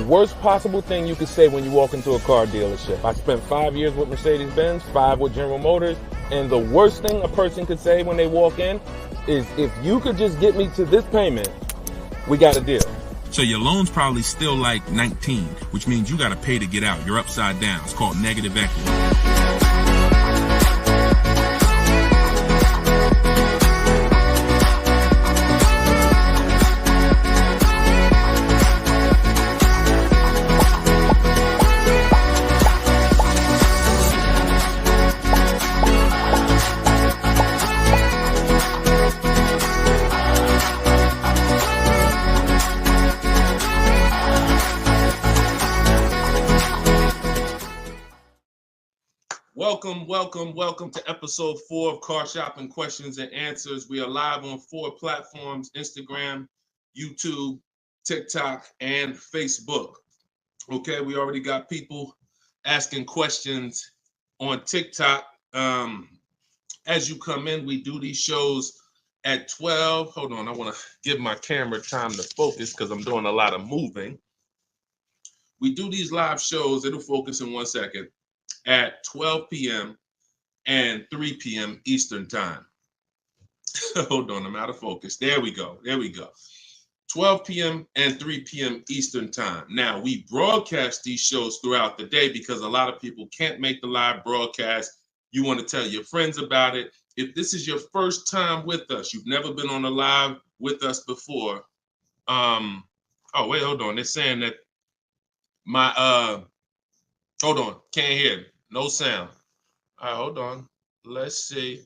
worst possible thing you could say when you walk into a car dealership. I spent 5 years with Mercedes-Benz, 5 with General Motors, and the worst thing a person could say when they walk in is, if you could just get me to this payment, we got a deal. So your loan's probably still like 19, which means you got to pay to get out. You're upside down. It's called negative equity. Welcome to episode 4 of Car Shopping Questions and Answers. We are live on 4 platforms: Instagram, YouTube, TikTok, and Facebook. Okay, we already got people asking questions on TikTok. As you come in, we do these shows at 12. Hold on, I want to give my camera time to focus because I'm doing a lot of moving. We do these live shows, it'll focus in 1 second, at 12 p.m. and 3 p.m. Eastern time. Hold on, I'm out of focus. There we go. 12 p.m. and 3 p.m. Eastern time. Now, we broadcast these shows throughout the day because a lot of people can't make the live broadcast. You want to tell your friends about it. If this is your first time with us, you've never been on a live with us before. Oh, wait, hold on. They're saying that hold on, can't hear me. No sound. All right, hold on. Let's see.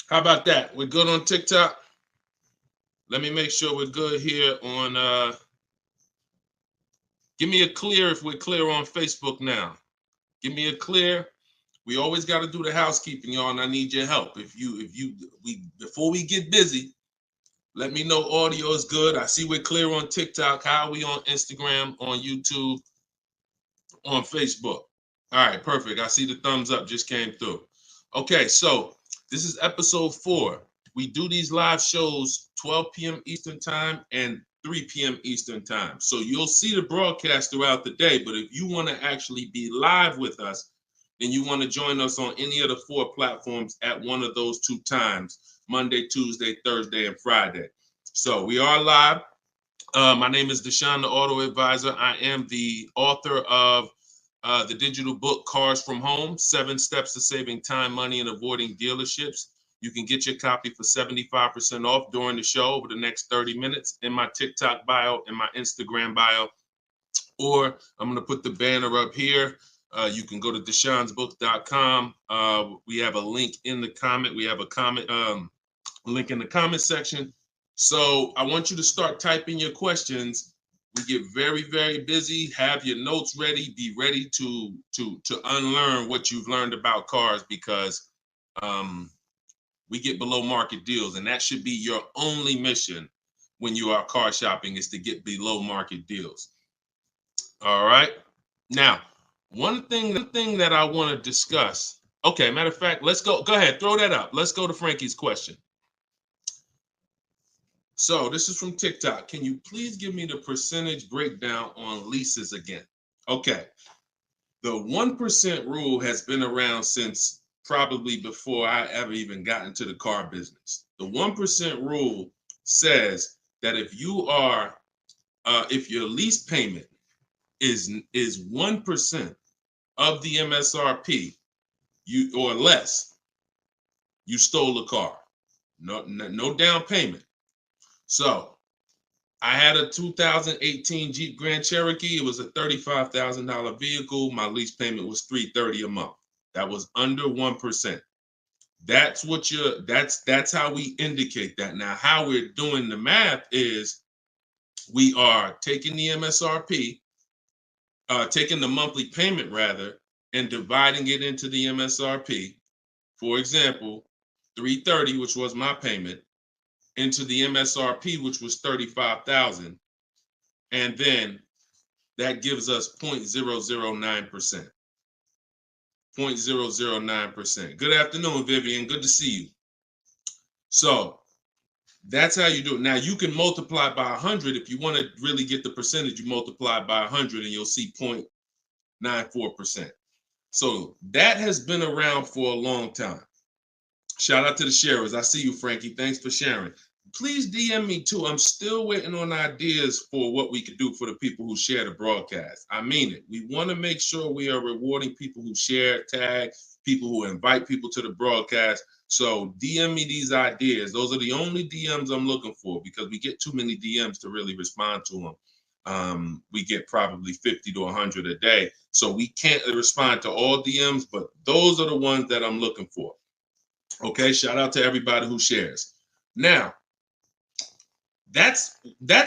How about that? We're good on TikTok? Let me make sure we're good here on, give me a clear if we're clear on Facebook now. Give me a clear. We always got to do the housekeeping, y'all, and I need your help. Before we get busy, let me know audio is good. I see we're clear on TikTok. How are we on Instagram, on YouTube, on Facebook? All right, perfect. I see the thumbs up just came through. Okay, so this is episode 4. We do these live shows 12 p.m. Eastern time and 3 p.m. Eastern time. So you'll see the broadcast throughout the day, but if you want to actually be live with us, then you want to join us on any of the 4 platforms at one of those 2 times: Monday, Tuesday, Thursday, and Friday. So we are live. My name is Deshone the Auto Advisor. I am the author of the digital book, Cars from Home, 7 Steps to Saving Time, Money, and Avoiding Dealerships. You can get your copy for 75% off during the show over the next 30 minutes in my TikTok bio, in my Instagram bio, or I'm going to put the banner up here. You can go to deshonsbook.com. We have a link in the comment. We have a comment link in the comment section. So I want you to start typing your questions. We get very, very busy. Have your notes ready. Be ready to unlearn what you've learned about cars, because we get below market deals, and that should be your only mission when you are car shopping, is to get below market deals. All right. Now, one thing that I want to discuss. Okay, matter of fact, let's go. Go ahead, throw that up. Let's go to Frankie's question. So this is from TikTok. Can you please give me the percentage breakdown on leases again? Okay. The 1% rule has been around since probably before I ever even got into the car business. The 1% rule says that if your lease payment is 1% of the MSRP, or less, you stole the car. No down payment. So I had a 2018 Jeep Grand Cherokee. It was a $35,000 vehicle. My lease payment was $330 a month. That was under 1%. That's how we indicate that. Now, how we're doing the math is we are taking the MSRP, taking the monthly payment rather, and dividing it into the MSRP. For example, $330, which was my payment, into the MSRP, which was $35,000, and then that gives us 0.009%. 0.009%. Good afternoon, Vivian. Good to see you. So That's how you do it. Now you can multiply by 100 if you want to really get the percentage. You multiply by 100 and you'll see 0.94%. So that has been around for a long time. Shout out to the sharers. I see you, Frankie. Thanks for sharing. Please DM me too. I'm still waiting on ideas for what we could do for the people who share the broadcast. I mean it. We want to make sure we are rewarding people who share, tag, people who invite people to the broadcast. So DM me these ideas. Those are the only DMs I'm looking for because we get too many DMs to really respond to them. We get probably 50 to 100 a day. So we can't respond to all DMs, but those are the ones that I'm looking for. Okay, shout out to everybody who shares. Now, that's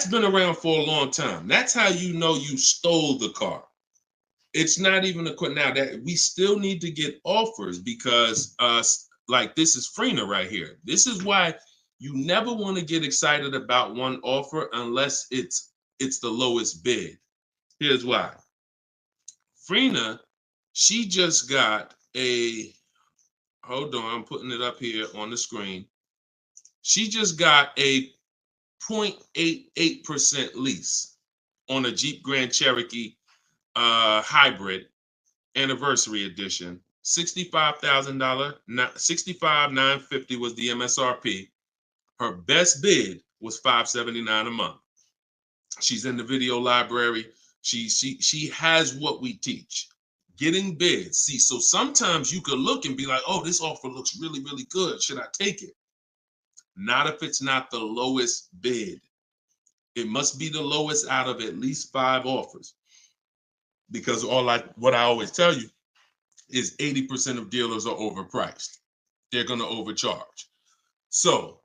been around for a long time. That's how you know you stole the car. It's not even a question now that we still need to get offers because like this is Freener right here. This is why you never want to get excited about one offer unless it's the lowest bid. Here's why. Freener, she just got a, hold on, I'm putting it up here on the screen. She just got a 0.88% lease on a Jeep Grand Cherokee hybrid anniversary edition. $65,000, $65,950 was the MSRP. Her best bid was $579 a month. She's in the video library. She has what we teach. Getting bids. See, so sometimes you could look and be like, oh, this offer looks really, really good. Should I take it? Not if it's not the lowest bid. It must be the lowest out of at least 5 offers. Because what I always tell you is 80% of dealers are overpriced. They're going to overcharge. So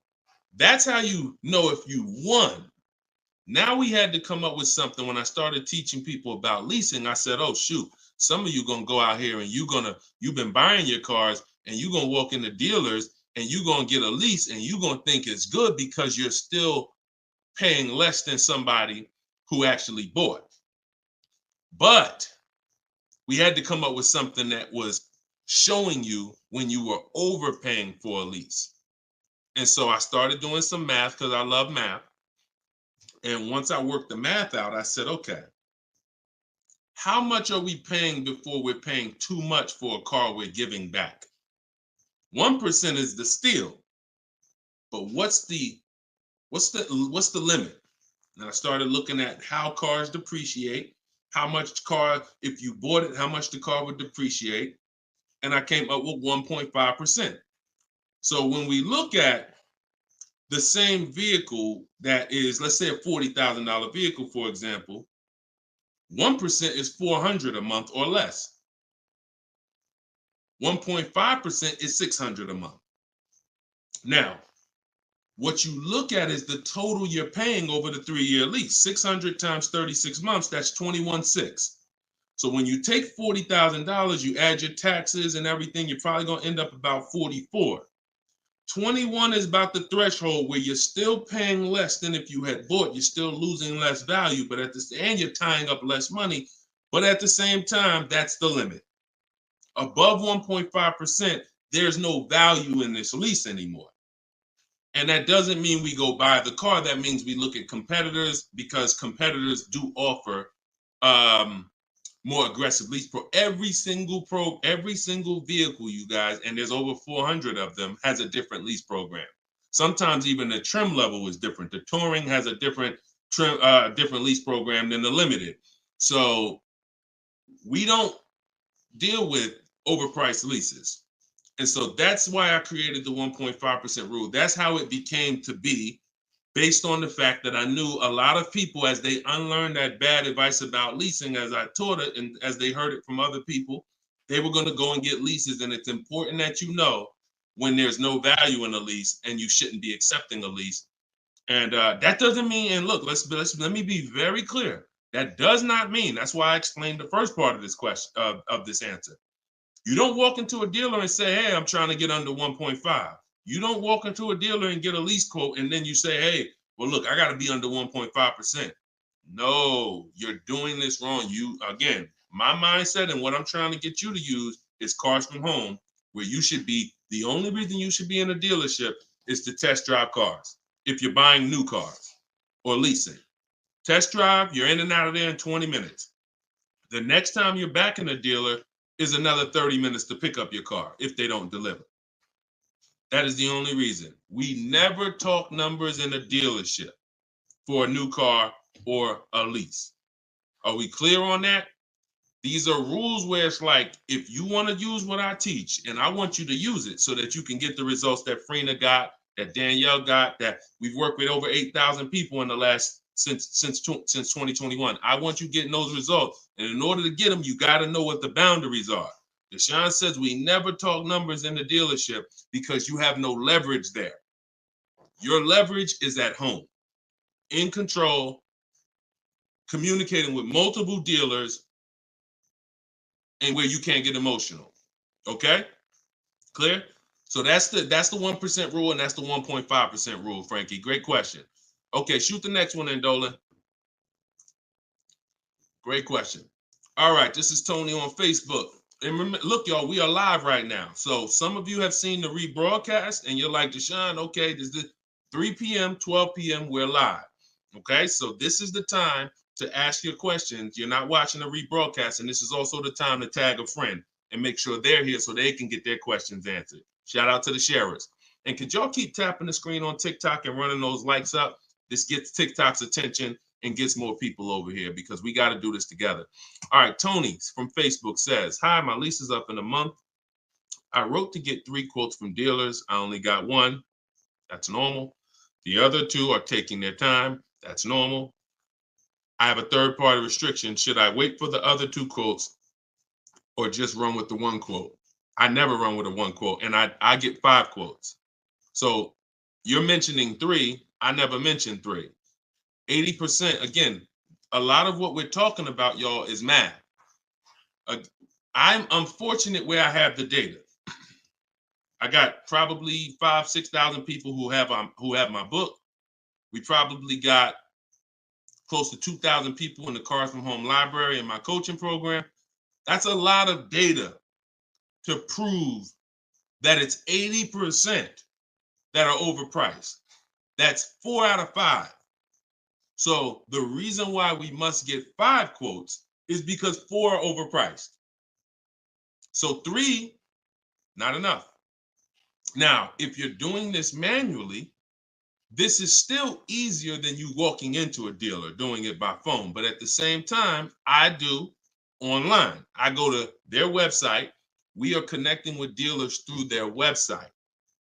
that's how you know if you won. Now we had to come up with something. When I started teaching people about leasing, I said, oh, shoot, some of you going to go out here and you've been buying your cars and you're going to walk into dealers and you're going to get a lease and you're going to think it's good because you're still paying less than somebody who actually bought. But we had to come up with something that was showing you when you were overpaying for a lease. And so I started doing some math because I love math. And once I worked the math out, I said, okay, how much are we paying before we're paying too much for a car we're giving back? 1% is the steal. But what's the limit? And I started looking at how cars depreciate, how much car, if you bought it, how much the car would depreciate. And I came up with 1.5%. So when we look at the same vehicle that is, let's say a $40,000 vehicle, for example, 1% is $400 a month or less. 1.5% is $600 a month. Now, what you look at is the total you're paying over the 3-year lease. 600 times 36 months, that's 21.6. So when you take $40,000, you add your taxes and everything, you're probably going to end up about 44. 21 is about the threshold where you're still paying less than if you had bought. You're still losing less value, but and you're tying up less money. But at the same time, that's the limit. Above 1.5%, there's no value in this lease anymore. And that doesn't mean we go buy the car. That means we look at competitors because competitors do offer more aggressive lease pro. Every single vehicle, you guys, and there's over 400 of them, has a different lease program. Sometimes even the trim level is different. The Touring has a different lease program than the Limited. So we don't deal with overpriced leases. And so that's why I created the 1.5% rule. That's how it became to be, based on the fact that I knew a lot of people, as they unlearned that bad advice about leasing, as I taught it and as they heard it from other people, they were going to go and get leases. And it's important that you know when there's no value in a lease and you shouldn't be accepting a lease. And that doesn't mean, and look, let me be very clear. That does not mean, that's why I explained the first part of this question, of this answer. You don't walk into a dealer and say, hey, I'm trying to get under 1.5. You don't walk into a dealer and get a lease quote and then you say, hey, well, look, I got to be under 1.5%. No, you're doing this wrong. Again, my mindset and what I'm trying to get you to use is Cars from Home, where you should be, the only reason you should be in a dealership is to test drive cars. if you're buying new cars or leasing. Test drive, you're in and out of there in 20 minutes. The next time you're back in a dealer is another 30 minutes to pick up your car if they don't deliver. That is the only reason. We never talk numbers in a dealership for a new car or a lease. Are we clear on that? These are rules where it's like, if you want to use what I teach, and I want you to use it so that you can get the results that Frina got, that Danielle got, that we've worked with over 8,000 people in the last since 2021. I want you getting those results, and in order to get them, you got to know what the boundaries are. Deshone says we never talk numbers in the dealership because you have no leverage there. Your leverage is at home, in control, communicating with multiple dealers, and where you can't get emotional. Okay? Clear? So that's the 1% rule, and that's the 1.5% rule, Frankie. Great question. Okay, shoot the next one in, Dolan. Great question. All right, this is Tony on Facebook. And remember, look, y'all, we are live right now. So some of you have seen the rebroadcast, and you're like, Deshone, okay, this is 3 p.m., 12 p.m., we're live. Okay, so this is the time to ask your questions. You're not watching the rebroadcast, and this is also the time to tag a friend and make sure they're here so they can get their questions answered. Shout out to the sharers. And could y'all keep tapping the screen on TikTok and running those likes up? This gets TikTok's attention and gets more people over here because we got to do this together. All right, Tony from Facebook says, hi, my lease is up in a month. I wrote to get 3 quotes from dealers. I only got 1. That's normal. The other 2 are taking their time. That's normal. I have a third-party restriction. Should I wait for the other 2 quotes or just run with the 1 quote? I never run with a 1 quote, and I get 5 quotes. So you're mentioning 3. I never mentioned 3. 80%, again, a lot of what we're talking about, y'all, is math. I'm unfortunate where I have the data. I got probably 5,000-6,000 people who have my book. We probably got close to 2,000 people in the Cars from Home library and my coaching program. That's a lot of data to prove that it's 80% that are overpriced. That's 4 out of 5. So the reason why we must get 5 quotes is because 4 are overpriced. So 3, not enough. Now, if you're doing this manually, this is still easier than you walking into a dealer doing it by phone. But at the same time, I do online. I go to their website. We are connecting with dealers through their website.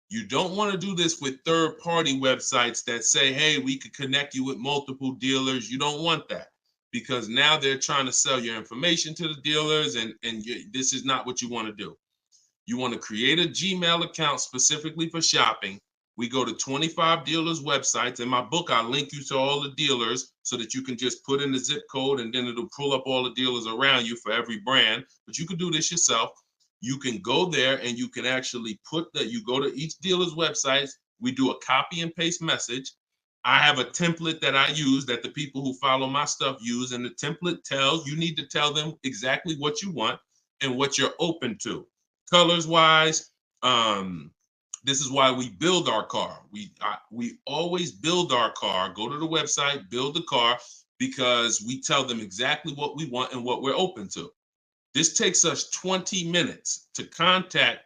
You don't want to do this with third-party websites that say, hey, we could connect you with multiple dealers. You don't want that because now they're trying to sell your information to the dealers, and this is not what you want to do. You want to create a Gmail account specifically for shopping. We go to 25 dealers' websites. In my book, I link you to all the dealers so that you can just put in the zip code, and then it'll pull up all the dealers around you for every brand. But you can do this yourself. You can go there and you can actually you go to each dealer's websites. We do a copy and paste message. I have a template that I use that the people who follow my stuff use. And the template you need to tell them exactly what you want and what you're open to. Colors wise, this is why we build our car. We always build our car, go to the website, build the car, because we tell them exactly what we want and what we're open to. This takes us 20 minutes to contact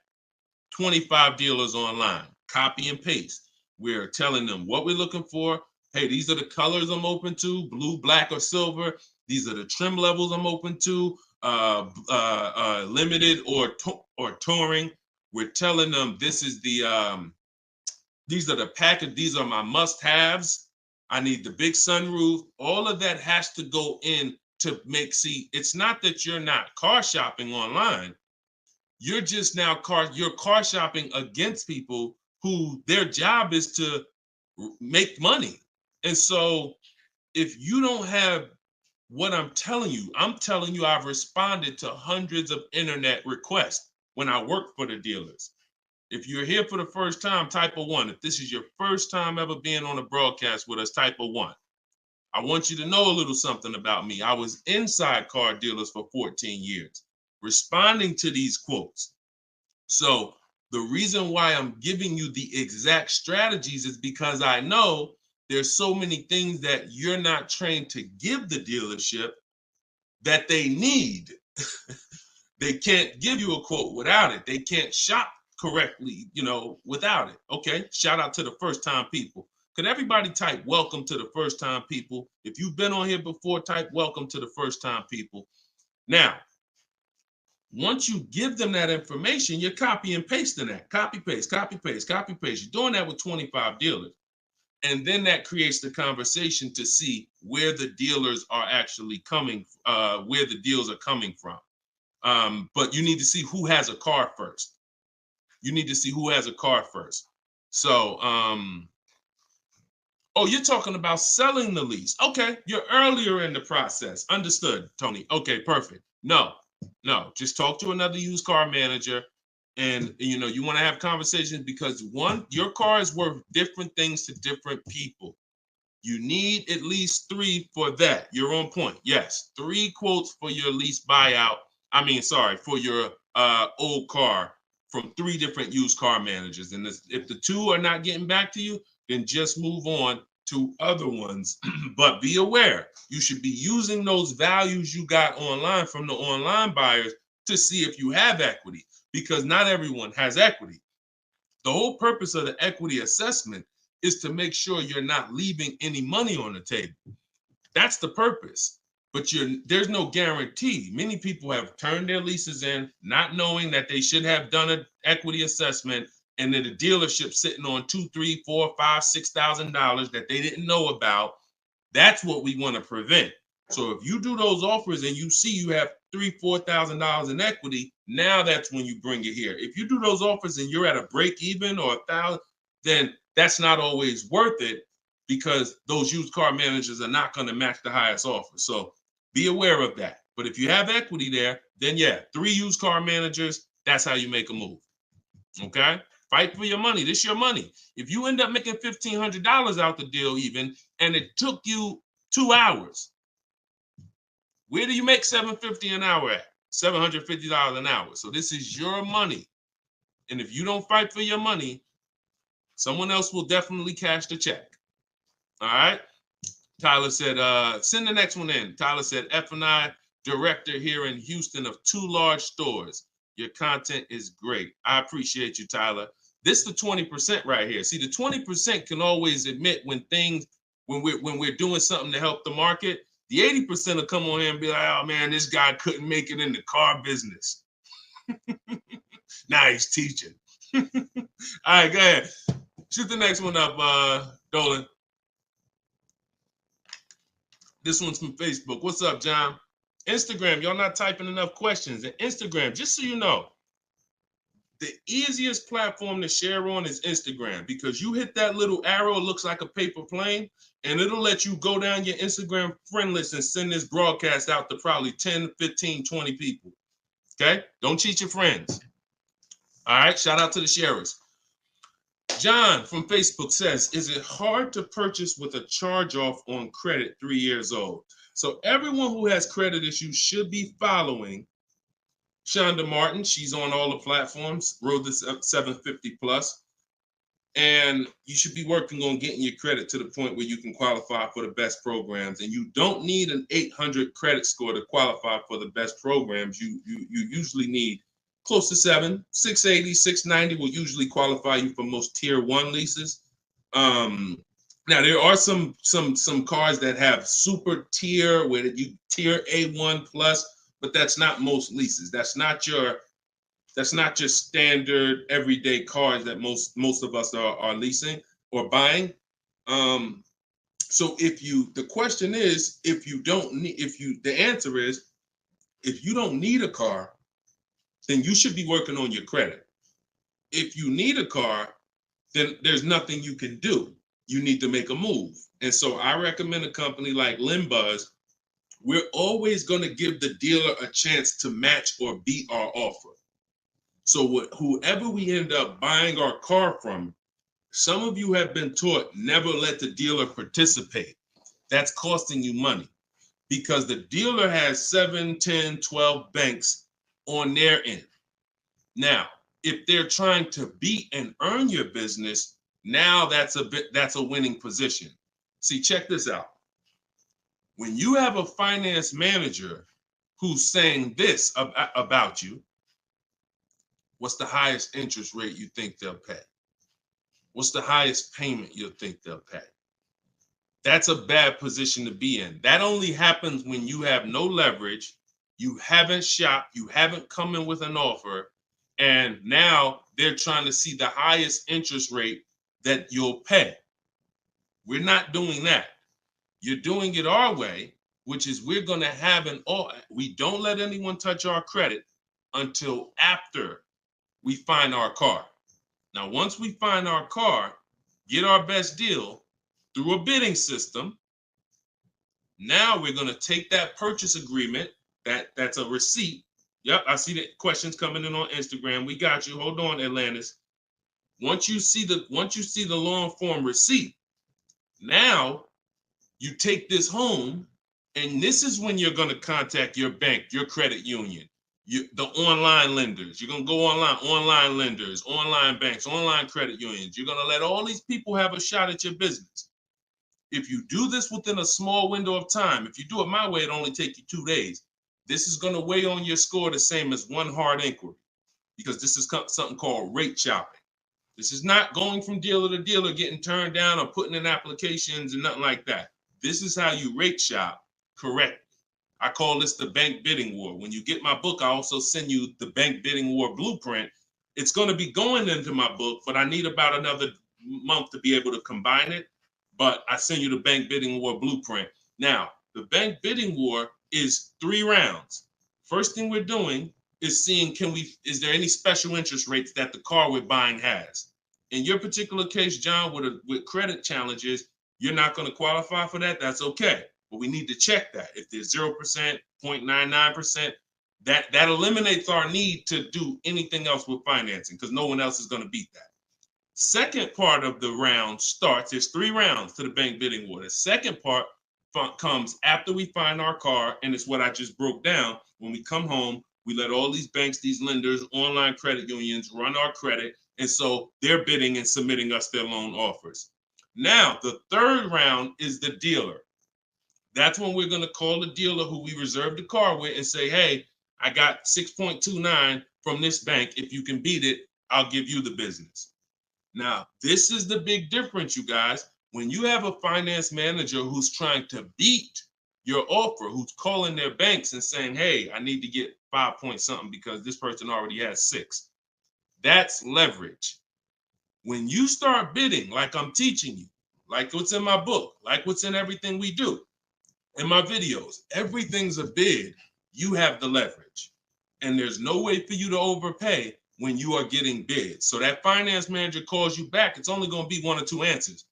25 dealers online, copy and paste. We're telling them what we're looking for. Hey, these are the colors I'm open to, blue, black, or silver. These are the trim levels I'm open to, limited or touring. We're telling them this is these are the package. These are my must-haves. I need the big sunroof. All of that has to go in to it's not that you're not car shopping online. You're just now car shopping against people who their job is to make money. And so if you don't have what I'm telling you I've responded to hundreds of internet requests when I work for the dealers. If you're here for the first time, type a 1. If this is your first time ever being on a broadcast with us, type a 1. I want you to know a little something about me. I was inside car dealers for 14 years, responding to these quotes. So The reason why I'm giving you the exact strategies is because I know there's so many things that you're not trained to give the dealership that they need. They can't give you a quote without it. They can't shop correctly, without it. Okay, shout out to the first time people. Could everybody type welcome to the first time people? If you've been on here before, type welcome to the first time people. Now, once you give them that information, you're copy and pasting that. Copy, paste, copy, paste, copy, paste. You're doing that with 25 dealers. And then that creates the conversation to see where the dealers are actually coming, where the deals are coming from. But you need to see who has a car first. You need to see who has a car first. So, oh, you're talking about selling the lease. Okay, you're earlier in the process. Understood, Tony. Okay, perfect. No, just talk to another used car manager. And you want to have conversations because one, your car is worth different things to different people. You need at least 3 for that. You're on point. Yes, 3 quotes for your lease buyout. For your old car from 3 different used car managers. And if the 2 are not getting back to you, then just move on to other ones. But be aware, you should be using those values you got online from the online buyers to see if you have equity, because not everyone has equity. The whole purpose of the equity assessment is to make sure you're not leaving any money on the table. That's the purpose. But there's no guarantee. Many people have turned their leases in not knowing that they should have done an equity assessment, and then the dealership sitting on $2,000, $3,000, $4,000, $5,000, $6,000 that they didn't know about. That's what we want to prevent. So if you do those offers and you see you have $3,000, $4,000 in equity, now that's when you bring it here. If you do those offers and you're at a break even or $1,000, then that's not always worth it, because those used car managers are not going to match the highest offer. So be aware of that. But if you have equity there, then 3 used car managers, that's how you make a move. Okay? Fight for your money. This is your money. If you end up making $1,500 out the deal even, and it took you 2 hours, where do you make $750 an hour at? $750 an hour. So this is your money. And if you don't fight for your money, someone else will definitely cash the check. All right? Tyler said, send the next one in. Tyler said, F&I director here in Houston of 2 large stores. Your content is great. I appreciate you, Tyler. This is the 20% right here. See, the 20% can always admit when we're doing something to help the market. The 80% will come on here and be like, oh man, this guy couldn't make it in the car business. Now he's teaching. All right, go ahead. Shoot the next one up, Dolan. This one's from Facebook. What's up, John? Instagram, y'all not typing enough questions. And Instagram, just so you know, the easiest platform to share on is Instagram, because you hit that little arrow, it looks like a paper plane, and it'll let you go down your Instagram friend list and send this broadcast out to probably 10, 15, 20 people. Okay? Don't cheat your friends. All right? Shout out to the sharers. John from Facebook says, is it hard to purchase with a charge-off on credit 3 years old? So everyone who has credit issues should be following Shonda Martin. She's on all the platforms, Road to 750 plus. And you should be working on getting your credit to the point where you can qualify for the best programs. And you don't need an 800 credit score to qualify for the best programs. You usually need close to 680, 690 will usually qualify you for most tier 1 leases. Now there are some cars that have super tier where you tier A1 plus, but that's not most leases. That's not your standard everyday cars that most of us are leasing or buying. So the question is, the answer is, if you don't need a car, then you should be working on your credit. If you need a car, then there's nothing you can do. You need to make a move. And so I recommend a company like Limbuzz. We're always going to give the dealer a chance to match or beat our offer. So whoever we end up buying our car from, some of you have been taught never let the dealer participate. That's costing you money, because the dealer has 7, 10, 12 banks on their end. Now, If they're trying to beat and earn your business, now that's a winning position. See, check this out. When you have a finance manager who's saying this about you, what's the highest interest rate you think they'll pay? What's the highest payment you think they'll pay? That's a bad position to be in. That only happens when you have no leverage, you haven't shopped, you haven't come in with an offer, and now they're trying to see the highest interest rate that you'll pay. We're not doing that. You're doing it our way, which is we're going to have we don't let anyone touch our credit until after we find our car. Now, once we find our car, get our best deal through a bidding system, now we're going to take that purchase agreement, that's a receipt. Yep, I see the questions coming in on Instagram. We got you. Hold on, Atlantis. Once you see the long form receipt, now you take this home, and this is when you're going to contact your bank, your credit union, the online lenders. You're going to go online lenders, online banks, online credit unions. You're going to let all these people have a shot at your business. If you do this within a small window of time, if you do it my way, it only take you 2 days. This is going to weigh on your score the same as one hard inquiry, because this is something called rate shopping. This is not going from dealer to dealer, getting turned down or putting in applications and nothing like that. This is how you rate shop correctly. I call this the bank bidding war. When you get my book, I also send you the bank bidding war blueprint. It's going to be going into my book, but I need about another month to be able to combine it. But I send you the bank bidding war blueprint. Now, the bank bidding war is 3 rounds. First thing we're doing is seeing, is there any special interest rates that the car we're buying has? In your particular case, John, with credit challenges, you're not going to qualify for that. That's okay. But we need to check that. If there's 0%, 0.99%, that eliminates our need to do anything else with financing, because no one else is going to beat that. Second part of the round starts, there's 3 rounds to the bank bidding war. The second part comes after we find our car, and it's what I just broke down. When we come home, we let all these banks, these lenders, online credit unions run our credit, and so they're bidding and submitting us their loan offers. Now, the third round is the dealer. That's when we're going to call the dealer who we reserved the car with and say, hey, I got 6.29 from this bank. If you can beat it, I'll give you the business. Now, this is the big difference, you guys. When you have a finance manager who's trying to beat your offer, who's calling their banks and saying, hey, I need to get 5 point something because this person already has 6. That's leverage. When you start bidding, like I'm teaching you, like what's in my book, like what's in everything we do, in my videos, everything's a bid. You have the leverage. And there's no way for you to overpay when you are getting bids. So that finance manager calls you back, it's only going to be 1 or 2 answers.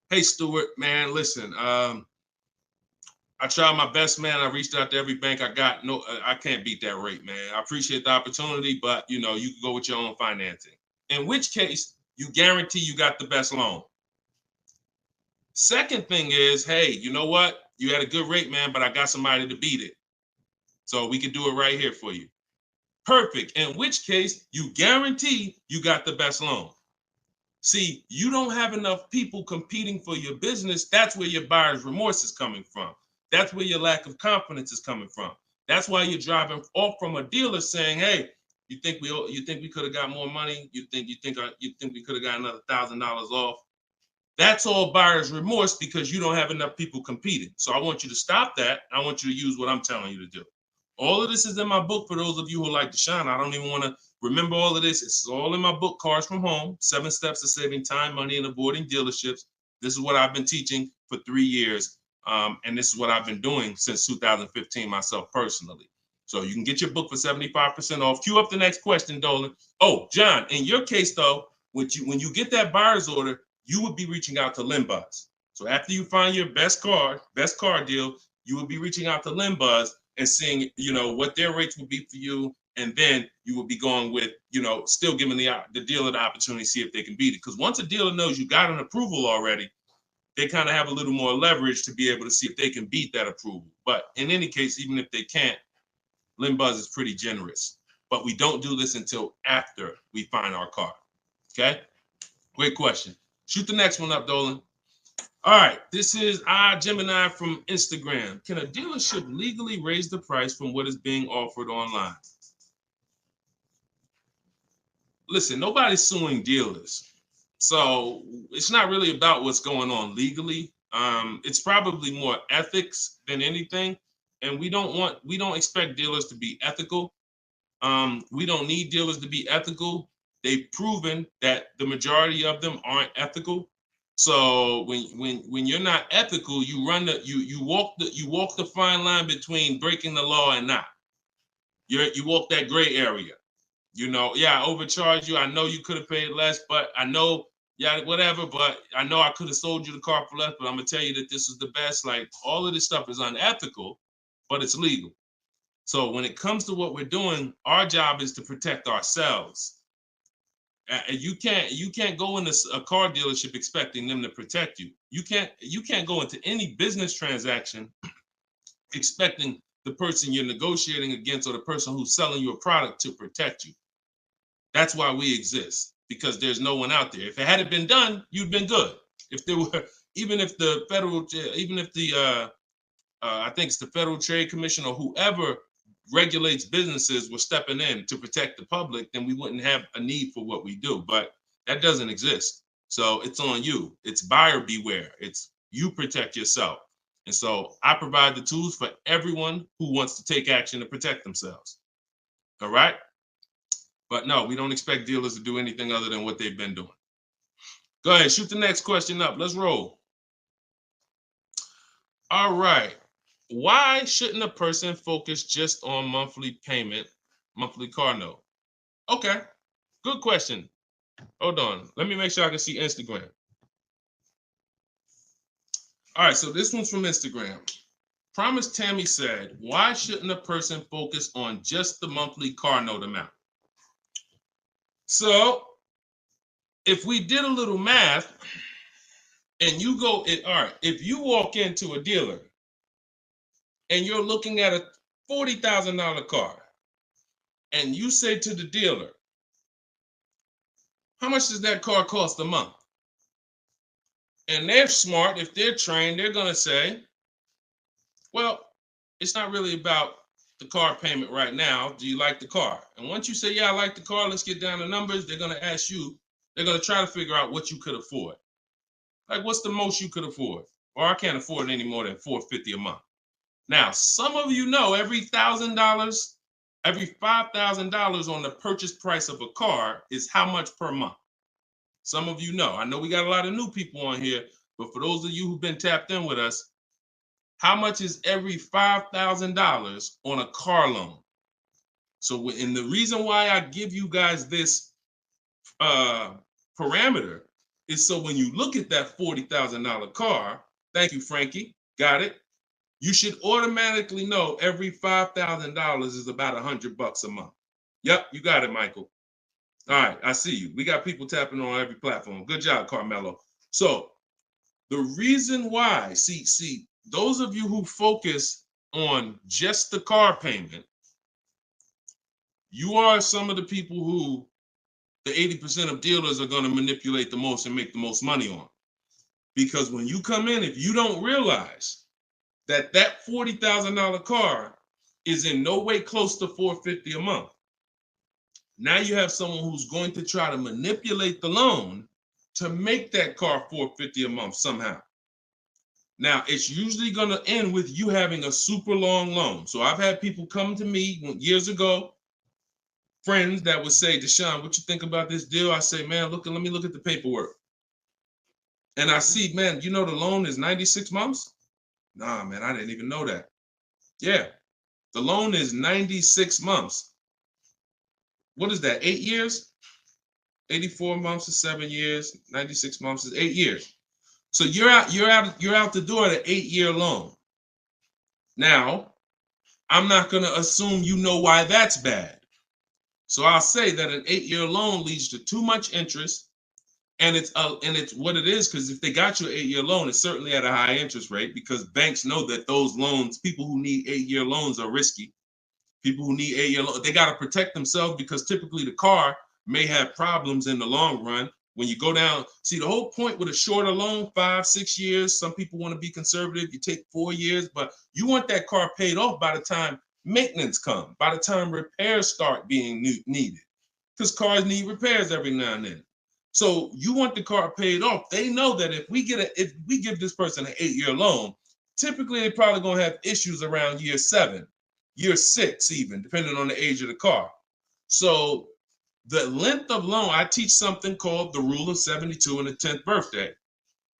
Hey, Stuart, man, listen, I tried my best, man. I reached out to every bank I got. No, I can't beat that rate, man. I appreciate the opportunity, but you can go with your own financing. In which case, you guarantee you got the best loan. Second thing is, hey, you know what? You had a good rate, man, but I got somebody to beat it. So we can do it right here for you. Perfect. In which case, you guarantee you got the best loan. See, you don't have enough people competing for your business. That's where your buyer's remorse is coming from. That's where your lack of confidence is coming from. That's why you're driving off from a dealer saying, hey, you think we could have got more money? You think we could have got another $1,000 off? That's all buyer's remorse because you don't have enough people competing. So I want you to stop that. I want you to use what I'm telling you to do. All of this is in my book for those of you who like Deshone. I don't even want to remember all of this. It's all in my book, Cars from Home, 7 Steps to Saving Time, Money, and Avoiding Dealerships. This is what I've been teaching for 3 years. And this is what I've been doing since 2015 myself personally. So you can get your book for 75% off. Cue up the next question, Dolan. Oh, John, in your case, though, when you get that buyer's order, you would be reaching out to Limbuzz. So after you find your best car deal, you would be reaching out to Limbuzz and seeing, what their rates would be for you. And then you would be going with, still giving the dealer the opportunity to see if they can beat it. Because once a dealer knows you got an approval already, they kind of have a little more leverage to be able to see if they can beat that approval. But in any case, even if they can't, Limbuzz is pretty generous. but we don't do this until after we find our car. Okay? Great question. Shoot the next one up, Dolan. All right, this is Gemini from Instagram. Can a dealership legally raise the price from what is being offered online? Listen, nobody's suing dealers. So it's not really about what's going on legally. It's probably more ethics than anything. And we don't expect dealers to be ethical. We don't need dealers to be ethical. They've proven that the majority of them aren't ethical. So when you're not ethical, you walk the fine line between breaking the law and not. You walk that gray area. You know, yeah, I overcharged you. I know you could have paid less, but I know, yeah, whatever. But I know I could have sold you the car for less. But I'm gonna tell you that this is the best. Like, all of this stuff is unethical, but it's legal. So when it comes to what we're doing, our job is to protect ourselves. You can't go into a car dealership expecting them to protect you. You can't go into any business transaction expecting the person you're negotiating against or the person who's selling you a product to protect you. That's why we exist, because there's no one out there. If it hadn't been done, you'd been good. If there were, even if the I think it's the Federal Trade Commission or whoever regulates businesses were stepping in to protect the public, then we wouldn't have a need for what we do. But that doesn't exist. So it's on you. It's buyer beware. It's you protect yourself. And so I provide the tools for everyone who wants to take action to protect themselves. All right? But no, we don't expect dealers to do anything other than what they've been doing. Go ahead, shoot the next question up. Let's roll. All right. Why shouldn't a person focus just on monthly payment, monthly car note? Okay, good question. Hold on. Let me make sure I can see Instagram. All right, so this one's from Instagram. Promise Tammy said, why shouldn't a person focus on just the monthly car note amount? So if we did a little math and you go, all right, if you walk into a dealer and you're looking at a $40,000 car and you say to the dealer, how much does that car cost a month? And they're smart. If they're trained, they're going to say, well, it's not really about the car payment right now. Do you like the car? And once you say, yeah, I like the car, let's get down to numbers, they're going to ask you, they're going to try to figure out what you could afford. Like, what's the most you could afford? Or I can't afford any more than $450 a month. Now, some of you know every $1,000, every $5,000 on the purchase price of a car is how much per month. Some of you know. I know we got a lot of new people on here, but for those of you who've been tapped in with us, how much is every $5,000 on a car loan? So, and the reason why I give you guys this parameter is so when you look at that $40,000 car, thank you, Frankie, got it. You should automatically know every $5,000 is about $100 a month. Yep, you got it, Michael. All right, I see you. We got people tapping on every platform. Good job, Carmelo. So the reason why, see, those of you who focus on just the car payment, you are some of the people who the 80% of dealers are going to manipulate the most and make the most money on. Because when you come in, if you don't realize that $40,000 car is in no way close to $450 a month, now you have someone who's going to try to manipulate the loan to make that car $450 a month somehow. Now, it's usually going to end with you having a super long loan. So I've had people come to me years ago, friends that would say, Deshone, what you think about this deal? I say, man, let me look at the paperwork. And I see, man, you know the loan is 96 months? Nah, man, I didn't even know that. Yeah, the loan is 96 months. What is that, 8 years? 84 months is 7 years. 96 months is 8 years. So you're out the door at an 8-year loan. Now, I'm not going to assume you know why that's bad. So I'll say that an 8-year loan leads to too much interest, and it's what it is, because if they got you an 8-year loan, it's certainly at a high interest rate, because banks know that those loans, people who need 8-year loans are risky. People who need 8-year loan, they got to protect themselves because typically the car may have problems in the long run. When you go down, see the whole point with a shorter loan, 5-6 years. Some people want to be conservative. You take 4 years, but you want that car paid off by the time maintenance comes, by the time repairs start being needed, because cars need repairs every now and then. So you want the car paid off. They know that if we give this person an 8-year loan, typically they're probably gonna have issues around year 7, year 6, even depending on the age of the car. So the length of loan, I teach something called the rule of 72 and the 10th birthday.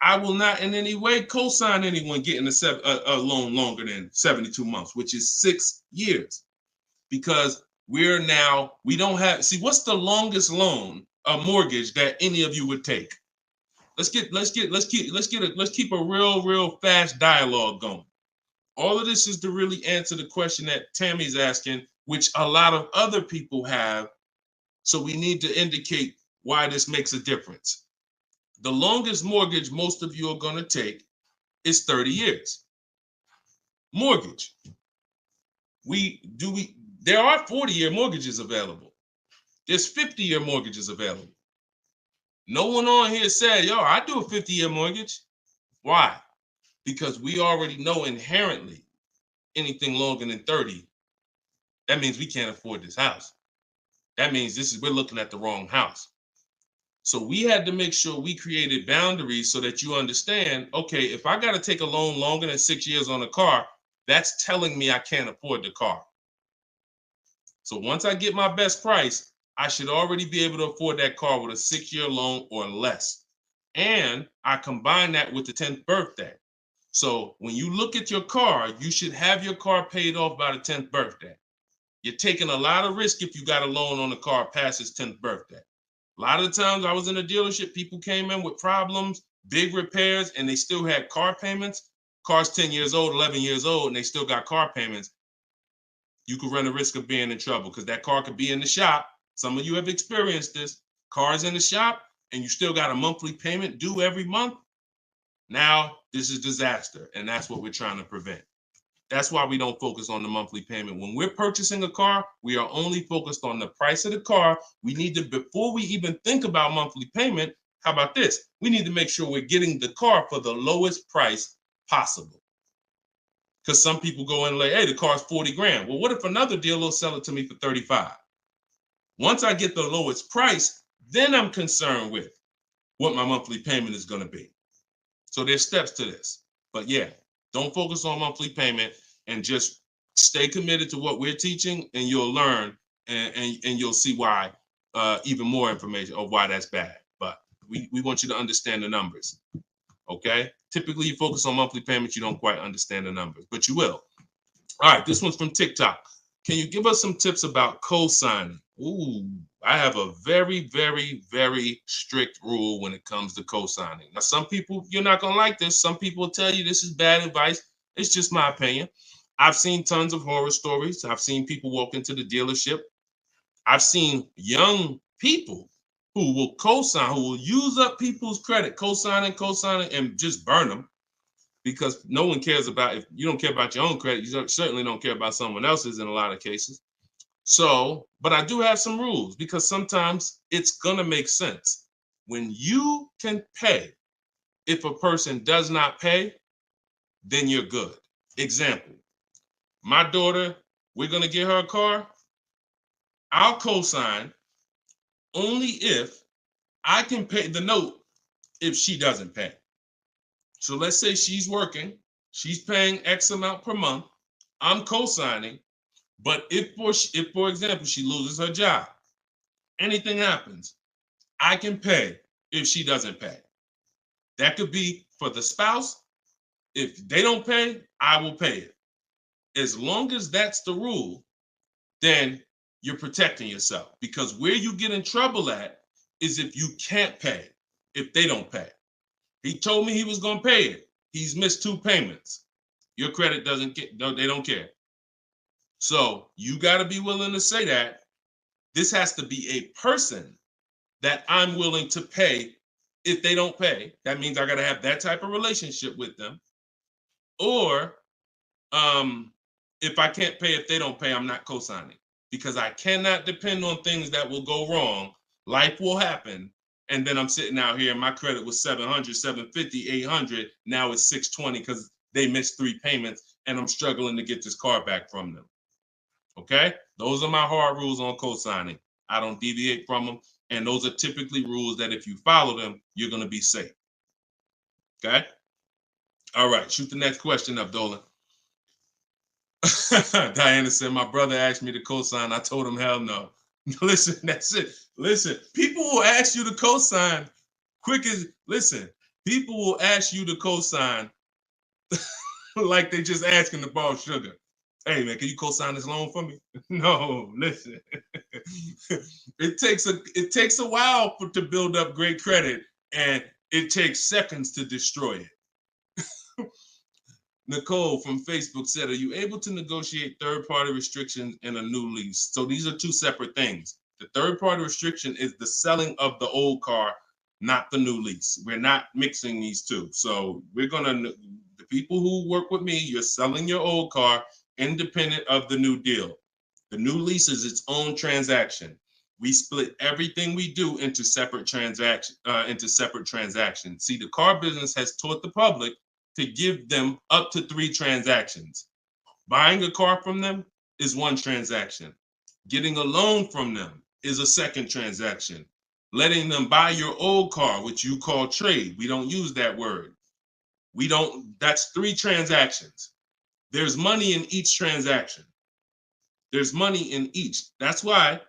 I will not in any way co-sign anyone getting a loan longer than 72 months, which is 6 years, because we don't have, see, what's the longest loan, a mortgage that any of you would take? Let's keep a real fast dialogue going. All of this is to really answer the question that Tammy's asking, which a lot of other people have. So we need to indicate why this makes a difference. The longest mortgage most of you are going to take is 30 years. Mortgage. There are 40-year mortgages available. There's 50-year mortgages available. No one on here said, yo, I do a 50-year mortgage. Why? Because we already know inherently anything longer than 30, that means we can't afford this house. That means we're looking at the wrong house. So we had to make sure we created boundaries so that you understand, okay, if I got to take a loan longer than 6 years on a car, that's telling me I can't afford the car. So once I get my best price, I should already be able to afford that car with a 6-year loan or less. And I combine that with the 10th birthday. So when you look at your car, you should have your car paid off by the 10th birthday. You're taking a lot of risk if you got a loan on the car past its 10th birthday. A lot of the times I was in a dealership, people came in with problems, big repairs, and they still had car payments. Car's 10 years old, 11 years old, and they still got car payments. You could run the risk of being in trouble because that car could be in the shop. Some of you have experienced this. Car's in the shop, and you still got a monthly payment due every month. Now, this is disaster, and that's what we're trying to prevent. That's why we don't focus on the monthly payment. When we're purchasing a car, we are only focused on the price of the car. We need to, before we even think about monthly payment, how about this? We need to make sure we're getting the car for the lowest price possible. Because some people go in and like, hey, the car's 40 grand. Well, what if another dealer will sell it to me for 35? Once I get the lowest price, then I'm concerned with what my monthly payment is going to be. So there's steps to this. But yeah, don't focus on monthly payment and just stay committed to what we're teaching, and you'll learn and you'll see why, even more information of why that's bad. But we want you to understand the numbers, okay? Typically, you focus on monthly payments, you don't quite understand the numbers, but you will. All right, this one's from TikTok. Can you give us some tips about cosigning? Ooh, I have a very, very, very strict rule when it comes to cosigning. Now, some people, you're not going to like this. Some people will tell you this is bad advice. It's just my opinion. I've seen tons of horror stories. I've seen people walk into the dealership. I've seen young people who will cosign, who will use up people's credit, cosigning, and just burn them, because no one cares about, if you don't care about your own credit, you certainly don't care about someone else's in a lot of cases. So, but I do have some rules, because sometimes it's going to make sense. When you can pay, if a person does not pay, then you're good. Example, my daughter, we're going to get her a car. I'll co-sign only if I can pay the note if she doesn't pay. So let's say she's working, she's paying X amount per month, I'm co-signing, but if for example, she loses her job, anything happens, I can pay if she doesn't pay. That could be for the spouse. If they don't pay, I will pay it. As long as that's the rule, then you're protecting yourself, because where you get in trouble at is if you can't pay, if they don't pay. He told me he was going to pay it. He's missed 2 payments. Your credit doesn't get, no, they don't care. So you got to be willing to say that. This has to be a person that I'm willing to pay if they don't pay. That means I got to have that type of relationship with them. Or if I can't pay, if they don't pay, I'm not co-signing, because I cannot depend on things that will go wrong. Life will happen. And then I'm sitting out here and my credit was 700, 750, 800. Now it's 620 because they missed 3 payments and I'm struggling to get this car back from them. Okay? Those are my hard rules on co-signing. I don't deviate from them. And those are typically rules that if you follow them, you're going to be safe. Okay? All right. Shoot the next question up, Dolan. Diana said, my brother asked me to co-sign. I told him, hell no. Listen, that's it. Listen, people will ask you to co-sign quick as, listen, people will ask you to co-sign like they just asking to borrow sugar. Hey man, can you co-sign this loan for me? No, listen. It takes a while to build up great credit, and it takes seconds to destroy it. Nicole from Facebook said, are you able to negotiate third-party restrictions in a new lease? So these are two separate things. The third-party restriction is the selling of the old car, not the new lease. We're not mixing these two. So we're going to, the people who work with me, you're selling your old car independent of the new deal. The new lease is its own transaction. We split everything we do into separate transactions. See, the car business has taught the public to give them up to 3 transactions. Buying a car from them is one transaction. Getting a loan from them is a second transaction. Letting them buy your old car, which you call trade. We don't use that word. That's 3 transactions. There's money in each transaction. There's money in each. That's why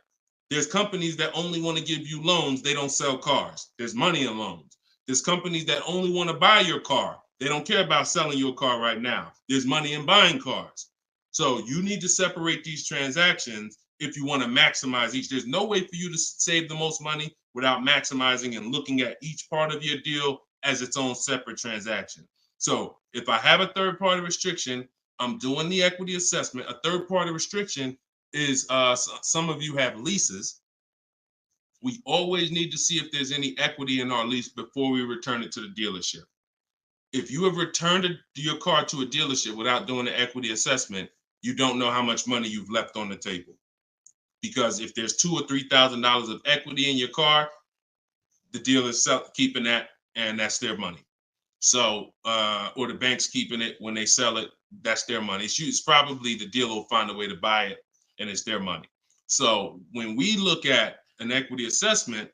there's companies that only want to give you loans. They don't sell cars. There's money in loans. There's companies that only want to buy your car. They don't care about selling your car right now. There's money in buying cars. So you need to separate these transactions if you want to maximize each. There's no way for you to save the most money without maximizing and looking at each part of your deal as its own separate transaction. So if I have a third-party restriction, I'm doing the equity assessment. A third-party restriction is, some of you have leases. We always need to see if there's any equity in our lease before we return it to the dealership. If you have returned your car to a dealership without doing the equity assessment, you don't know how much money you've left on the table. Because if there's $2,000 or $3,000 of equity in your car, the dealer's keeping that, and that's their money. So, or the bank's keeping it when they sell it, that's their money. It's probably the dealer will find a way to buy it, and it's their money. So when we look at an equity assessment,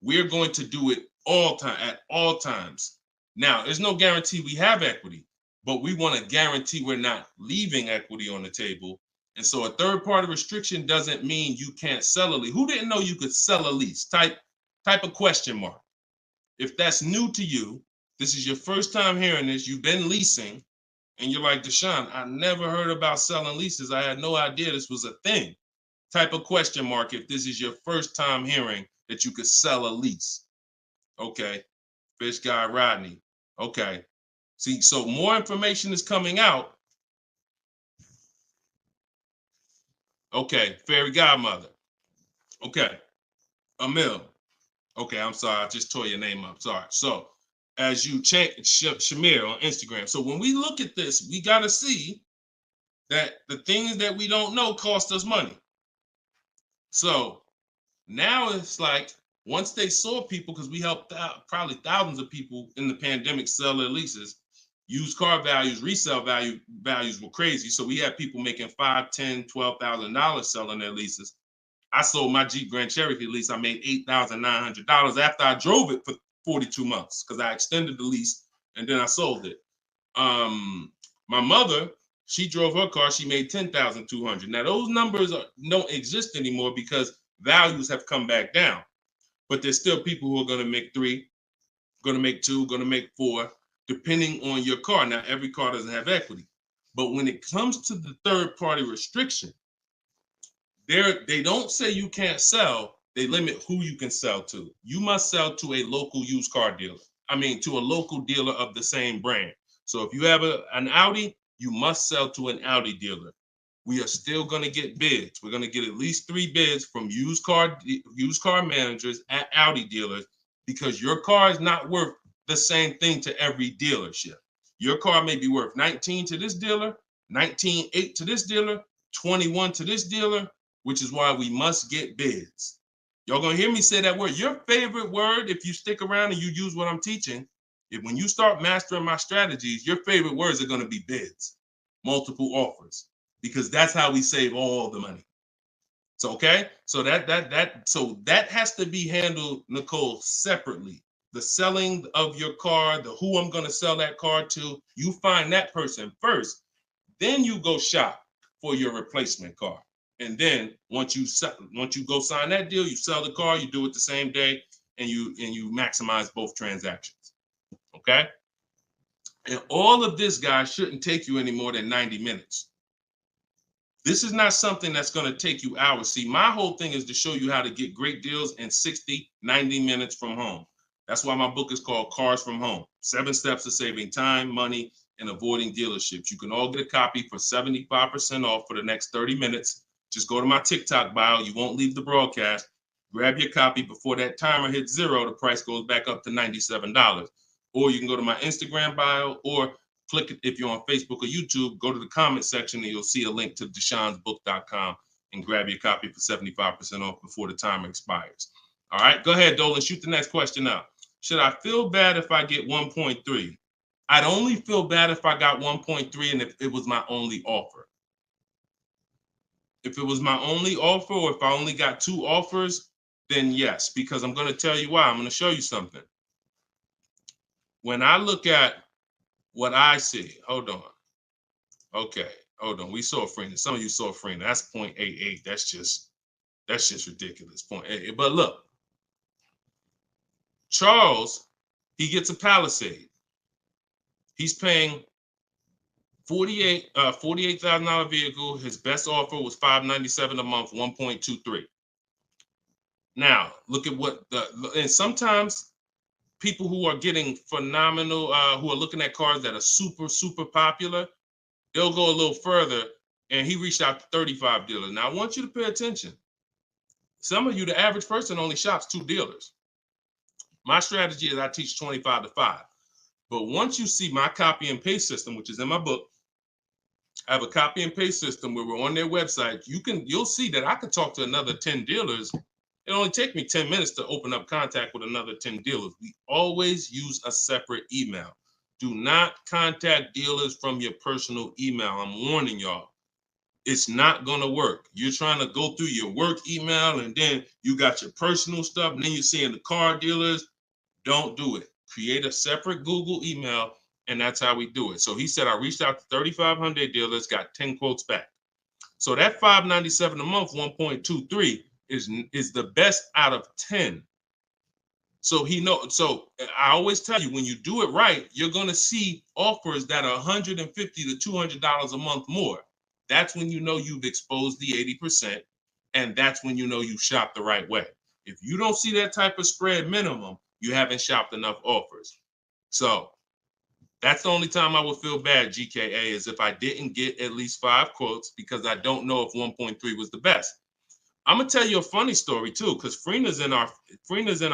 we're going to do it at all times. Now, there's no guarantee we have equity, but we want to guarantee we're not leaving equity on the table. And so a third-party restriction doesn't mean you can't sell a lease. Who didn't know you could sell a lease? Type a question mark. If that's new to you, this is your first time hearing this, you've been leasing, and you're like, Deshone, I never heard about selling leases. I had no idea this was a thing. Type a question mark if this is your first time hearing that you could sell a lease. Okay. Fish Guy Rodney. Okay. See, so more information is coming out. Okay. Fairy Godmother. Okay. Emil. Okay, I'm sorry. I just tore your name up. Sorry. So as you change Shamir on Instagram. So when we look at this, we got to see that the things that we don't know cost us money. So now it's like, once they saw people, because we helped out probably thousands of people in the pandemic sell their leases, used car values, resale values were crazy. So we had people making $5,000, $10,000, $12,000 selling their leases. I sold my Jeep Grand Cherokee lease. I made $8,900 after I drove it for 42 months because I extended the lease and then I sold it. My mother, she drove her car. She made $10,200. Now those numbers don't exist anymore because values have come back down. But there's still people who are going to make 3, going to make 2, going to make 4, depending on your car. Now, every car doesn't have equity. But when it comes to the third-party restriction, they don't say you can't sell. They limit who you can sell to. You must sell to a local used car dealer. To a local dealer of the same brand. So if you have an Audi, you must sell to an Audi dealer. We are still going to get bids. We're going to get at least 3 bids from used car managers at Audi dealers because your car is not worth the same thing to every dealership. Your car may be worth 19 to this dealer, 19.8 to this dealer, 21 to this dealer, which is why we must get bids. Y'all gonna hear me say that word. Your favorite word, if you stick around and you use what I'm teaching, when you start mastering my strategies, your favorite words are gonna be bids, multiple offers, because that's how we save all the money. So okay, so that has to be handled, Nicole, separately. The selling of your car, the who I'm gonna sell that car to, you find that person first. Then you go shop for your replacement car. And then once you go sign that deal, you sell the car, you do it the same day, and you maximize both transactions. Okay? And all of this, guys, shouldn't take you any more than 90 minutes. This is not something that's going to take you hours. See, my whole thing is to show you how to get great deals in 60, 90 minutes from home. That's why my book is called Cars from Home, 7 Steps to Saving Time, Money, and Avoiding Dealerships. You can all get a copy for 75% off for the next 30 minutes. Just go to my TikTok bio. You won't leave the broadcast. Grab your copy before that timer hits 0. The price goes back up to $97. Or you can go to my Instagram bio, or click it if you're on Facebook or YouTube. Go to the comment section and you'll see a link to deshonsbook.com and grab your copy for 75% off before the timer expires. All right, go ahead, Dolan. Shoot the next question out. Should I feel bad if I get 1.3? I'd only feel bad if I got 1.3 and if it was my only offer. If it was my only offer, or if I only got 2 offers, then yes, because I'm going to tell you why. I'm going to show you something. When I look at what I see, hold on. Okay, hold on. We saw Freena. Some of you saw Freena. That's 0.88. That's just ridiculous. 0.88. But look, Charles, he gets a Palisade. He's paying $48,000 vehicle. His best offer was $597 a month, 1.23. Now, look at and sometimes people who are getting phenomenal, who are looking at cars that are super, super popular, they'll go a little further, and he reached out to 35 dealers. Now, I want you to pay attention. Some of you, the average person only shops 2 dealers. My strategy is I teach 25 to 5. But once you see my copy and paste system, which is in my book, I have a copy and paste system where we're on their website. You'll see that I could talk to another 10 dealers. It only take me 10 minutes to open up contact with another 10 dealers. We always use a separate email. Do not contact dealers from your personal email. I'm warning y'all. It's not going to work. You're trying to go through your work email, and then you got your personal stuff, and then you're seeing the car dealers. Don't do it. Create a separate Google email, and that's how we do it. So he said, I reached out to 3,500 dealers, got 10 quotes back. So that $597 a month, 1.23 is the best out of 10. So so I always tell you, when you do it right, you're going to see offers that are $150 to $200 a month more. That's when you know you've exposed the 80%, and that's when you know you shop the right way. If you don't see that type of spread minimum, you haven't shopped enough offers. So that's the only time I would feel bad, GKA, is if I didn't get at least 5 quotes, because I don't know if 1.3 was the best. I'm gonna tell you a funny story too, because Freena's in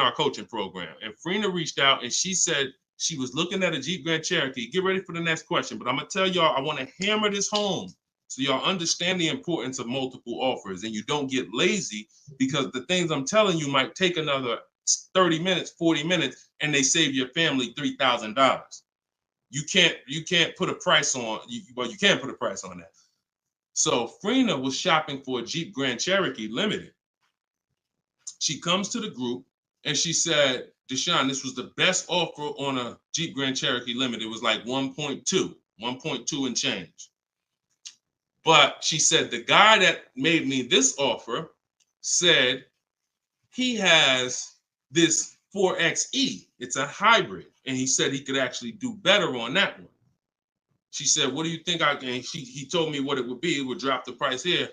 our coaching program, and Freena reached out and she said she was looking at a Jeep Grand Cherokee. Get ready for the next question, but I'm gonna tell y'all, I want to hammer this home so y'all understand the importance of multiple offers and you don't get lazy, because the things I'm telling you might take another 30 minutes, 40 minutes, and they save your family $3,000. You can't put a price on. Well, you can put a price on that. So Freena was shopping for a Jeep Grand Cherokee Limited. She comes to the group and she said, Deshone, this was the best offer on a Jeep Grand Cherokee Limited. It was like 1.2 and change. But she said, the guy that made me this offer said he has this 4XE. It's a hybrid. And he said he could actually do better on that one. She said, what do you think I can? He told me what it would be. It would drop the price here.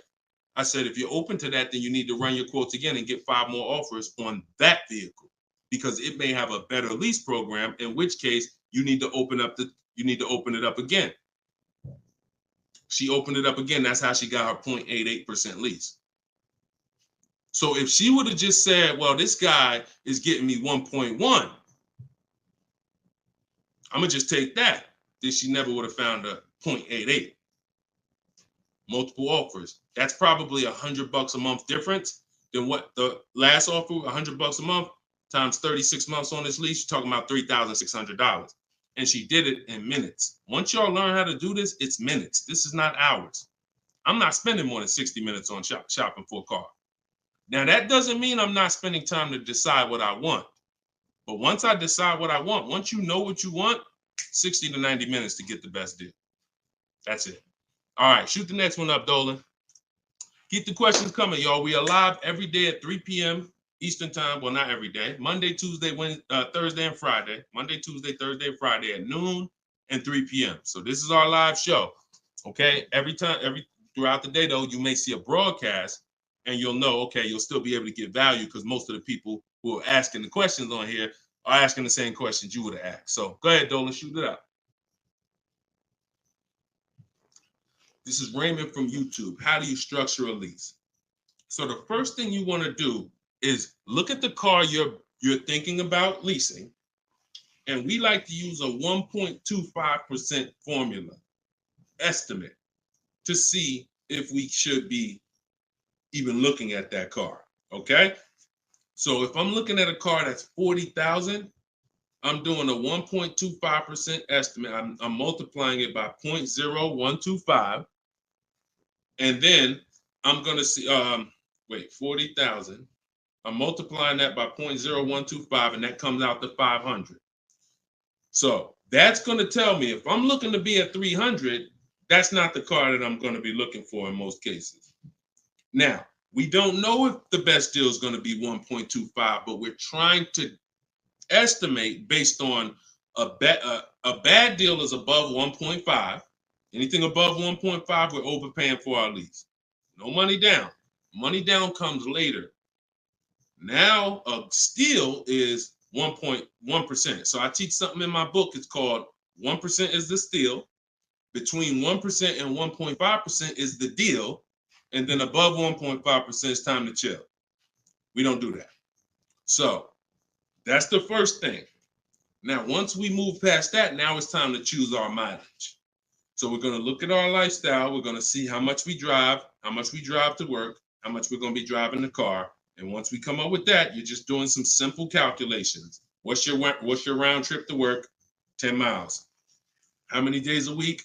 I said, if you're open to that, then you need to run your quotes again and get 5 more offers on that vehicle, because it may have a better lease program, in which case you need to open it up again. She opened it up again. That's how she got her 0.88% lease. So if she would have just said, well, this guy is getting me 1.1, I'm going to just take that, then she never would have found a 0.88. multiple offers. That's probably $100 a month difference than what the last offer, $100 a month times 36 months on this lease. You're talking about $3,600. And she did it in minutes. Once y'all learn how to do this, it's minutes. This is not hours. I'm not spending more than 60 minutes on shopping for a car. Now, that doesn't mean I'm not spending time to decide what I want. But once I decide what I want, once you know what you want, 60 to 90 minutes to get the best deal. That's it. All right, shoot the next one up, Dolan. Keep the questions coming, y'all. We are live every day at 3 p.m. Eastern time. Well, not every day. Monday, Tuesday, Wednesday, Thursday, and Friday. Monday, Tuesday, Thursday, and Friday at noon and 3 p.m. So this is our live show. Okay. Throughout the day, though, you may see a broadcast and you'll know, okay, you'll still be able to get value because most of the people who are asking the questions on here are asking the same questions you would have asked. So go ahead, Dolan, shoot it out. This is Raymond from YouTube. How do you structure a lease? So the first thing you want to do is look at the car you're thinking about leasing, and we like to use a 1.25% formula estimate to see if we should be even looking at that car. Okay, so if I'm looking at a car that's $40,000, I'm doing a 1.25% estimate. I'm multiplying it by 0.0125, and then I'm gonna see 40,000. I'm multiplying that by 0.0125, and that comes out to 500. So that's going to tell me if I'm looking to be at 300, that's not the car that I'm going to be looking for in most cases. Now, we don't know if the best deal is going to be 1.25, but we're trying to estimate based on a bad deal is above 1.5. Anything above 1.5, we're overpaying for our lease. No money down. Money down comes later. Now a steal is 1.1%. So I teach something in my book. It's called 1% is the steal. Between 1% and 1.5% is the deal. And then above 1.5% is time to chill. We don't do that. So that's the first thing. Now, once we move past that, now it's time to choose our mileage. So we're going to look at our lifestyle. We're going to see how much we drive to work, how much we're going to be driving the car. And once we come up with that, you're just doing some simple calculations. What's your round trip to work? 10 miles. How many days a week?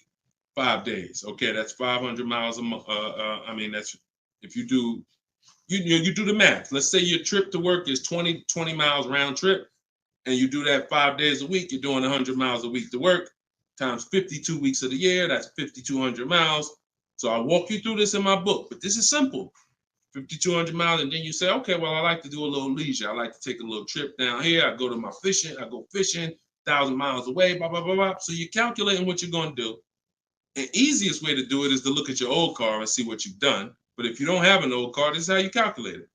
5 days. Okay, that's 500 miles a month. That's if you do the math. Let's say your trip to work is 20 miles round trip, and you do that 5 days a week. You're doing 100 miles a week to work. Times 52 weeks of the year, that's 5,200 miles. So I walk you through this in my book, but this is simple. 5,200 miles, and then you say, okay, well, I like to do a little leisure. I like to take a little trip down here. I go fishing, 1,000 miles away, blah, blah, blah, blah. So you're calculating what you're going to do. The easiest way to do it is to look at your old car and see what you've done. But if you don't have an old car, this is how you calculate it.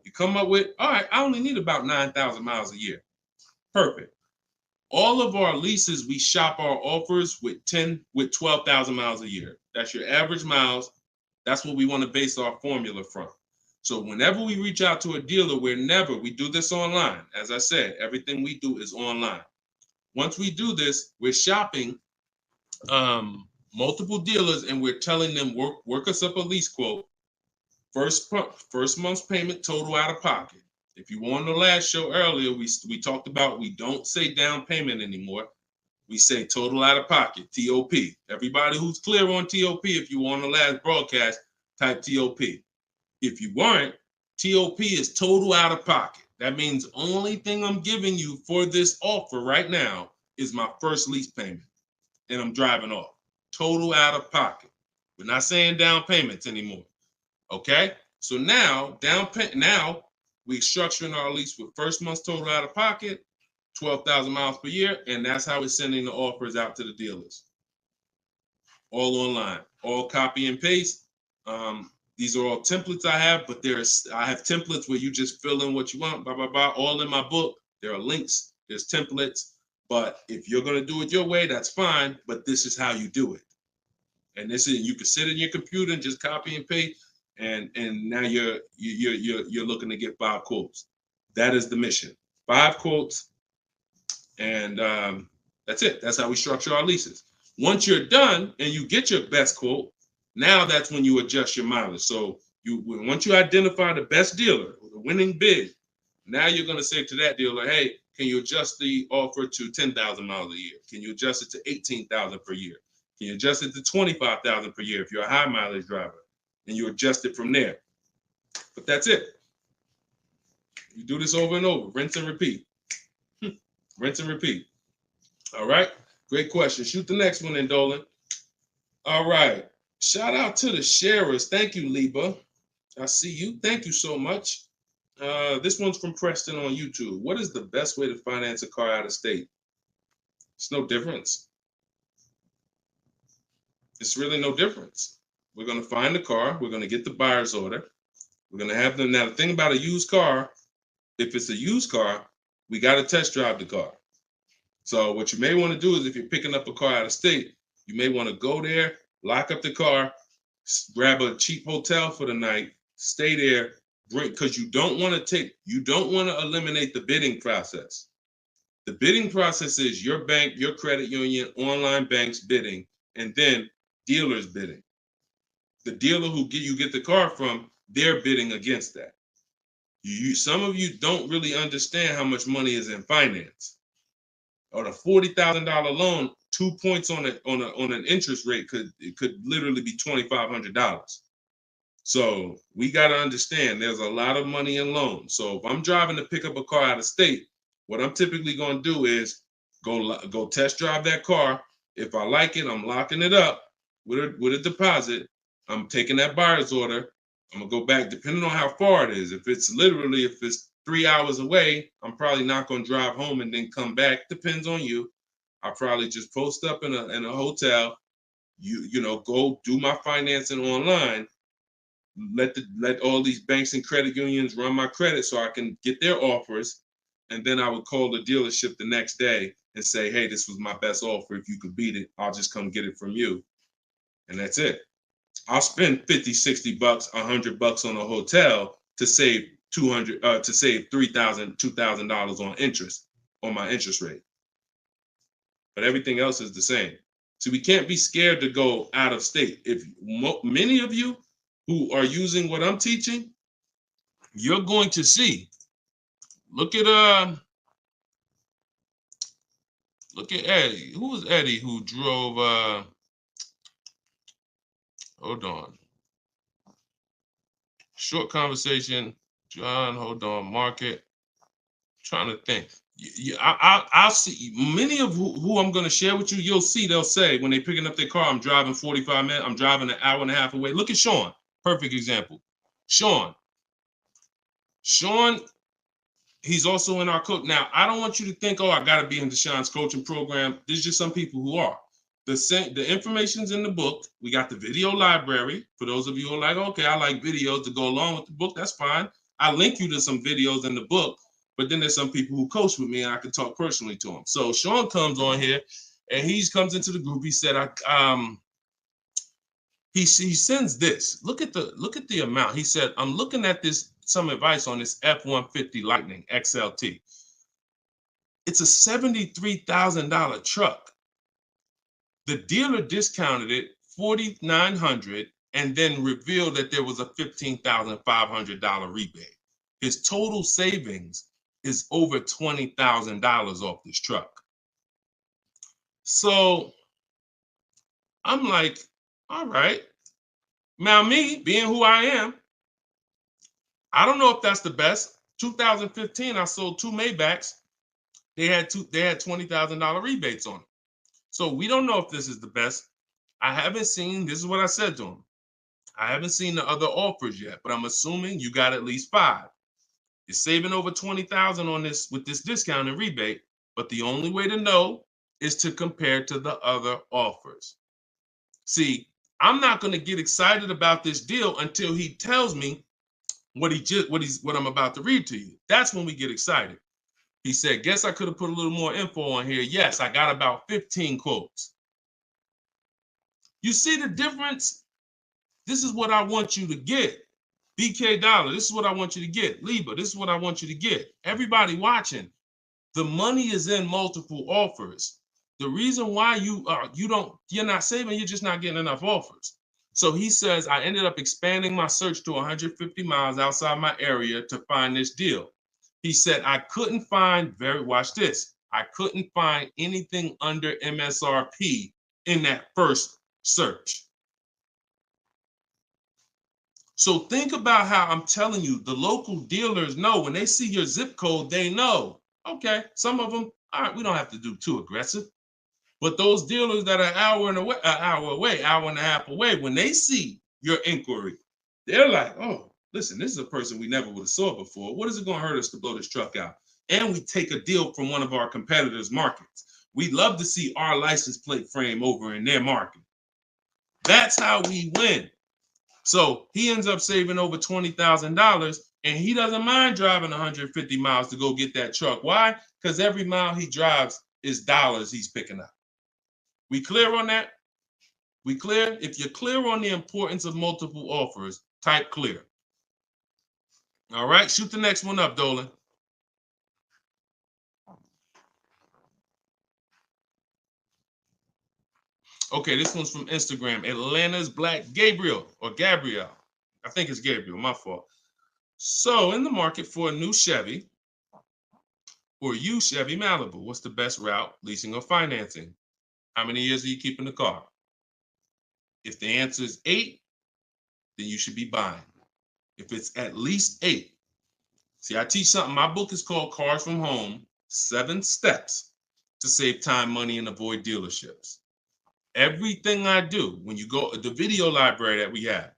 You come up with, all right, I only need about 9,000 miles a year. Perfect. All of our leases, we shop our offers with 12,000 miles a year. That's your average miles. That's what we want to base our formula from. So whenever we reach out to a dealer, we do this online. As I said, everything we do is online. Once we do this, we're shopping multiple dealers, and we're telling them, work us up a lease quote. First month's payment, total out of pocket. If you were on the last show earlier, we talked about we don't say down payment anymore. We say total out of pocket, TOP. Everybody who's clear on TOP, if you were on the last broadcast, type TOP. If you weren't, TOP is total out of pocket. That means only thing I'm giving you for this offer right now is my first lease payment, and I'm driving off. Total out of pocket. We're not saying down payments anymore. Okay? So now, we're structuring our lease with first month's total out of pocket, 12,000 miles per year, and that's how we're sending the offers out to the dealers. All online, all copy and paste. These are all templates I have, but I have templates where you just fill in what you want, blah, blah, blah, all in my book. There are links, there's templates, but if you're going to do it your way, that's fine, but this is how you do it. And you can sit in your computer and just copy and paste. And now you're looking to get 5 quotes. That is the mission. 5 quotes, and that's it. That's how we structure our leases. Once you're done and you get your best quote, Now that's when you adjust your mileage. So once you identify the best dealer, the winning bid, now you're going to say to that dealer, hey, can you adjust the offer to 10,000 miles a year? Can you adjust it to 18,000 per year? Can you adjust it to 25,000 per year if you're a high mileage driver? And you adjust it from there. But that's it. You do this over and over, rinse and repeat. Rinse and repeat. All right. Great question. Shoot the next one in, Dolan. All right. Shout out to the sharers. Thank you, Liba. I see you. Thank you so much. This one's from Preston on YouTube. What is the best way to finance a car out of state? It's no difference. It's really no difference. We're going to find the car. We're going to get the buyer's order. We're going to have them. Now, the thing about a used car, if it's a used car, we got to test drive the car. So what you may want to do is if you're picking up a car out of state, you may want to go there, lock up the car, grab a cheap hotel for the night, stay there, because you don't want to eliminate the bidding process. The bidding process is your bank, your credit union, online banks bidding, and then dealers bidding. The dealer who you get the car from, they're bidding against that. Some of you don't really understand how much money is in finance. On a $40,000 loan, 2 points on an interest rate could literally be $2,500. So we got to understand there's a lot of money in loans. So if I'm driving to pick up a car out of state, what I'm typically going to do is go test drive that car. If I like it, I'm locking it up with a deposit. I'm taking that buyer's order. I'm gonna go back depending on how far it is. If it's 3 hours away, I'm probably not gonna drive home and then come back. Depends on you. I'll probably just post up in a hotel. Go do my financing online. Let all these banks and credit unions run my credit so I can get their offers, and then I would call the dealership the next day and say, hey, this was my best offer. If you could beat it, I'll just come get it from you. And that's it. I'll spend $50, $60, $100 on a hotel to save $3,000, $2,000 on interest on my interest rate. But everything else is the same. So we can't be scared to go out of state. If many of you who are using what I'm teaching, you're going to see. Look at Eddie. Who was Eddie who drove? Hold on. Short conversation. John, hold on. Market. Trying to think. I'll see many of who I'm going to share with you. You'll see they'll say when they're picking up their car, I'm driving 45 minutes. I'm driving an hour and a half away. Look at Sean. Perfect example. Sean, he's also in our coach. Now, I don't want you to think, oh, I got to be in Deshone's coaching program. There's just some people who are. The information's in the book. We got the video library. For those of you who are like, okay, I like videos to go along with the book. That's fine. I link you to some videos in the book. But then there's some people who coach with me and I can talk personally to them. So Sean comes on here and he comes into the group. He said, he sends this. Look at the amount. He said, I'm looking at some advice on this F-150 Lightning XLT. It's a $73,000 truck. The dealer discounted it $4,900 and then revealed that there was a $15,500 rebate. His total savings is over $20,000 off this truck. So I'm like, all right. Now me, being who I am, I don't know if that's the best. 2015, I sold 2 Maybachs. They had $20,000 rebates on it. So we don't know if this is the best. I haven't seen, this is what I said to him. I haven't seen the other offers yet, but I'm assuming you got at least 5. You're saving over $20,000 on this with this discount and rebate, but the only way to know is to compare to the other offers. See, I'm not going to get excited about this deal until he tells me what I'm about to read to you. That's when we get excited. He said, guess I could have put a little more info on here. Yes, I got about 15 quotes. You see the difference? This is what I want you to get. BK Dollar, this is what I want you to get. Liba, this is what I want you to get. Everybody watching, the money is in multiple offers. The reason why you're not saving, you're just not getting enough offers. So he says, I ended up expanding my search to 150 miles outside my area to find this deal. He said, I couldn't find, watch this, I couldn't find anything under MSRP in that first search. So think about how I'm telling you, the local dealers know when they see your zip code, they know, okay, some of them, all right, we don't have to do too aggressive. But those dealers that are an hour and a half away, when they see your inquiry, they're like, oh, listen, this is a person we never would have saw before. What is it going to hurt us to blow this truck out? And we take a deal from one of our competitors' markets. We'd love to see our license plate frame over in their market. That's how we win. So he ends up saving over $20,000, and he doesn't mind driving 150 miles to go get that truck. Why? Because every mile he drives is dollars he's picking up. We clear on that? We clear? If you're clear on the importance of multiple offers, type clear. All right, shoot the next one up, Dolan. Okay, this one's from Instagram. Atlanta's Black Gabriel, or Gabrielle. I think it's Gabriel, my fault. So, in the market for a new Chevy or used Chevy Malibu, what's the best route, leasing or financing? How many years are you keeping the car? If the answer is 8, then you should be buying. If it's at least 8. See, I teach something. My book is called Cars from Home, 7 Steps to Save Time, Money, and Avoid Dealerships. Everything I do, when you go the video library that we have,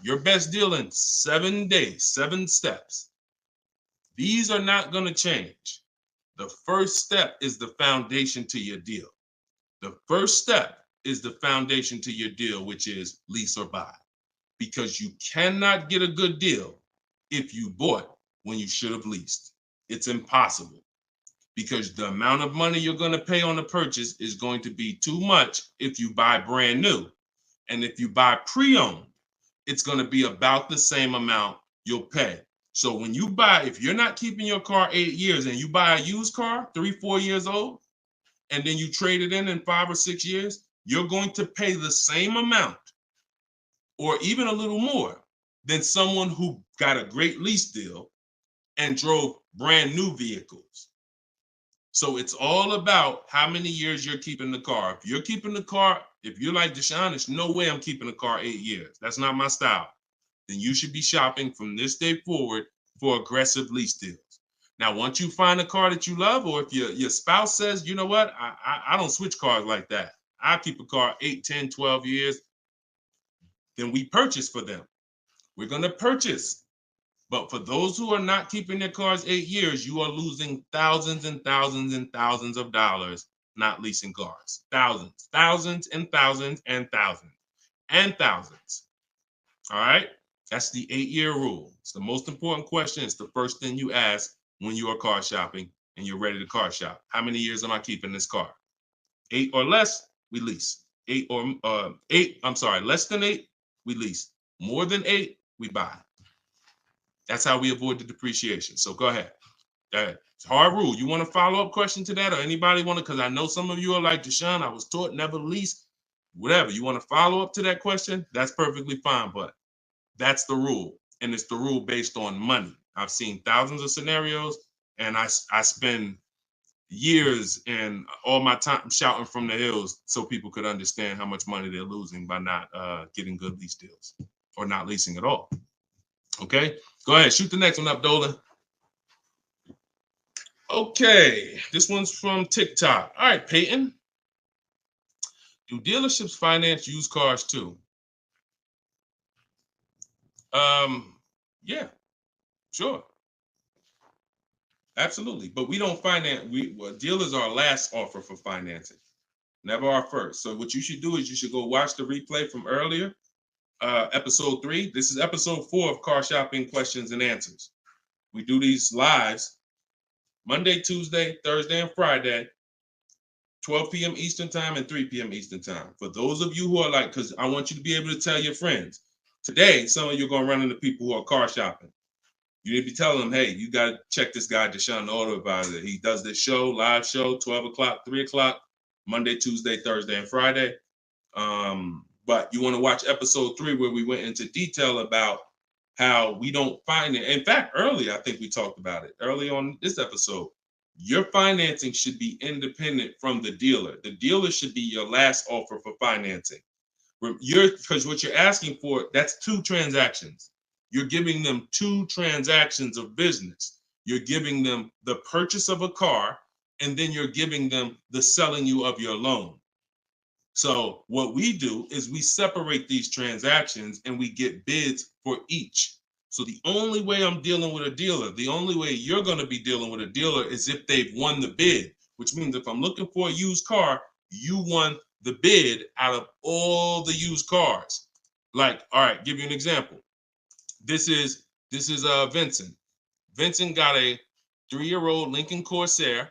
your best deal in 7 days, 7 steps. These are not going to change. The first step is the foundation to your deal. The first step is the foundation to your deal, which is lease or buy. Because you cannot get a good deal if you bought when you should have leased. It's impossible. Because the amount of money you're going to pay on the purchase is going to be too much if you buy brand new. And if you buy pre-owned, it's going to be about the same amount you'll pay. So when you buy, if you're not keeping your car 8 years and you buy a used car, 3-4 years old, and then you trade it in 5 or 6 years, you're going to pay the same amount or even a little more than someone who got a great lease deal and drove brand new vehicles. So it's all about how many years you're keeping the car. If you're keeping the car, if you're like Deshone, there's no way I'm keeping the car 8 years. That's not my style. Then you should be shopping from this day forward for aggressive lease deals. Now, once you find a car that you love, or if your spouse says, you know what, I don't switch cars like that. I keep a car 8, 10, 12 years. Then we purchase for them. We're going to purchase. But for those who are not keeping their cars 8 years, you are losing thousands and thousands and thousands of dollars not leasing cars. Thousands, thousands and thousands and thousands and thousands. All right? That's the 8-year rule. It's the most important question. It's the first thing you ask when you are car shopping and you're ready to car shop. How many years am I keeping this car? 8 or less, we lease. Less than 8, we lease. More than 8, we buy. That's how we avoid the depreciation. So go ahead. It's a hard rule. You want a follow-up question to that, or anybody want to? Because I know some of you are like, Deshone, I was taught never lease. Whatever. You want to follow up to that question? That's perfectly fine. But that's the rule. And it's the rule based on money. I've seen thousands of scenarios, and I spend years and all my time shouting from the hills so people could understand how much money they're losing by not getting good lease deals or not leasing at all. Okay, go ahead, shoot the next one up, Dolan. Okay, this one's from TikTok. All right, Peyton. Do dealerships finance used cars too? Yeah, sure. Absolutely. But we don't finance, dealers are our last offer for financing, never our first. So what you should do is you should go watch the replay from earlier, episode 3. This is episode 4 of Car Shopping Questions and Answers. We do these lives Monday, Tuesday, Thursday, and Friday, 12 p.m. Eastern time and 3 p.m. Eastern time. For those of you who are like, because I want you to be able to tell your friends. Today, some of you are going to run into people who are car shopping. You need to be telling them, hey, you got to check this guy, Deshone the Auto Advisor. He does this show, live show, 12 o'clock, 3 o'clock, Monday, Tuesday, Thursday, and Friday. But you want to watch episode 3 where we went into detail about how we don't find it. In fact, earlier, I think we talked about it early on this episode. Your financing should be independent from the dealer. The dealer should be your last offer for financing. Because what you're asking for, that's 2 transactions. You're giving them 2 transactions of business. You're giving them the purchase of a car, and then you're giving them the selling you of your loan. So what we do is we separate these transactions and we get bids for each. So the only way I'm dealing with a dealer, the only way you're going to be dealing with a dealer is if they've won the bid, which means if I'm looking for a used car, you won the bid out of all the used cars. Like, all right, give you an example. This is Vincent. Vincent got a 3-year-old Lincoln Corsair,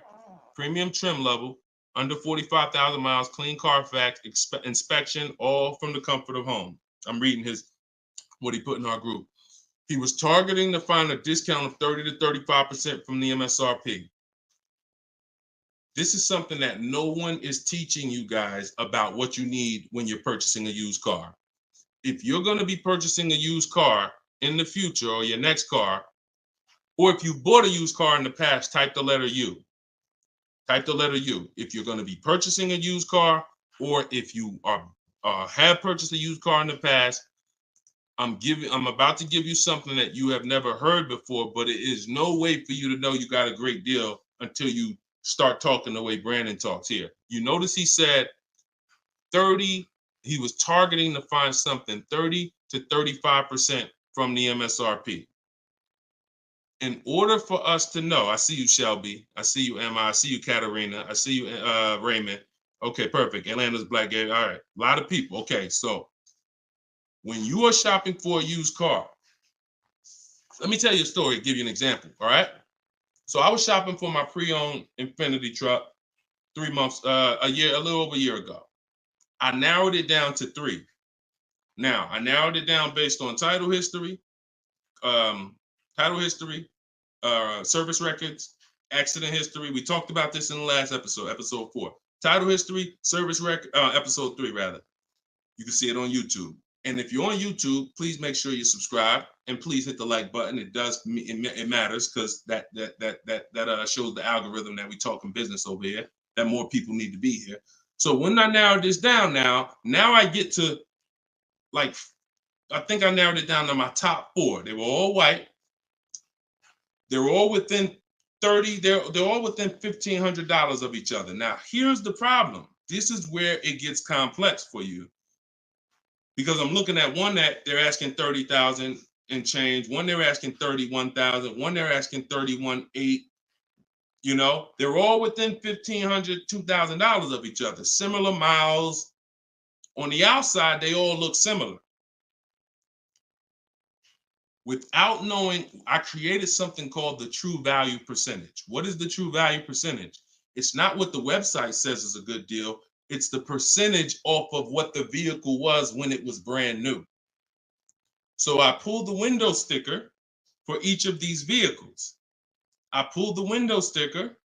premium trim level, under 45,000 miles, clean Carfax, inspection, all from the comfort of home. I'm reading what he put in our group. He was targeting to find a discount of 30 to 35% from the MSRP. This is something that no one is teaching you guys about what you need when you're purchasing a used car. If you're going to be purchasing a used car in the future, or your next car, or if you bought a used car in the past, type the letter U. Type the letter U. If you're going to be purchasing a used car, or if you have purchased a used car in the past, I'm about to give you something that you have never heard before, but it is no way for you to know you got a great deal until you start talking the way Brandon talks here. You notice he said 30, he was targeting to find something 30 to 35% from the MSRP. In order for us to know, I see you, Shelby. I see you, Emma. I see you, Katarina. I see you, Raymond. Okay, perfect. Atlanta's Black Gay. All right, a lot of people. Okay, so when you are shopping for a used car, let me tell you a story, give you an example, all right? So I was shopping for my pre-owned Infiniti truck 3 months, a little over a year ago. I narrowed it down to 3. Now, I narrowed it down based on title history, service records, accident history. We talked about this in the last episode, episode 4. Title history, service record, episode 3 rather. You can see it on YouTube. And if you're on YouTube, please make sure you subscribe and please hit the like button. It matters because that shows the algorithm that we talking business over here, that more people need to be here. So when I narrowed this down now I get to, like, I think I narrowed it down to my top 4. They were all white. They were all within 30, they're all within $1,500 of each other. Now, here's the problem. This is where it gets complex for you. Because I'm looking at one that they're asking 30,000 and change, one they're asking 31,000, one they're asking 31,800. You know, they're all within $1,500, $2,000 of each other. Similar miles. On the outside, they all look similar. Without knowing, I created something called the true value percentage. What is the true value percentage? It's not what the website says is a good deal. It's the percentage off of what the vehicle was when it was brand new. So I pulled the window sticker for each of these vehicles. I pulled the window sticker,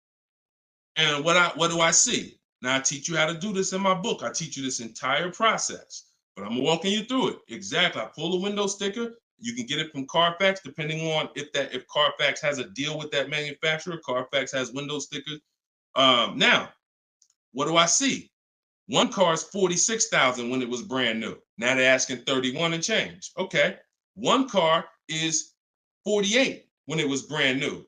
and what do I see? Now I teach you how to do this in my book. I teach you this entire process, but I'm walking you through it. Exactly. I pull the window sticker. You can get it from Carfax, depending on if Carfax has a deal with that manufacturer. Carfax has window stickers. Now, what do I see? One car is 46,000 when it was brand new. Now they're asking 31 and change. Okay. One car is 48 when it was brand new.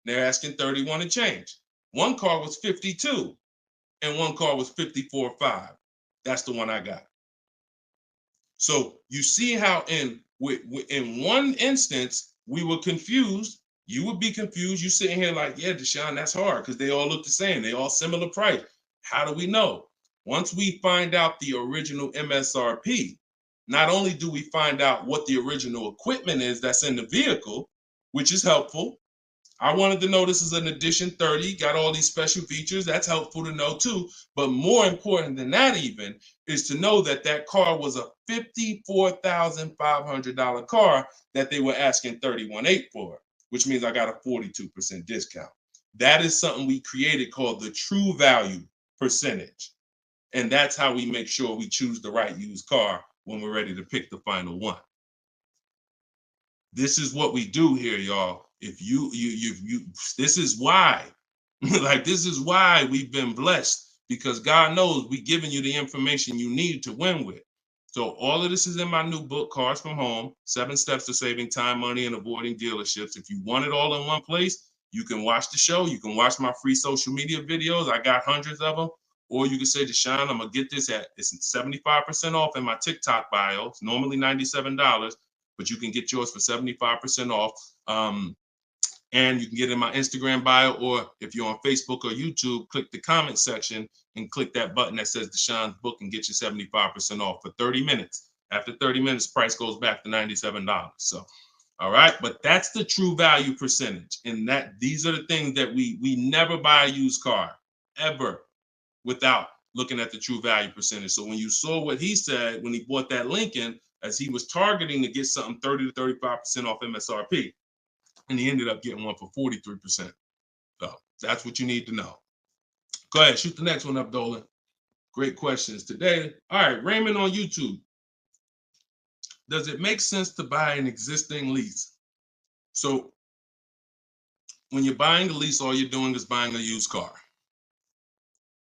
They're asking 31 and change. One car was 52 and one car was 54.5. That's the one I got. So you see how in one instance we were confused. You would be confused. You sitting here like, yeah, Deshone, that's hard because they all look the same. They all similar price. How do we know? Once we find out the original MSRP, not only do we find out what the original equipment is that's in the vehicle, which is helpful. I wanted to know this is an edition 30, got all these special features. That's helpful to know too. But more important than that even is to know that that car was a $54,500 car that they were asking $31,800 for, which means I got a 42% discount. That is something we created called the true value percentage. And that's how we make sure we choose the right used car when we're ready to pick the final one. This is what we do here, y'all. If you this is why, like, this is why we've been blessed, because God knows we giving you the information you need to win with. So all of this is in my new book, Cars from Home, 7 Steps to Saving Time, Money, and Avoiding Dealerships. If you want it all in one place, you can watch the show. You can watch my free social media videos. I got hundreds of them. Or you can say, Deshone, I'm going to get this it's 75% off in my TikTok bio. It's normally $97, but you can get yours for 75% off. And you can get it in my Instagram bio, or if you're on Facebook or YouTube, click the comment section and click that button that says Deshone's book and get you 75% off for 30 minutes. After 30 minutes, price goes back to $97. So, all right, but that's the true value percentage. And that these are the things that we never buy a used car ever without looking at the true value percentage. So when you saw what he said when he bought that Lincoln, as he was targeting to get something 30 to 35% off MSRP, and he ended up getting one for 43%. So that's what you need to know. Go ahead, shoot the next one up, Dolan. Great questions today. All right, Raymond on YouTube. Does it make sense to buy an existing lease? So when you're buying a lease, all you're doing is buying a used car.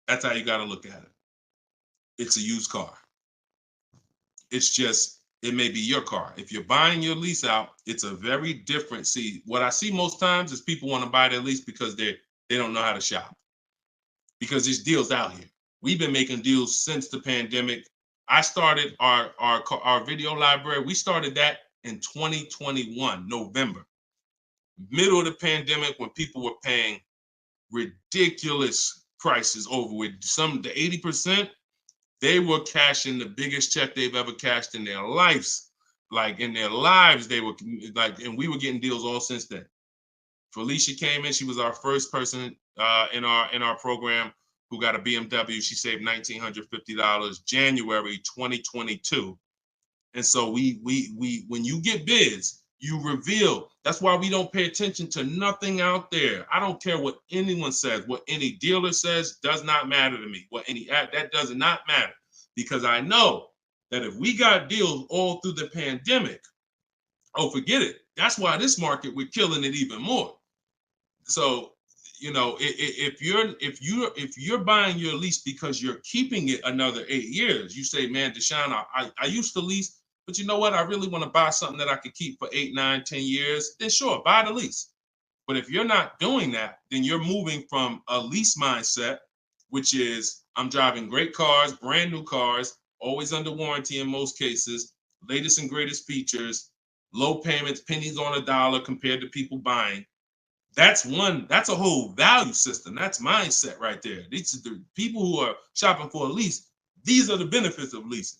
That's how you got to look at it. It's a used car. It's just, it may be your car. If you're buying your lease out, it's a very different. See, what I see most times is people want to buy their lease because they don't know how to shop. Because there's deals out here. We've been making deals since the pandemic. I started our video library. We started that in 2021, November, middle of the pandemic, when people were paying ridiculous prices over with some, the 80%. They were cashing the biggest check they've ever cashed in their lives. Like in their lives, they were like, and we were getting deals all since then. Felicia came in. She was our first person in our program who got a BMW. She saved $1,950 January 2022. And so we when you get bids, you reveal. That's why we don't pay attention to nothing out there. I don't care what anyone says, what any dealer says does not matter to me. That does not matter, because I know that if we got deals all through the pandemic, oh, forget it. That's why this market, we're killing it even more. So, you know, if you're buying your lease because you're keeping it another 8 years, you say, man, Deshone, I used to lease, but you know what? I really want to buy something that I could keep for 8, 9, 10 years. Then sure, buy the lease. But if you're not doing that, then you're moving from a lease mindset, which is I'm driving great cars, brand new cars, always under warranty in most cases, latest and greatest features, low payments, pennies on a dollar compared to people buying. That's a whole value system. That's mindset right there. These are the people who are shopping for a lease. These are the benefits of leasing.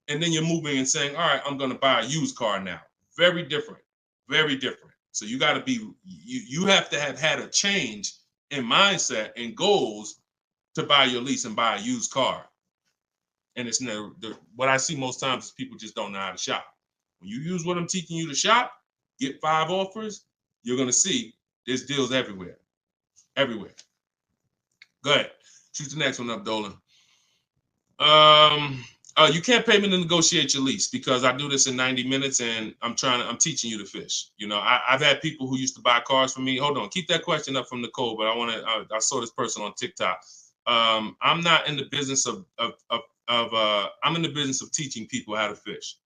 And then you're moving and saying, all right, I'm going to buy a used car now. Very different, very different. So you got to be, you have to have had a change in mindset and goals to buy your lease and buy a used car. And it's what I see most times is people just don't know how to shop. When you use what I'm teaching you to shop, get 5 offers, you're going to see there's deals everywhere. Everywhere. Go ahead. Shoot the next one up, Dolan. You can't pay me to negotiate your lease, because I do this in 90 minutes and I'm teaching you to fish. You know, I've had people who used to buy cars from me. Hold on, keep that question up from Nicole, but I saw this person on TikTok. I'm not in the business I'm in the business of teaching people how to fish.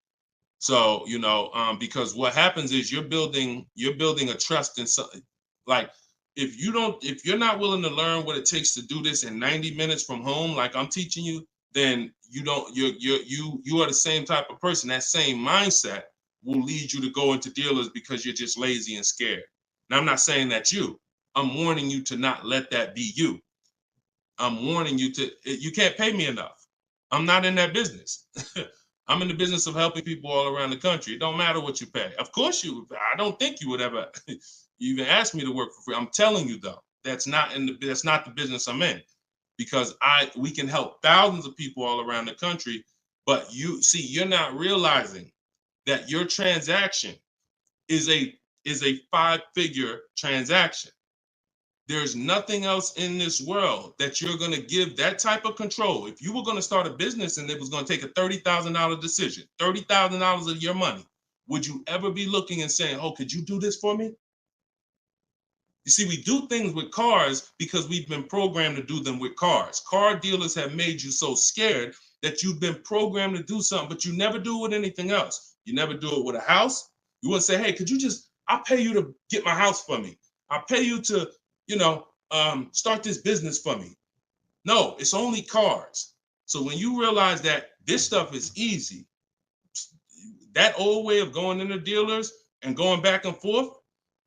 So, you know, because what happens is you're building a trust in something. Like, if you're not willing to learn what it takes to do this in 90 minutes from home, like I'm teaching you, then you are the same type of person. That same mindset will lead you to go into dealers because you're just lazy and scared. Now, I'm not saying that's you. I'm warning you to not let that be you. I'm warning you you can't pay me enough. I'm not in that business. I'm in the business of helping people all around the country. It don't matter what you pay. Of course I don't think you would ever even ask me to work for free. I'm telling you though, that's not the business I'm in, because we can help thousands of people all around the country. But you're not realizing that your transaction is a 5-figure transaction. There's nothing else in this world that you're going to give that type of control. If you were going to start a business and it was going to take a $30,000 decision, $30,000 of your money, would you ever be looking and saying, oh, could you do this for me? You see, we do things with cars because we've been programmed to do them with cars. Car dealers have made you so scared that you've been programmed to do something, but you never do it with anything else. You never do it with a house. You wouldn't say, hey, could you just, I'll pay you to get my house for me. I'll pay you to, start this business for me. No, it's only cars. So when you realize that this stuff is easy, that old way of going into dealers and going back and forth,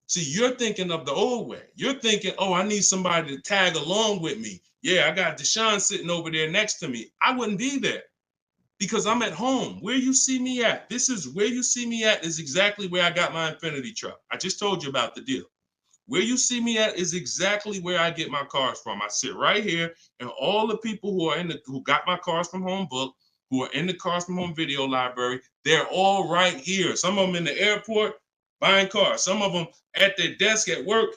see, you're thinking of the old way. You're thinking, oh, I need somebody to tag along with me. Yeah, I got Deshone sitting over there next to me. I wouldn't be there because I'm at home. Where you see me at, this is where you see me at is exactly where I got my Infinity truck. I just told you about the deal. Where you see me at is exactly where I get my cars from. I sit right here, and all the people who got my cars from Home Book, who are in the Cars from Home video library, they're all right here. Some of them in the airport buying cars. Some of them at their desk at work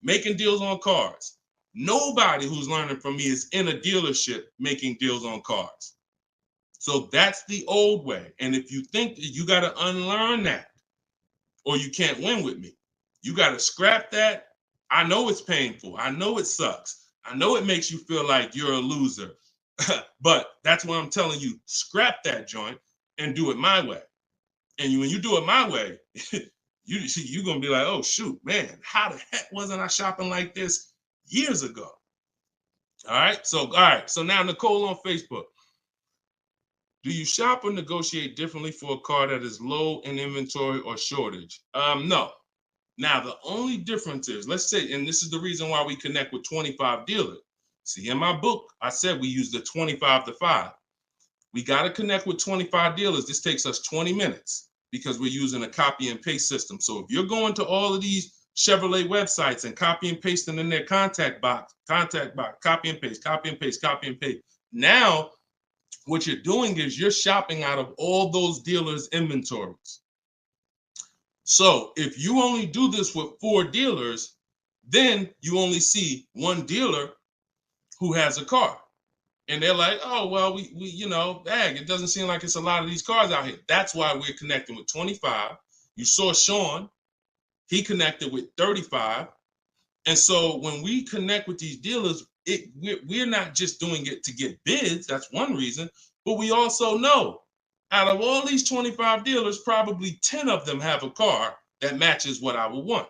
making deals on cars. Nobody who's learning from me is in a dealership making deals on cars. So that's the old way. And if you think that you got to unlearn that or you can't win with me, you got to scrap that. I know it's painful. I know it sucks. I know it makes you feel like you're a loser. But that's what I'm telling you. Scrap that joint and do it my way. And when you do it my way, you're going to be like, oh, shoot, man, how the heck wasn't I shopping like this years ago? All right. So now Nicole on Facebook. Do you shop or negotiate differently for a car that is low in inventory or shortage? No. Now, the only difference is, let's say, and this is the reason why we connect with 25 dealers. See, in my book, I said we use the 25 to 5. We got to connect with 25 dealers. This takes us 20 minutes because we're using a copy and paste system. So if you're going to all of these Chevrolet websites and copy and pasting in their contact box, copy and paste, copy and paste, copy and paste. Now, what you're doing is you're shopping out of all those dealers' inventories. So if you only do this with 4 dealers, then you only see 1 dealer who has a car. And they're like, oh, well, we it doesn't seem like it's a lot of these cars out here. That's why we're connecting with 25. You saw Sean, he connected with 35. And so when we connect with these dealers, we're not just doing it to get bids. That's one reason. But we also know out of all these 25 dealers, probably 10 of them have a car that matches what I would want.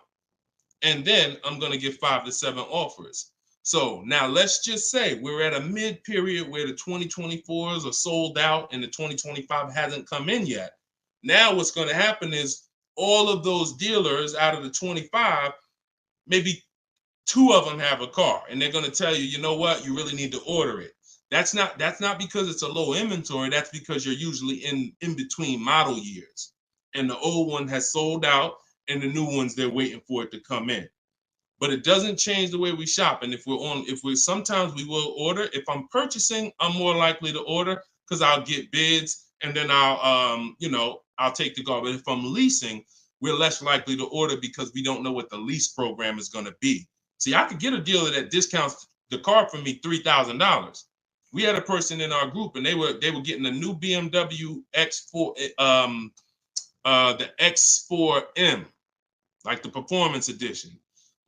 And then I'm going to get 5 to 7 offers. So now let's just say we're at a mid period where the 2024s are sold out and the 2025 hasn't come in yet. Now what's going to happen is all of those dealers out of the 25, maybe 2 of them have a car, and they're going to tell you, you know what, you really need to order it. That's not because it's a low inventory. That's because you're usually in between model years, and the old one has sold out, and the new ones they're waiting for it to come in. But it doesn't change the way we shop. And sometimes we will order. If I'm purchasing, I'm more likely to order because I'll get bids, and then I'll take the car. But if I'm leasing, we're less likely to order because we don't know what the lease program is going to be. See, I could get a dealer that discounts the car for me $3,000. We had a person in our group, and they were getting a new BMW X4, the X4M, like the performance edition.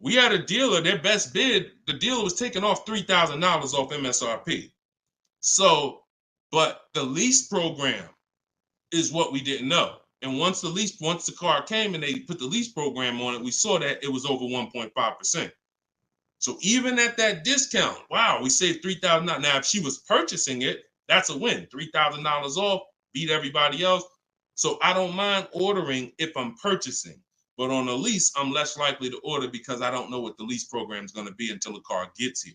We had a dealer, their best bid, the dealer was taking off $3,000 off MSRP. So, but the lease program is what we didn't know. And once the car came and they put the lease program on it, we saw that it was over 1.5%. So even at that discount, wow, we saved $3,000. Now, if she was purchasing it, that's a win. $3,000 off, beat everybody else. So I don't mind ordering if I'm purchasing. But on a lease, I'm less likely to order because I don't know what the lease program is going to be until the car gets here.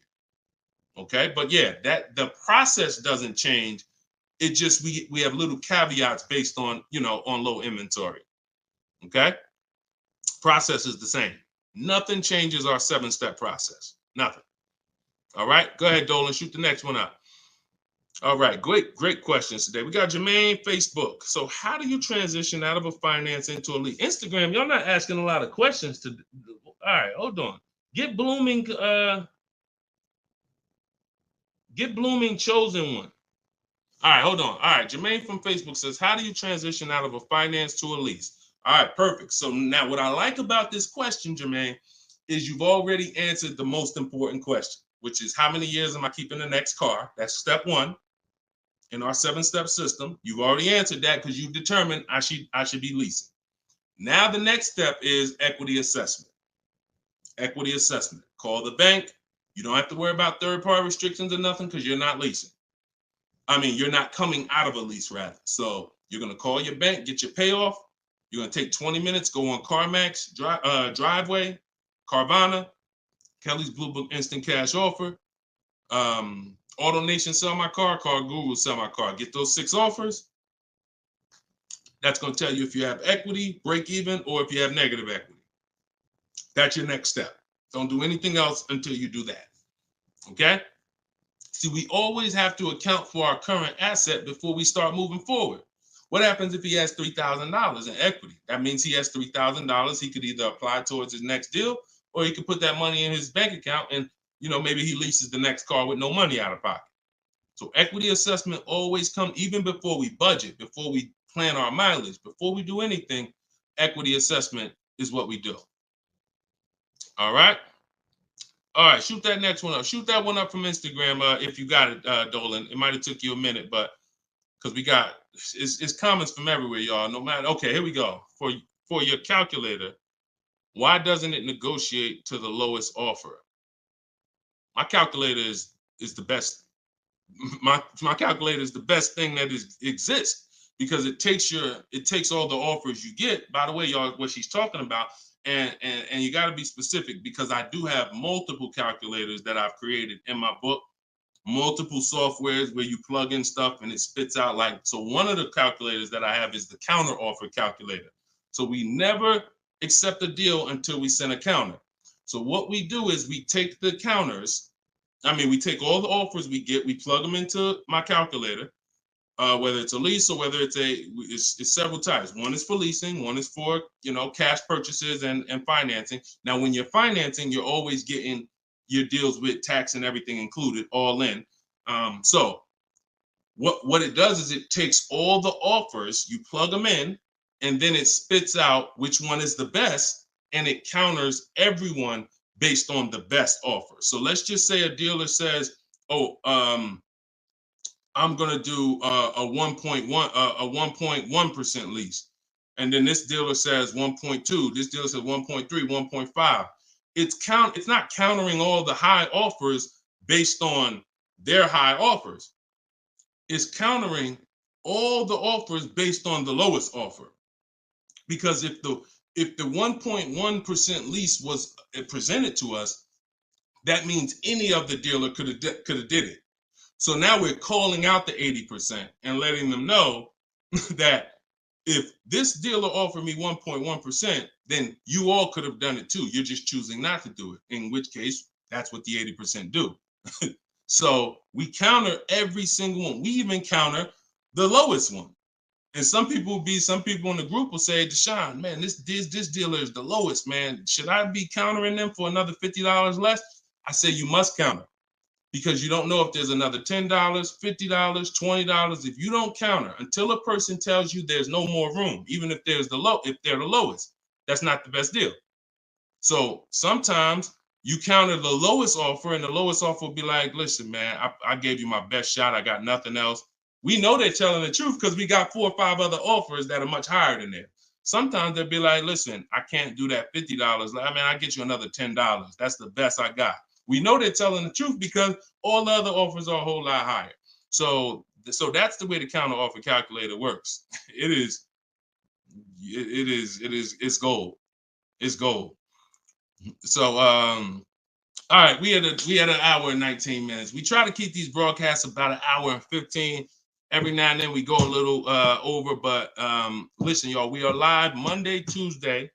Okay, but yeah, that the process doesn't change. It just we have little caveats based on on low inventory. Okay, process is the same. Nothing changes our 7-step process. Nothing. All right, go ahead, Dolan. Shoot the next one up. All right, great questions today. We got Jermaine, Facebook. So how do you transition out of a finance into a lease? Instagram, y'all not asking a lot of questions. All right, hold on. Get blooming chosen one. All right, hold on. All right, Jermaine from Facebook says, how do you transition out of a finance to a lease? All right, perfect. So now what I like about this question, Jermaine, is you've already answered the most important question, which is how many years am I keeping the next car? That's step one in our 7-step system. You've already answered that because you've determined I should be leasing. Now the next step is equity assessment. Equity assessment. Call the bank. You don't have to worry about third-party restrictions or nothing because you're not leasing. I mean, you're not coming out of a lease, rather. So you're going to call your bank, get your payoff. You're going to take 20 minutes, go on CarMax, Driveway, Carvana, Kelly's Blue Book Instant Cash Offer, AutoNation Sell My Car, Car Guru Sell My Car. Get those 6 offers. That's going to tell you if you have equity, break even, or if you have negative equity. That's your next step. Don't do anything else until you do that. Okay? See, we always have to account for our current asset before we start moving forward. What happens if he has $3,000 in equity? That means he has $3,000. He could either apply towards his next deal, or he could put that money in his bank account and, maybe he leases the next car with no money out of pocket. So equity assessment always comes, even before we budget, before we plan our mileage, before we do anything, equity assessment is what we do. All right? All right, shoot that next one up. Shoot that one up from Instagram if you got it, Dolan. It might have took you a minute, but because we got it's comments from everywhere, y'all. No matter. Okay, here we go. For your calculator, why doesn't it negotiate to the lowest offer? My calculator is the best. My calculator is the best thing that exists because it takes all the offers you get. By the way, y'all, what she's talking about. And you got to be specific because I do have multiple calculators that I've created in my book, multiple softwares where you plug in stuff and it spits out so one of the calculators that I have is the counter offer calculator. So we never accept a deal until we send a counter. So what we do is we take the counters. We take all the offers we get, we plug them into my calculator. Whether it's a lease or whether it's several types. One is for leasing, one is for cash purchases and financing. Now, when you're financing, you're always getting your deals with tax and everything included, all in. So what it does is it takes all the offers, you plug them in, and then it spits out which one is the best, and it counters everyone based on the best offer. So let's just say a dealer says, I'm going to do a 1.1% lease. And then this dealer says 1.2, this dealer says 1.3, 1.5. It's not countering all the high offers based on their high offers. It's countering all the offers based on the lowest offer. Because if the 1.1% lease was presented to us, that means any of the dealer could have did it. So now we're calling out the 80% and letting them know that if this dealer offered me 1.1%, then you all could have done it too. You're just choosing not to do it, in which case that's what the 80% do. So we counter every single one. We even counter the lowest one. And some people in the group will say, Deshone, man, this dealer is the lowest, man. Should I be countering them for another $50 less? I say you must counter. Because you don't know if there's another $10, $50, $20. If you don't counter until a person tells you there's no more room, even if they're the lowest, that's not the best deal. So sometimes you counter the lowest offer, and the lowest offer will be like, listen, man, I gave you my best shot. I got nothing else. We know they're telling the truth because we got 4 or 5 other offers that are much higher than that. Sometimes they'll be like, listen, I can't do that $50. I'll get you another $10. That's the best I got. We know they're telling the truth because all the other offers are a whole lot higher. So that's the way the counter offer calculator works. It's gold. It's gold. So all right, we had an hour and 19 minutes. We try to keep these broadcasts about an hour and 15. Every now and then we go a little over, but listen, y'all, we are live Monday, Tuesday,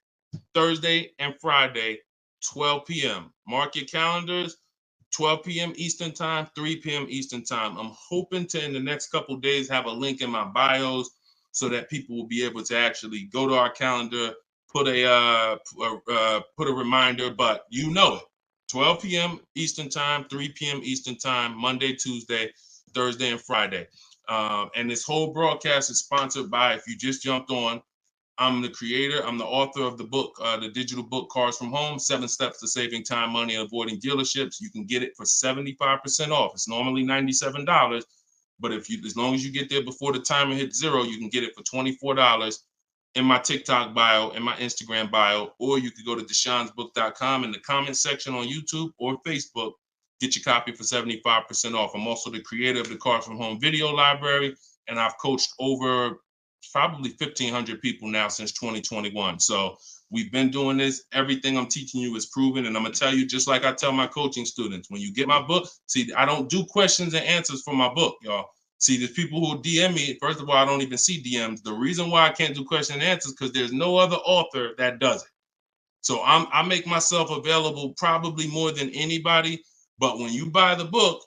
Thursday, and Friday, 12 p.m. Mark your calendars, 12 p.m. Eastern time, 3 p.m. Eastern time. I'm hoping to, in the next couple of days, have a link in my bios so that people will be able to actually go to our calendar, put a reminder, but you know it. 12 p.m. Eastern time, 3 p.m. Eastern time, Monday, Tuesday, Thursday, and Friday. And this whole broadcast is sponsored by, if you just jumped on, I'm the creator, I'm the author of the book, the digital book, Cars from Home, 7 Steps to Saving Time, Money, and Avoiding Dealerships. You can get it for 75% off. It's normally $97, but as long as you get there before the timer hits 0, you can get it for $24 in my TikTok bio, in my Instagram bio, or you could go to deshonsbook.com in the comment section on YouTube or Facebook. Get your copy for 75% off. I'm also the creator of the Cars from Home video library, and I've coached over probably 1,500 people now since 2021. So we've been doing this. Everything I'm teaching you is proven. And I'm going to tell you, just like I tell my coaching students, when you get my book, see, I don't do questions and answers for my book, y'all. See, there's people who DM me. First of all, I don't even see DMs. The reason why I can't do question and answers because there's no other author that does it. So I make myself available probably more than anybody. But when you buy the book,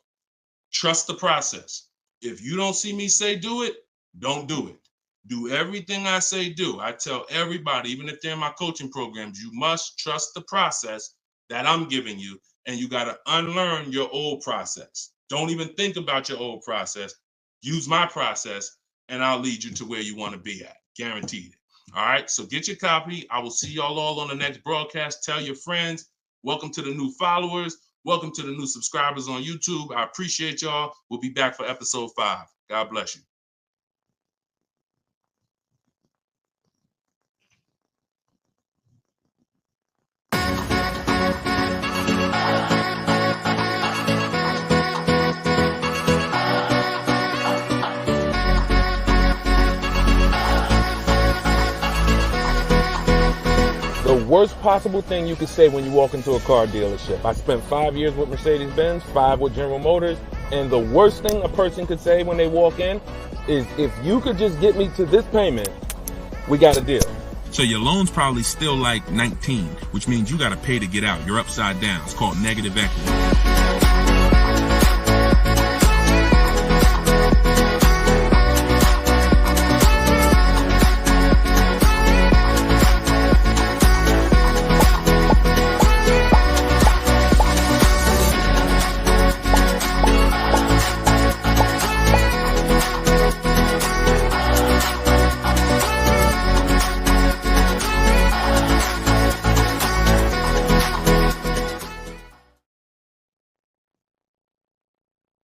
trust the process. If you don't see me say do it, don't do it. Do everything I say do. I tell everybody, even if they're in my coaching programs, you must trust the process that I'm giving you, and you got to unlearn your old process. Don't even think about your old process. Use my process, and I'll lead you to where you want to be at. Guaranteed. All right, so get your copy. I will see y'all all on the next broadcast. Tell your friends. Welcome to the new followers. Welcome to the new subscribers on YouTube. I appreciate y'all. We'll be back for episode 5. God bless you. The worst possible thing you could say when you walk into a car dealership. I spent 5 years with Mercedes-Benz, 5 with General Motors, and the worst thing a person could say when they walk in is, if you could just get me to this payment, we got a deal. So your loan's probably still like 19, which means you got to pay to get out. You're upside down. It's called negative equity.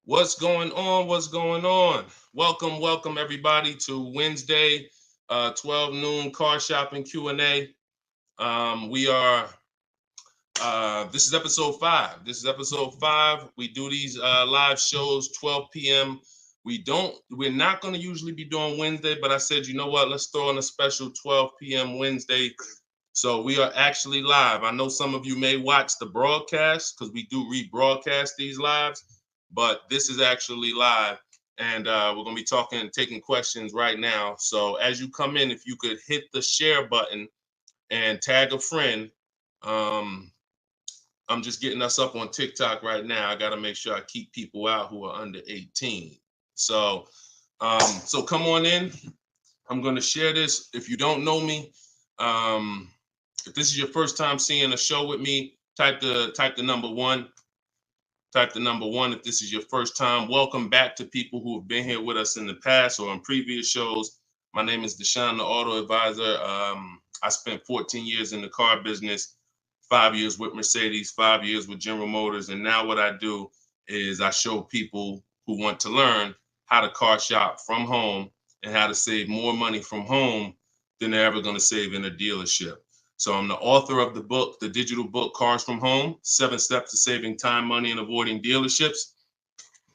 What's going on? What's going on? Welcome everybody to Wednesday, 12 noon car shopping Q&A. This is episode 5. We do these live shows 12 p.m. We're not going to usually be doing Wednesday, but I said, you know what? Let's throw in a special 12 p.m. Wednesday. So we are actually live. I know some of you may watch the broadcast because we do rebroadcast these lives, but this is actually live, and we're going to be taking questions right now. So as you come in, if you could hit the share button and tag a friend. I'm just getting us up on TikTok right now. I got to make sure I keep people out who are under 18. So come on in. I'm going to share this. If you don't know me, if this is your first time seeing a show with me, type the number 1. Type the number 1 if this is your first time. Welcome back to people who have been here with us in the past or on previous shows. My name is Deshone the Auto Advisor. I spent 14 years in the car business, 5 years with Mercedes, 5 years with General Motors. And now what I do is I show people who want to learn how to car shop from home and how to save more money from home than they're ever going to save in a dealership. So I'm the author of the book, the digital book, Cars from Home, 7 Steps to Saving Time, Money, and Avoiding Dealerships.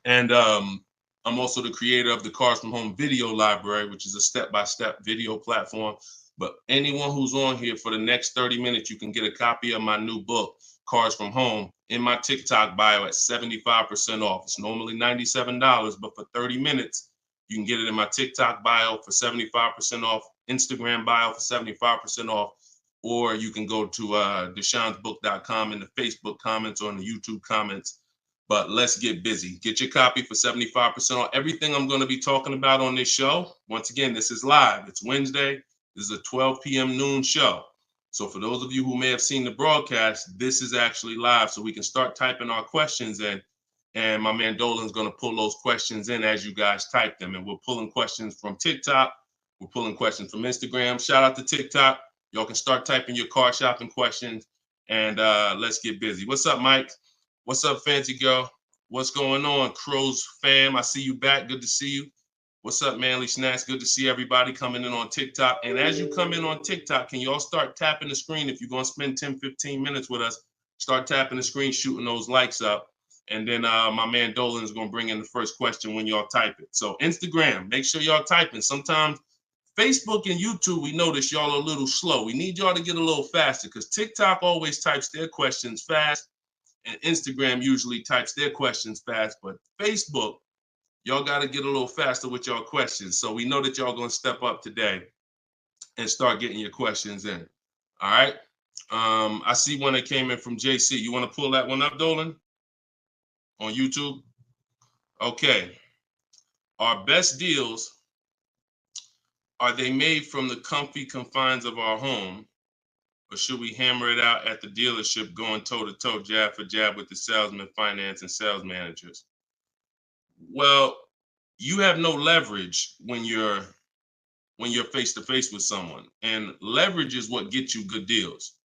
And I'm also the creator of the Cars from Home video library, which is a step-by-step video platform. But anyone who's on here for the next 30 minutes, you can get a copy of my new book, Cars from Home, in my TikTok bio at 75% off. It's normally $97, but for 30 minutes, you can get it in my TikTok bio for 75% off, Instagram bio for 75% off. Or you can go to deshonsbook.com in the Facebook comments or in the YouTube comments. But let's get busy. Get your copy for 75% off. Everything I'm going to be talking about on this show, once again, this is live. It's Wednesday. This is a 12 p.m. noon show. So for those of you who may have seen the broadcast, this is actually live, so we can start typing our questions in. And my man Dolan's going to pull those questions in as you guys type them. And we're pulling questions from TikTok. We're pulling questions from Instagram. Shout out to TikTok. Y'all can start typing your car shopping questions, and let's get busy. What's up, Mike? What's up, Fancy Girl? What's going on, Crows fam? I see you back. Good to see you. What's up, Manly Snacks? Good to see everybody coming in on TikTok. And as you come in on TikTok, can y'all start tapping the screen? If you're going to spend 10, 15 minutes with us, start tapping the screen, shooting those likes up. And then my man Dolan is going to bring in the first question when y'all type it. So Instagram, make sure y'all typing. Sometimes Facebook and YouTube, we notice y'all are a little slow. We need y'all to get a little faster because TikTok always types their questions fast and Instagram usually types their questions fast. But Facebook, y'all got to get a little faster with y'all questions. So we know that y'all going to step up today and start getting your questions in. All right. I see one that came in from JC. You want to pull that one up, Dolan? On YouTube? Okay. Our best deals, are they made from the comfy confines of our home, or should we hammer it out at the dealership going toe-to-toe, jab for jab with the salesman, finance, and sales managers? Well, you have no leverage when you're face-to-face with someone. And leverage is what gets you good deals.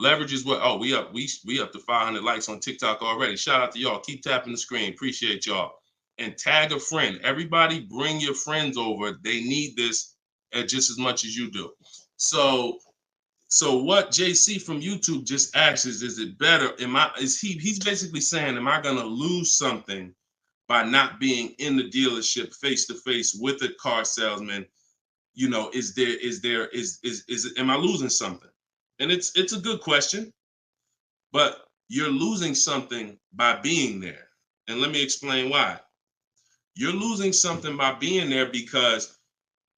Leverage is what, we up to 500 likes on TikTok already. Shout out to y'all. Keep tapping the screen. Appreciate y'all. And tag a friend. Everybody bring your friends over. They need this just as much as you do. So what JC from YouTube just asks is it better? He's basically saying, am I gonna lose something by not being in the dealership face to face with a car salesman? You know, am I losing something? And it's a good question, but you're losing something by being there. And let me explain why. You're losing something by being there because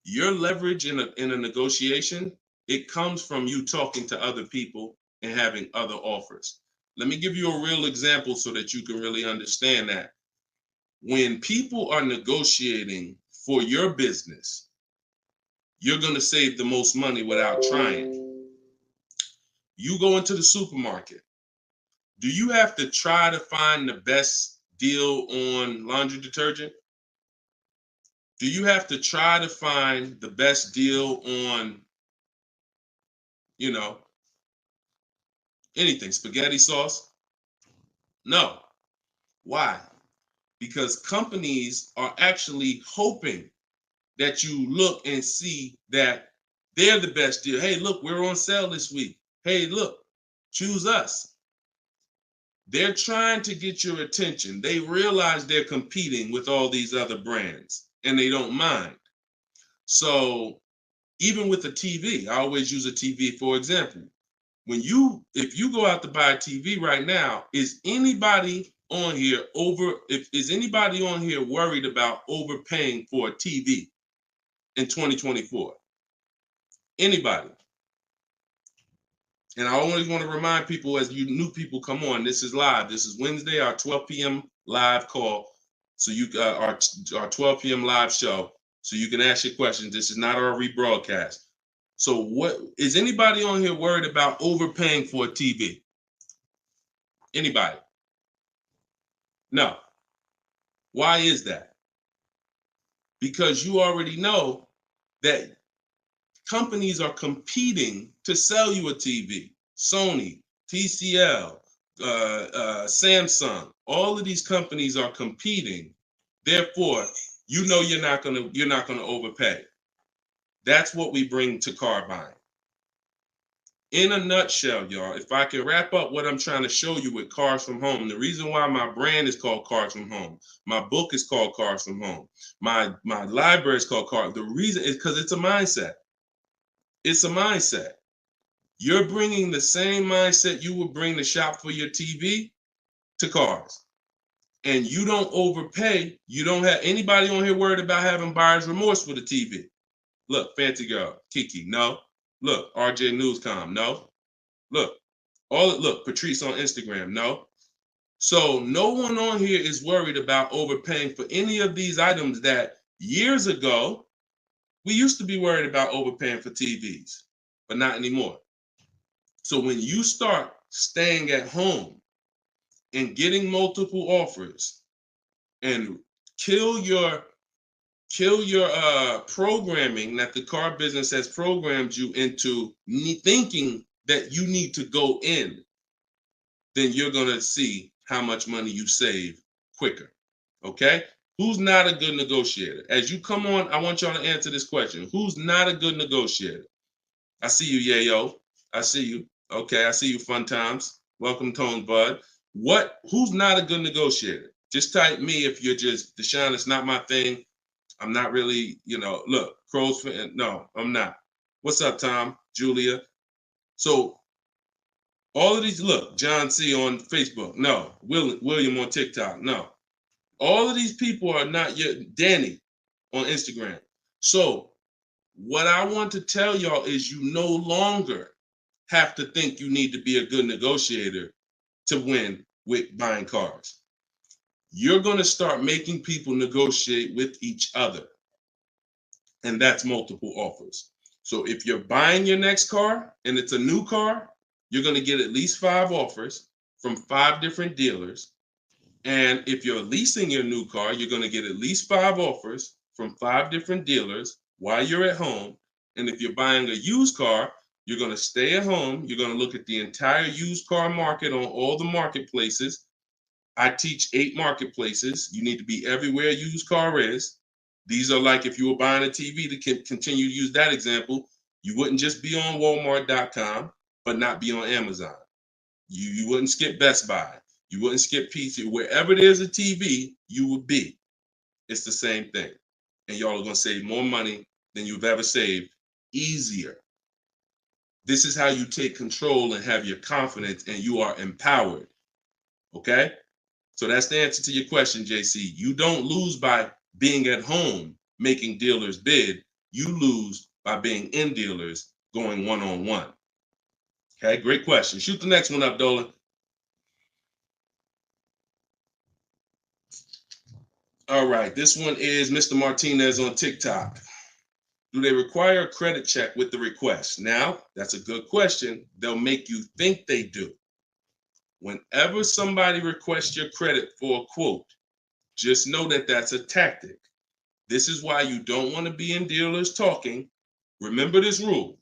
your leverage in a negotiation, it comes from you talking to other people and having other offers. Let me give you a real example so that you can really understand that. When people are negotiating for your business, you're going to save the most money without trying. You go into the supermarket. Do you have to try to find the best deal on laundry detergent? Do you have to try to find the best deal on, anything, spaghetti sauce? No. Why? Because companies are actually hoping that you look and see that they're the best deal. Hey, look, we're on sale this week. Hey, look, choose us. They're trying to get your attention. They realize they're competing with all these other brands and they don't mind. So even with a TV, I always use a TV for example. If you go out to buy a TV right now, is anybody on here worried about overpaying for a TV in 2024? Anybody? And I always want to remind people, as you new people come on, this is live. This is Wednesday, our 12 p.m. live call. So our 12 p.m. live show. So you can ask your questions. This is not our rebroadcast. So what is anybody on here worried about overpaying for a TV? Anybody? No. Why is that? Because you already know that companies are competing to sell you a TV. Sony, TCL, Samsung, all of these companies are competing. Therefore, you're not gonna overpay. That's what we bring to car buying. In a nutshell, y'all, if I can wrap up what I'm trying to show you with Cars From Home, the reason why my brand is called Cars From Home, my book is called Cars From Home, my library is called Cars. The reason is because it's a mindset. It's a mindset. You're bringing the same mindset you would bring to shop for your TV to cars. And you don't overpay. You don't have anybody on here worried about having buyer's remorse for the TV. Look, Fancy Girl, Kiki, no. Look, RJ Newscom, no. Look, Patrice on Instagram, no. So no one on here is worried about overpaying for any of these items that years ago, we used to be worried about overpaying for TVs, but not anymore. So when you start staying at home and getting multiple offers and kill your programming that the car business has programmed you into thinking that you need to go in, then you're going to see how much money you save quicker. Okay? Who's not a good negotiator? As you come on, I want y'all to answer this question. Who's not a good negotiator? I see you, Yayo. I see you. Okay, I see you, Fun Times. Welcome, Tone Bud. Who's not a good negotiator? Just type me if you're just, Deshone, it's not my thing. I'm not really, look, Crow's fan. No, I'm not. What's up, Tom? Julia? So all of these, look, John C on Facebook. No. William on TikTok. No. All of these people are not yet. Danny on Instagram. So what I want to tell y'all is you no longer have to think you need to be a good negotiator to win with buying cars. You're going to start making people negotiate with each other. And that's multiple offers. So if you're buying your next car and it's a new car, you're going to get at least 5 offers from 5 different dealers. And if you're leasing your new car, you're going to get at least 5 offers from 5 different dealers while you're at home. And if you're buying a used car, you're going to stay at home. You're going to look at the entire used car market on all the marketplaces. I teach 8 marketplaces. You need to be everywhere a used car is. These are like if you were buying a TV, to continue to use that example, you wouldn't just be on Walmart.com, but not be on Amazon. You wouldn't skip Best Buy. You wouldn't skip PC. Wherever there's a TV, you would be. It's the same thing. And y'all are going to save more money than you've ever saved, easier. This is how you take control and have your confidence, and you are empowered. Okay? So that's the answer to your question, JC. You don't lose by being at home making dealers bid. You lose by being in dealers going one-on-one. Okay, great question. Shoot the next one up, Dolan. All right, this one is Mr. Martinez on TikTok. Do they require a credit check with the request? Now, that's a good question. They'll make you think they do. Whenever somebody requests your credit for a quote, just know that that's a tactic. This is why you don't want to be in dealers talking. Remember this rule.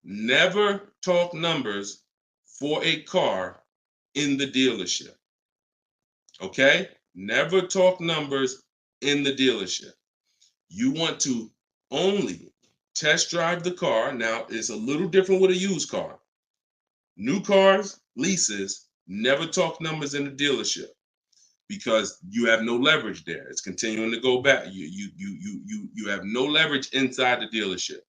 Never talk numbers for a car in the dealership. Okay? Never talk numbers in the dealership. You want to only test drive the car. Now, it's a little different with a used car. New cars, leases, never talk numbers in the dealership because you have no leverage there. It's continuing to go back. You have no leverage inside the dealership.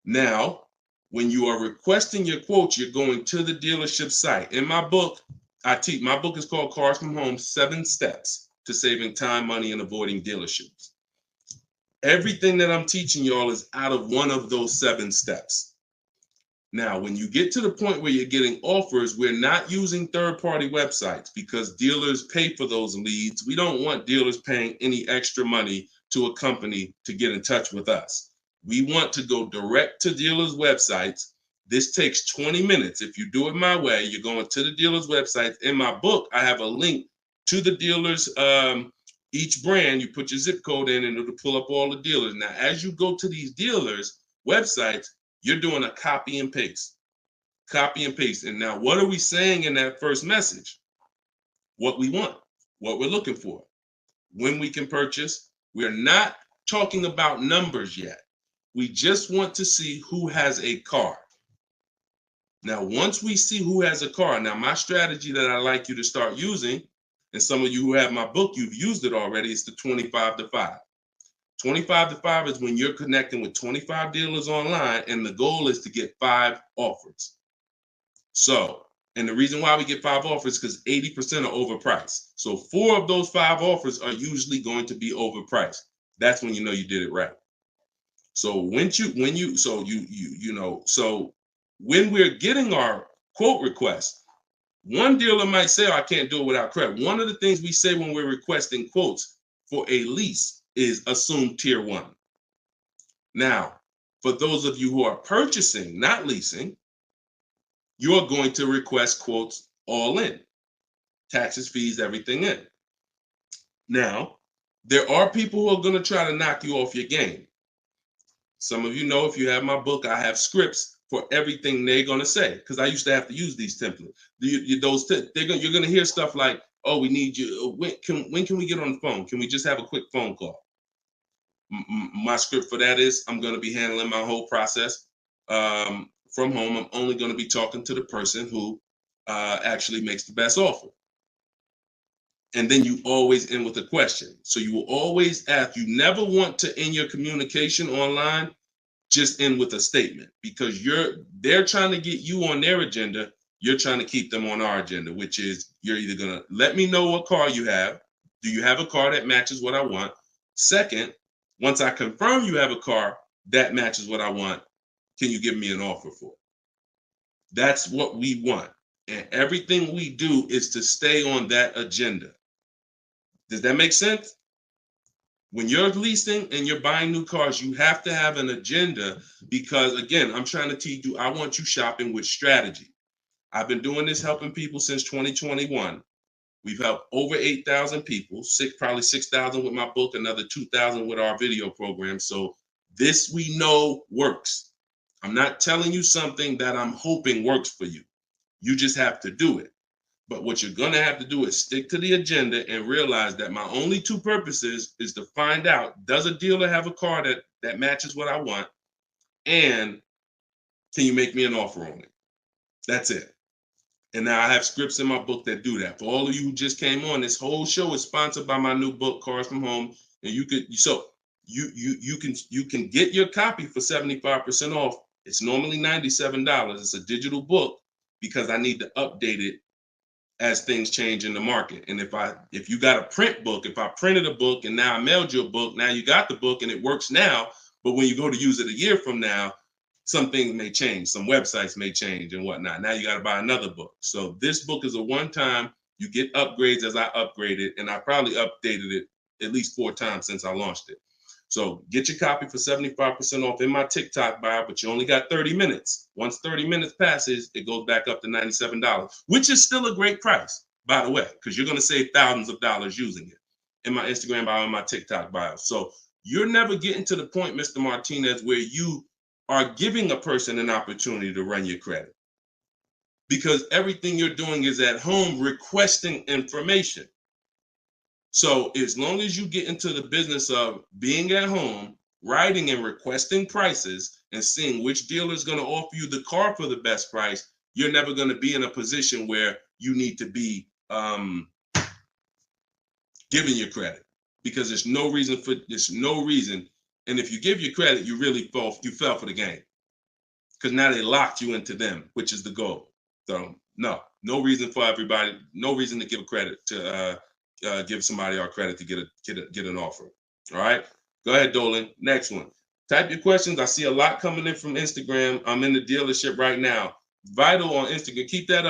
Now, when you are requesting your quotes, you're going to the dealership site. In my book, my book is called Cars from Home, 7 Steps to Saving Time, Money, and Avoiding Dealerships. Everything that I'm teaching y'all is out of one of those 7 steps. Now, when you get to the point where you're getting offers, we're not using third-party websites because dealers pay for those leads. We don't want dealers paying any extra money to a company to get in touch with us. We want to go direct to dealers' websites. This takes 20 minutes. If you do it my way, you're going to the dealers' websites. In my book, I have a link to the dealers, each brand. You put your zip code in and it'll pull up all the dealers. Now, as you go to these dealers' websites, you're doing a copy and paste. Copy and paste. And now, what are we saying in that first message? What we want, what we're looking for, when we can purchase. We're not talking about numbers yet. We just want to see who has a car. Now, once we see who has a car, now my strategy that I like you to start using, and some of you who have my book, you've used it already, is the 25 to 5. 25 to 5 is when you're connecting with 25 dealers online, and the goal is to get 5 offers. So, and the reason why we get 5 offers is because 80% are overpriced. So 4 of those 5 offers are usually going to be overpriced. That's when you know you did it right. So when we're getting our quote request, one dealer might say, oh, I can't do it without credit. One of the things we say when we're requesting quotes for a lease is assume tier 1. Now, for those of you who are purchasing, not leasing, you're going to request quotes all in. Taxes, fees, everything in. Now, there are people who are going to try to knock you off your game. Some of you know, if you have my book, I have scripts for everything they're going to say, because I used to have to use these templates. You're going to hear stuff like, oh, we need you. When can we get on the phone? Can we just have a quick phone call? My script for that is I'm going to be handling my whole process from home. I'm only going to be talking to the person who actually makes the best offer. And then you always end with a question. So you will always ask. You never want to end your communication online just end with a statement, because they're trying to get you on their agenda. You're trying to keep them on our agenda, which is you're either going to let me know what car you have. Do you have a car that matches what I want? Second, once I confirm you have a car that matches what I want, can you give me an offer for it? That's what we want. And everything we do is to stay on that agenda. Does that make sense? When you're leasing and you're buying new cars, you have to have an agenda, because, again, I'm trying to teach you, I want you shopping with strategy. I've been doing this, helping people since 2021. We've helped over 8,000 people, probably 6,000 with my book, another 2,000 with our video program. So this we know works. I'm not telling you something that I'm hoping works for you. You just have to do it. But what you're going to have to do is stick to the agenda and realize that my only two purposes is to find out, does a dealer have a car that matches what I want? And can you make me an offer on it? That's it. And now I have scripts in my book that do that. For all of you who just came on, this whole show is sponsored by my new book, Cars from Home. And you can get your copy for 75% off. It's normally $97. It's a digital book because I need to update it as things change in the market. And if you got a print book, if I printed a book and now I mailed you a book, now you got the book and it works now, but when you go to use it a year from now, some things may change, some websites may change and whatnot. Now you got to buy another book. So this book is a one-time, you get upgrades as I upgrade it, and I probably updated it at least 4 times since I launched it. So get your copy for 75% off in my TikTok bio, but you only got 30 minutes. Once 30 minutes passes, it goes back up to $97, which is still a great price, by the way, because you're going to save thousands of dollars using it in my Instagram bio and my TikTok bio. So you're never getting to the point, Mr. Martinez, where you are giving a person an opportunity to run your credit, because everything you're doing is at home requesting information. So as long as you get into the business of being at home, writing and requesting prices and seeing which dealer is going to offer you the car for the best price, you're never going to be in a position where you need to be giving your credit, because there's no reason. And if you give your credit, you really fell for the game, because now they locked you into them, which is the goal. So no reason for everybody, no reason to give a credit to give somebody our credit to get an offer. All right, go ahead, Dolan. Next one. Type your questions. I see a lot coming in from Instagram. I'm in the dealership right now. Vital on Instagram. Keep that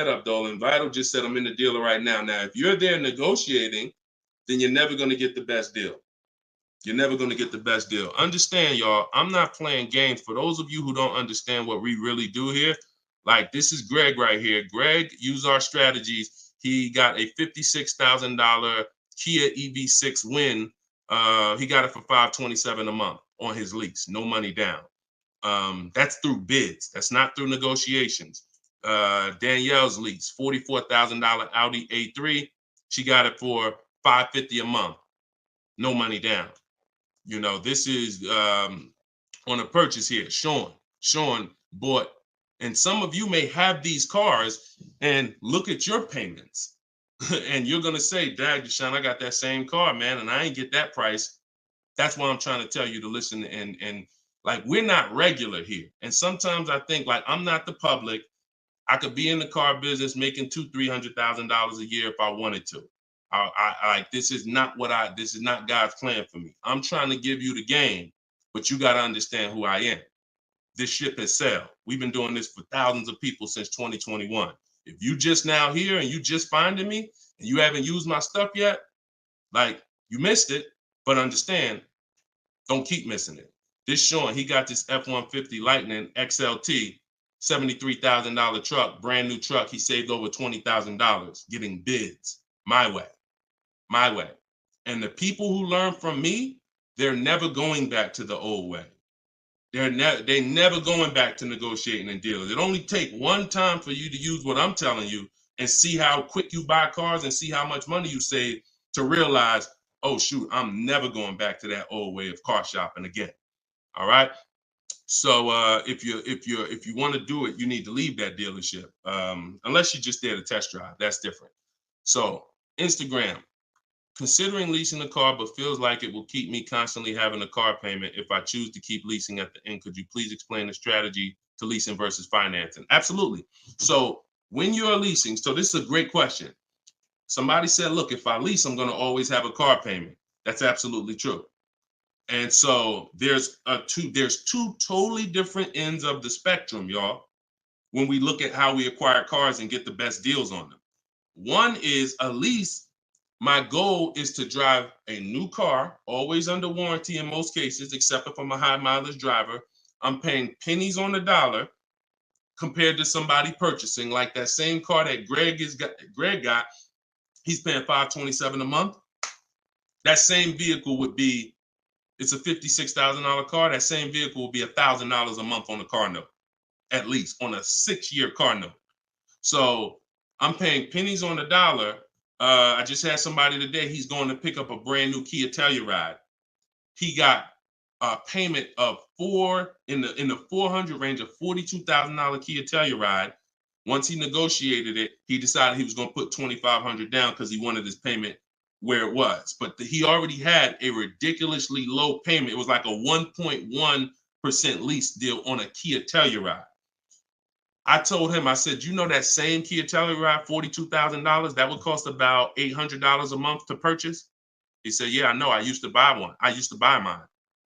up, Dolan. Vital just said I'm in the dealer right now. Now, if you're there negotiating, then you're never going to get the best deal. You're never going to get the best deal. Understand, y'all, I'm not playing games. For those of you who don't understand what we really do here, like, this is Greg right here. Greg used our strategies. He got a $56,000 Kia EV6 win. He got it for $527 a month on his lease, no money down. That's through bids. That's not through negotiations. Danielle's lease, $44,000 Audi A3. She got it for $550 a month, no money down. You know, this is on a purchase here. Sean bought, and some of you may have these cars and look at your payments and you're going to say, Dad, Deshone, I got that same car, man, and I ain't get that price. That's why I'm trying to tell you to listen. And like, we're not regular here. And sometimes I think, like, I'm not the public. I could be in the car business making $200,000-$300,000 a year if I wanted to. This is not God's plan for me. I'm trying to give you the game, but you got to understand who I am. This ship has sailed. We've been doing this for thousands of people since 2021. If you just now here and you just finding me and you haven't used my stuff yet, like, you missed it, but understand, don't keep missing it. This Sean, he got this F-150 Lightning XLT $73,000 truck, brand new truck. He saved over $20,000 getting bids my way. And the people who learn from me, they're never going back to the old way. They never going back to negotiating and dealing. It only take one time for you to use what I'm telling you and see how quick you buy cars and see how much money you save to realize, oh shoot, I'm never going back to that old way of car shopping again. All right. So if you want to do it, you need to leave that dealership. Unless you're just there to test drive, that's different. So Instagram, considering leasing a car, but feels like it will keep me constantly having a car payment if I choose to keep leasing at the end. Could you please explain the strategy to leasing versus financing? Absolutely. So when you're leasing, so this is a great question. Somebody said, look, if I lease, I'm going to always have a car payment. That's absolutely true. And so there's two totally different ends of the spectrum, y'all, when we look at how we acquire cars and get the best deals on them. One is a lease. My goal is to drive a new car, always under warranty in most cases, except if I'm a high mileage driver. I'm paying pennies on the dollar compared to somebody purchasing, like that same car that Greg got. He's paying $527 a month. That same vehicle would be, it's a $56,000 car. That same vehicle will be $1,000 a month on the car note, at least on a 6-year car note. So I'm paying pennies on the dollar. I just had somebody today. He's going to pick up a brand new Kia Telluride. He got a payment of in the 400 range of $42,000 Kia Telluride. Once he negotiated it, he decided he was going to put $2,500 down because he wanted his payment where it was. But he already had a ridiculously low payment. It was like a 1.1% lease deal on a Kia Telluride. I told him, I said, you know that same Kia Telluride, $42,000, that would cost about $800 a month to purchase? He said, yeah, I know. I used to buy one. I used to buy mine.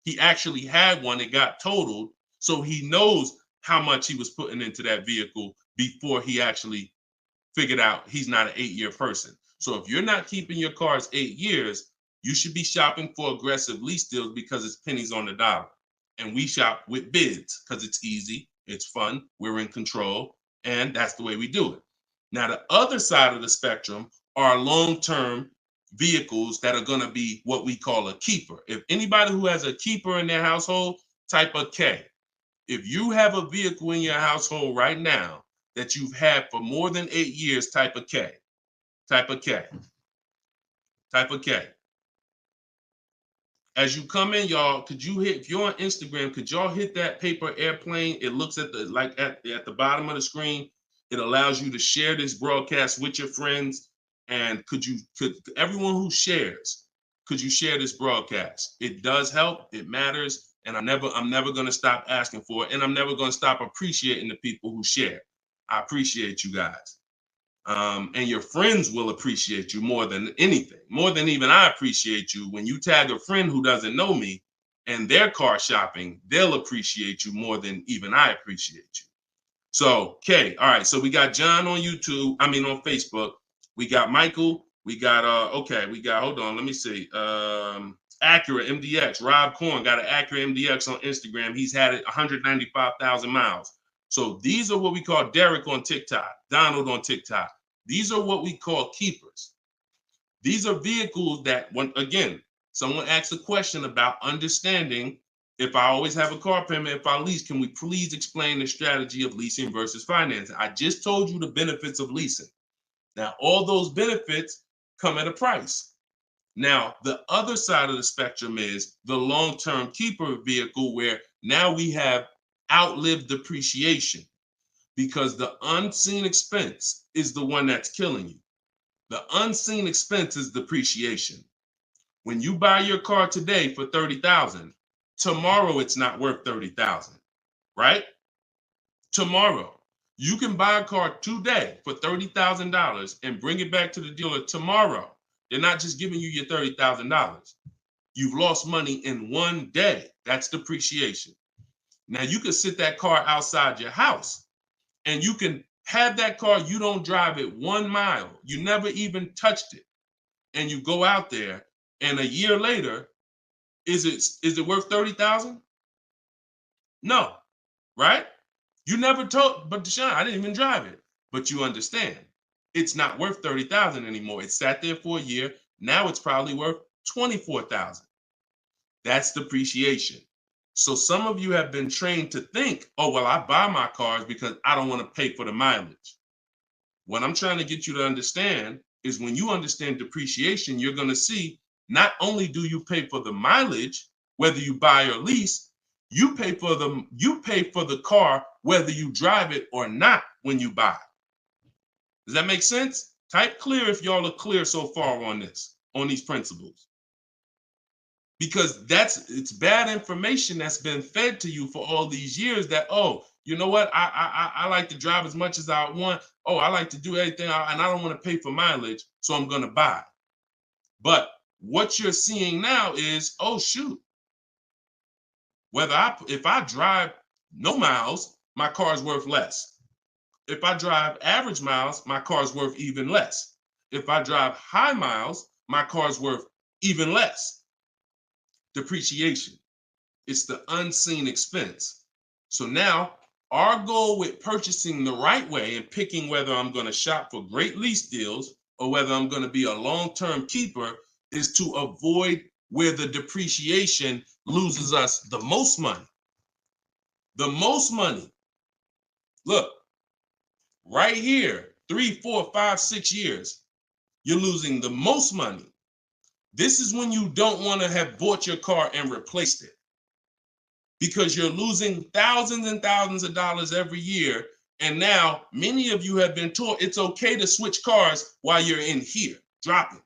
He actually had one. It got totaled. So he knows how much he was putting into that vehicle before he actually figured out he's not an 8-year person. So if you're not keeping your cars 8 years, you should be shopping for aggressive lease deals because it's pennies on the dollar. And we shop with bids because it's easy, it's fun, we're in control, and that's the way we do it. Now, the other side of the spectrum are long-term vehicles that are going to be what we call a keeper. If anybody who has a keeper in their household, type a K. If you have a vehicle in your household right now that you've had for more than 8 years, type a K. Type a K. Type a K. As you come in, y'all, if you're on Instagram, could y'all hit that paper airplane? It looks at the bottom of the screen. It allows you to share this broadcast with your friends. And could everyone who shares, could you share this broadcast? It does help. It matters. And I'm never going to stop asking for it. And I'm never going to stop appreciating the people who share. I appreciate you guys. And your friends will appreciate you more than anything, more than even I appreciate you. When you tag a friend who doesn't know me and they're car shopping, they'll appreciate you more than even I appreciate you. So, okay. All right. So we got John on on Facebook. We got Michael. We got, hold on. Let me see. Acura MDX. Rob Korn got an Acura MDX on Instagram. He's had it 195,000 miles. So these are what we call Derek on TikTok, Donald on TikTok. These are what we call keepers. These are vehicles that, again, someone asked a question about understanding if I always have a car payment, if I lease, can we please explain the strategy of leasing versus financing? I just told you the benefits of leasing. Now, all those benefits come at a price. Now, the other side of the spectrum is the long-term keeper vehicle where now we have outlived depreciation because the unseen expense is the one that's killing you. The unseen expense is depreciation. When you buy your car today for $30,000, tomorrow it's not worth $30,000, right? Tomorrow. You can buy a car today for $30,000 and bring it back to the dealer tomorrow. They're not just giving you your $30,000. You've lost money in one day. That's depreciation. Now you can sit that car outside your house and you can have that car. You don't drive it 1 mile. You never even touched it. And you go out there and a year later, is it worth $30,000? No, right? You never told, but Deshone, I didn't even drive it. But you understand, it's not worth $30,000 anymore. It sat there for a year. Now it's probably worth $24,000. That's depreciation. So some of you have been trained to think, oh, well, I buy my cars because I don't want to pay for the mileage. What I'm trying to get you to understand is when you understand depreciation, you're going to see not only do you pay for the mileage, whether you buy or lease, you pay for the car whether you drive it or not when you buy. Does that make sense? Type clear if y'all are clear so far on this, on these principles. Because it's bad information that's been fed to you for all these years that, oh, you know what? I like to drive as much as I want. Oh, I like to do everything and I don't want to pay for mileage, so I'm going to buy. But what you're seeing now is, oh, shoot. If I drive no miles, my car's worth less. If I drive average miles, my car's worth even less. If I drive high miles, my car's worth even less. Depreciation. It's the unseen expense. So now our goal with purchasing the right way and picking whether I'm going to shop for great lease deals or whether I'm going to be a long-term keeper is to avoid where the depreciation loses us the most money. The most money. Look, right here, 3, 4, 5, 6 years, you're losing the most money. This is when you don't want to have bought your car and replaced it, because you're losing thousands and thousands of dollars every year. And now many of you have been taught it's okay to switch cars while you're in here, dropping.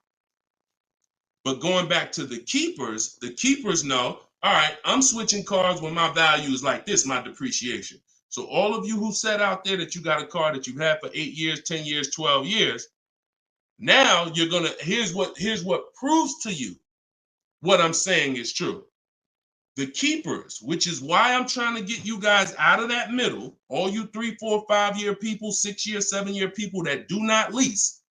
But going back to the keepers know, all right, I'm switching cars when my value is like this, my depreciation. So all of you who said out there that you got a car that you've had for 8 years, 10 years, 12 years, now you're gonna, here's what proves to you what I'm saying is true. The keepers, which is why I'm trying to get you guys out of that middle, all you 3, 4, 5 year people, 6 year, 7 year people that do not lease.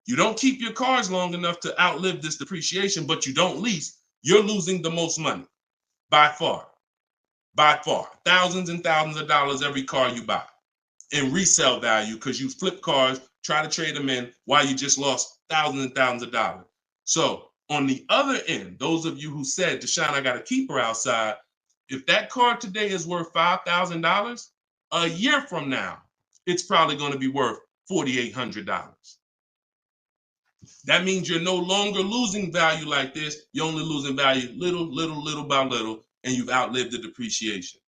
You don't keep your cars long enough to outlive this depreciation, but you don't lease. You're losing the most money by far. By far. Thousands and thousands of dollars every car you buy in resale value, because you flip cars, try to trade them in while you just lost thousands and thousands of dollars. So on the other end, those of you who said, Deshone, I got a keeper outside, if that car today is worth $5,000, a year from now, it's probably going to be worth $4,800. That means you're no longer losing value like this. You're only losing value little by little, and you've outlived the depreciation.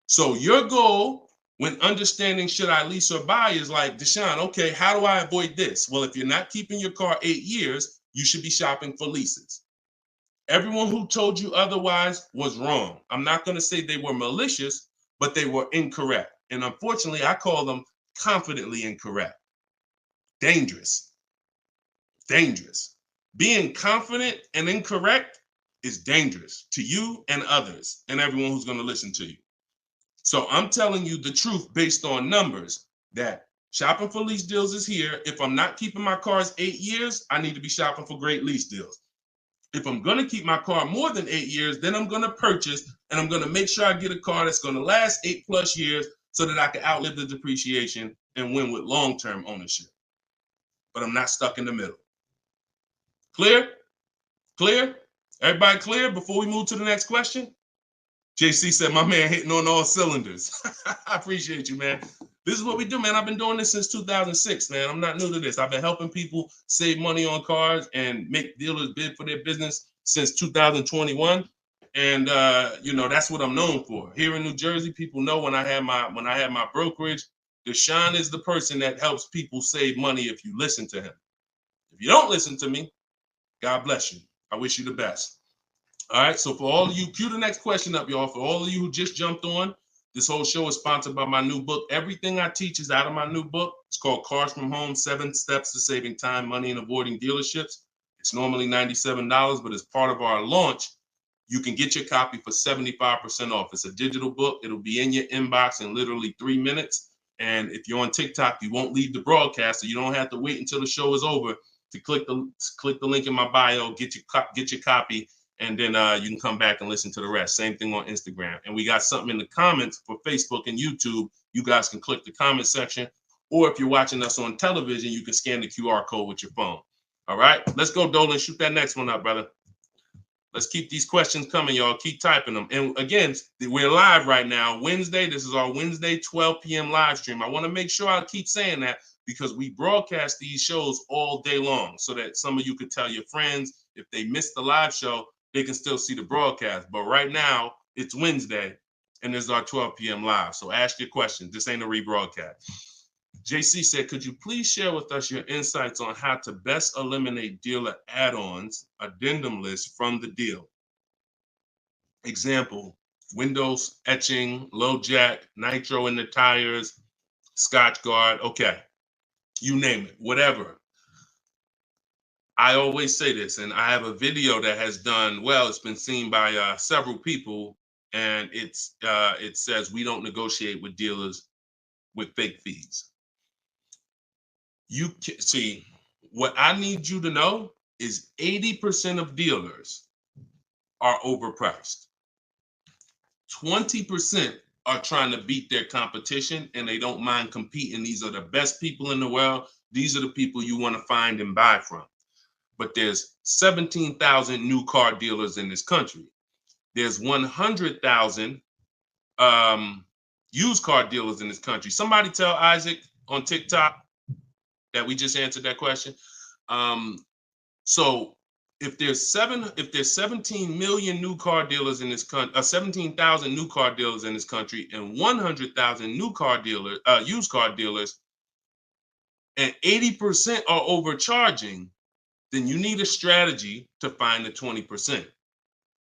So your goal when understanding should I lease or buy is like, Deshone, okay, how do I avoid this? Well, if you're not keeping your car 8 years, you should be shopping for leases. Everyone who told you otherwise was wrong. I'm not going to say they were malicious, but they were incorrect. And unfortunately, I call them confidently incorrect. Dangerous. Dangerous. Being confident and incorrect is dangerous to you and others and everyone who's going to listen to you. So I'm telling you the truth based on numbers that shopping for lease deals is here. If I'm not keeping my cars 8 years, I need to be shopping for great lease deals. If I'm going to keep my car more than 8 years, then I'm going to purchase and I'm going to make sure I get a car that's going to last 8+ years so that I can outlive the depreciation and win with long-term ownership. But I'm not stuck in the middle. Clear? Clear? Everybody clear before we move to the next question? JC said, my man hitting on all cylinders. I appreciate you, man. This is what we do, man. I've been doing this since 2006, man. I'm not new to this. I've been helping people save money on cars and make dealers bid for their business since 2021. And that's what I'm known for. Here in New Jersey, people know when I have my brokerage, Deshone is the person that helps people save money if you listen to him. If you don't listen to me, God bless you. I wish you the best. All right, so for all of you, cue the next question up, y'all. For all of you who just jumped on, this whole show is sponsored by my new book. Everything I teach is out of my new book. It's called Cars from Home, 7 Steps to Saving Time, Money, and Avoiding Dealerships. It's normally $97, but as part of our launch, you can get your copy for 75% off. It's a digital book. It'll be in your inbox in literally 3 minutes. And if you're on TikTok, you won't leave the broadcast, so you don't have to wait until the show is over to click the link in my bio, get your copy, and then you can come back and listen to the rest. Same thing on Instagram. And we got something in the comments for Facebook and YouTube. You guys can click the comment section, or if you're watching us on television, you can scan the QR code with your phone. All right, let's go, Dolan. Shoot that next one up, brother. Let's keep these questions coming, y'all. Keep typing them. And again, we're live right now, Wednesday. This is our Wednesday 12 p.m. live stream. I want to make sure I keep saying that because we broadcast these shows all day long so that some of you could tell your friends if they missed the live show, they can still see the broadcast. But right now, it's Wednesday, and this is our 12 p.m. live. So ask your questions. This ain't a rebroadcast. JC said, could you please share with us your insights on how to best eliminate dealer add-ons, addendum lists from the deal? Example, windows, etching, low jack, nitro in the tires, Scotch guard, okay. You name it, whatever. I always say this, and I have a video that has done well. It's been seen by several people, and it says we don't negotiate with dealers with fake fees. You can see, what I need you to know is 80% of dealers are overpriced. 20% are trying to beat their competition and they don't mind competing. These are the best people in the world. These are the people you want to find and buy from. But there's 17,000 new car dealers in this country. There's 100,000 used car dealers in this country. Somebody tell Isaac on TikTok that we just answered that question. So if there's 17 million new car dealers in this country, 17,000 new car dealers in this country, and 100,000 new car dealers, used car dealers, and 80% are overcharging, then you need a strategy to find the 20%.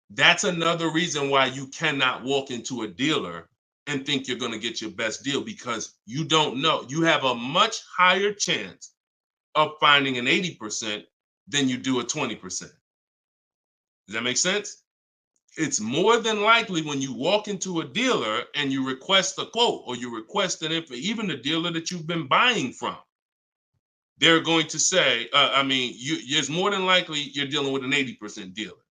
That's another reason why you cannot walk into a dealer and think you're going to get your best deal, because you don't know. You have a much higher chance of finding an 80% than you do a 20%. Does that make sense? It's more than likely when you walk into a dealer and you request a quote or you request an info, even the dealer that you've been buying from, they're going to say, it's more than likely you're dealing with an 80% dealer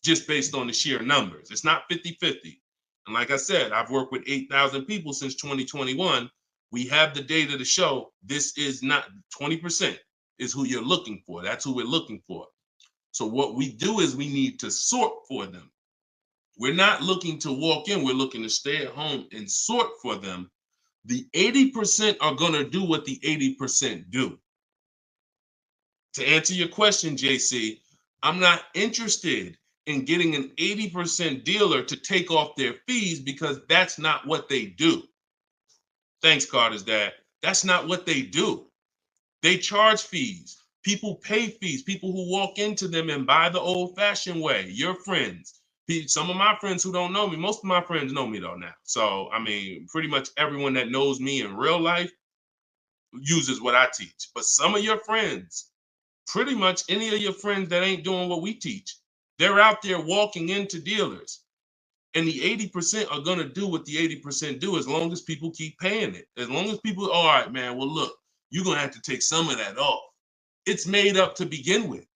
just based on the sheer numbers. It's not 50-50. And like I said, I've worked with 8,000 people since 2021. We have the data to show this is not 20% is who you're looking for. That's who we're looking for. So what we do is we need to sort for them. We're not looking to walk in. We're looking to stay at home and sort for them. The 80% are going to do what the 80% do. To answer your question, JC, I'm not interested in getting an 80% dealer to take off their fees because that's not what they do. Thanks, Carter's dad. That's not what they do. They charge fees. People pay fees. People who walk into them and buy the old-fashioned way. Your friends. Some of my friends who don't know me, most of my friends know me though now. So, pretty much everyone that knows me in real life uses what I teach. But some of your friends, pretty much any of your friends that ain't doing what we teach, they're out there walking into dealers. And the 80% are going to do what the 80% do as long as people keep paying it. As long as people, all right, man, well, look, you're going to have to take some of that off. It's made up to begin with.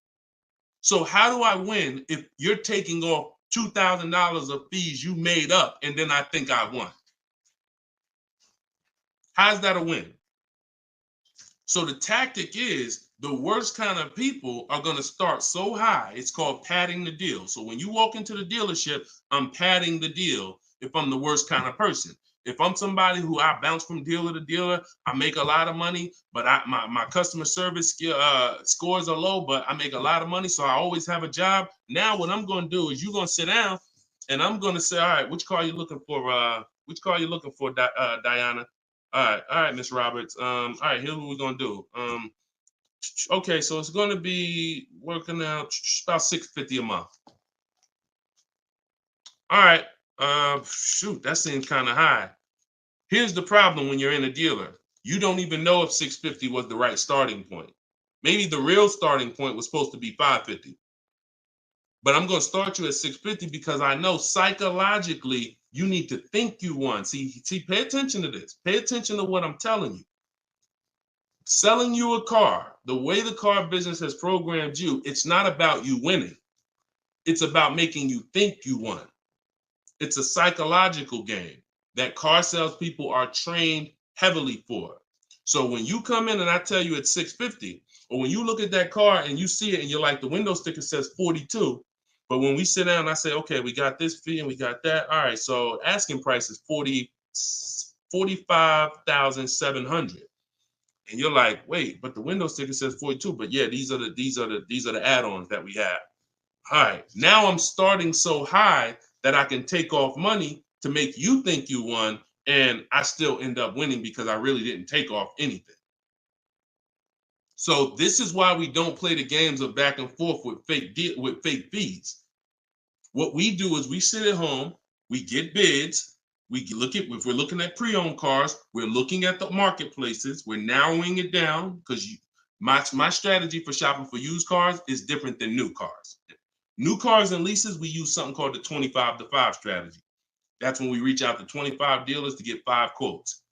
So how do I win if you're taking off $2,000 of fees you made up and then I think I won? How's that a win? So the tactic is the worst kind of people are going to start so high. It's called padding the deal. So when you walk into the dealership, I'm padding the deal if I'm the worst kind of person. If I'm somebody who I bounce from dealer to dealer, I make a lot of money, but my customer service scores are low, but I make a lot of money, so I always have a job. Now what I'm going to do is you're going to sit down, and I'm going to say, all right, which car are you looking for? Diana? All right, Miss Roberts. All right, here's what we're going to do. Okay, so it's going to be working out about $650 a month. All right. Shoot, that seems kind of high. Here's the problem when you're in a dealer. You don't even know if $650 was the right starting point. Maybe the real starting point was supposed to be $550. But I'm going to start you at $650 because I know psychologically you need to think you won. See, pay attention to this. Pay attention to what I'm telling you. Selling you a car, the way the car business has programmed you, it's not about you winning. It's about making you think you won. It's a psychological game that car salespeople are trained heavily for. So when you come in and I tell you it's 650, or when you look at that car and you see it and you're like, the window sticker says 42, but when we sit down and I say, okay, we got this fee and we got that. All right, so asking price is 45,700. And you're like, wait, but the window sticker says 42. But yeah, these are the add-ons that we have. All right, now I'm starting so high that I can take off money to make you think you won, and I still end up winning because I really didn't take off anything. So this is why we don't play the games of back and forth with fake fees. What we do is we sit at home, we get bids, we look at, if we're looking at pre-owned cars, we're looking at the marketplaces, we're narrowing it down, because my strategy for shopping for used cars is different than new cars. New cars and leases, we use something called the 25 to 5 strategy. That's when we reach out to 25 dealers to get 5 quotes.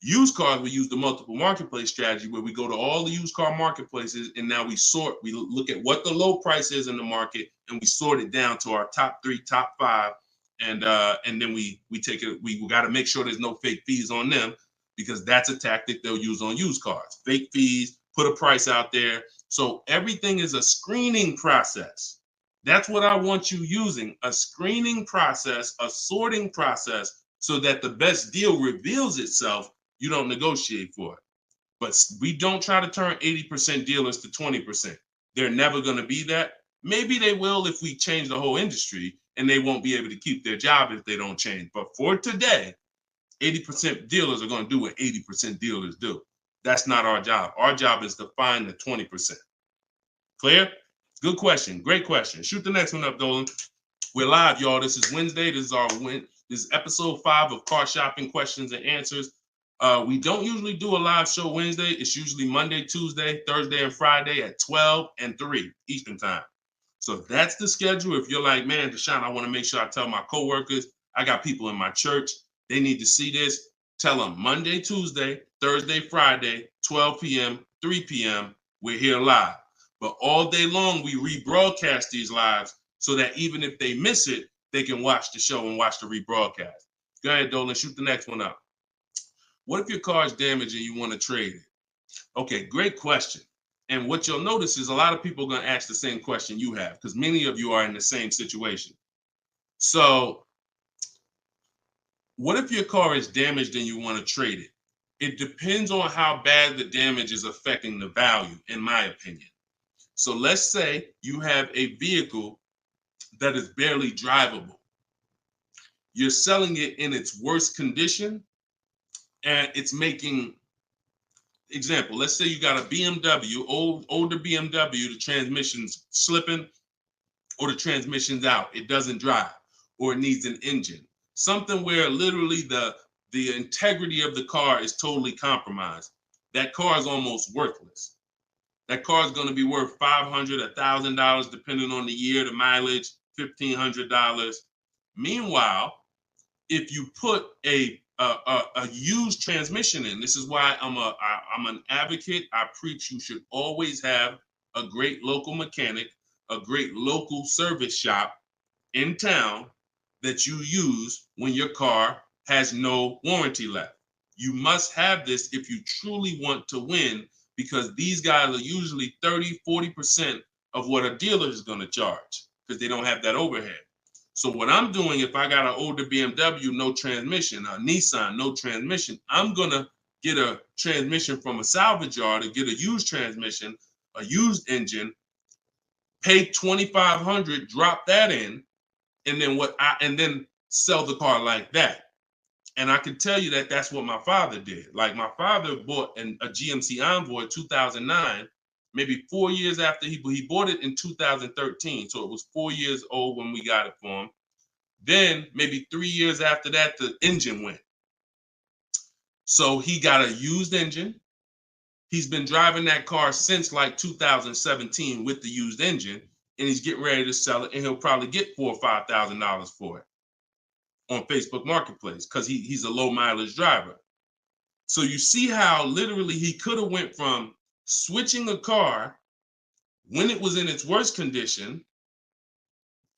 Used cars, we use the multiple marketplace strategy where we go to all the used car marketplaces and now we look at what the low price is in the market and we sort it down to our top 3, top 5. And then we take it, we got to make sure there's no fake fees on them, because that's a tactic they'll use on used cars. Fake fees, put a price out there. So everything is a screening process. That's what I want you using, a screening process, a sorting process, so that the best deal reveals itself. You don't negotiate for it. But we don't try to turn 80% dealers to 20%. They're never going to be that. Maybe they will if we change the whole industry, and they won't be able to keep their job if they don't change. But for today, 80% dealers are going to do what 80% dealers do. That's not our job. Our job is to find the 20%. Clear? Good question. Great question. Shoot the next one up, Dolan. We're live, y'all. This is Wednesday. This is episode 5 of Car Shopping Questions and Answers. We don't usually do a live show Wednesday. It's usually Monday, Tuesday, Thursday, and Friday at 12 and 3 Eastern time. So that's the schedule. If you're like, man, Deshone, I want to make sure I tell my coworkers, I got people in my church, they need to see this. Tell them Monday, Tuesday, Thursday, Friday, 12 p.m., 3 p.m. We're here live. But all day long, we rebroadcast these lives so that even if they miss it, they can watch the show and watch the rebroadcast. Go ahead, Dolan, shoot the next one up. What if your car is damaged and you want to trade it? Okay, great question. And what you'll notice is a lot of people are going to ask the same question you have, because many of you are in the same situation. So what if your car is damaged and you want to trade it? It depends on how bad the damage is affecting the value, in my opinion. So let's say you have a vehicle that is barely drivable. You're selling it in its worst condition, and it's making, example, let's say you got a BMW, older BMW, the transmission's slipping or the transmission's out. It doesn't drive, or it needs an engine. Something where literally the integrity of the car is totally compromised. That car is almost worthless. That car is going to be worth $500, $1,000, depending on the year, the mileage, $1,500. Meanwhile, if you put a used transmission in, this is why I'm an advocate. I preach you should always have a great local mechanic, a great local service shop in town that you use when your car has no warranty left. You must have this if you truly want to win, because these guys are usually 30, 40% of what a dealer is going to charge, because they don't have that overhead. So what I'm doing, if I got an older BMW, no transmission, a Nissan, no transmission, I'm going to get a transmission from a salvage yard and get a used transmission, a used engine, pay $2,500, drop that in, and then sell the car like that. And I can tell you that that's what my father did. Like, my father bought a GMC Envoy in 2009, maybe 4 years after he bought it in 2013. So it was 4 years old when we got it for him. Then maybe 3 years after that, the engine went. So he got a used engine. He's been driving that car since like 2017 with the used engine, and he's getting ready to sell it, and he'll probably get $4,000 or $5,000 for it on Facebook Marketplace, because he's a low mileage driver. So you see how literally he could have went from switching a car when it was in its worst condition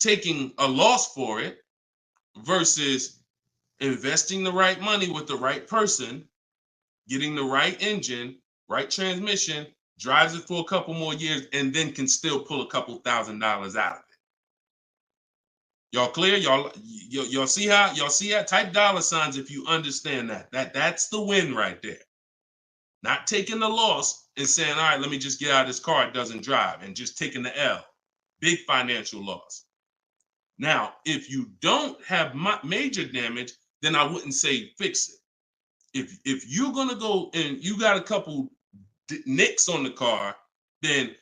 taking a loss for it versus investing the right money with the right person, getting the right engine, right transmission, drives it for a couple more years, and then can still pull a couple $1,000s out of it. Y'all clear? Y'all see how type dollar signs if you understand that. That's the win right there. Not taking the loss and saying, all right, let me just get out of this car, it doesn't drive, and just taking the L. Big financial loss. Now, if you don't have major damage, then I wouldn't say fix it. If you're gonna go and you got a couple nicks on the car, then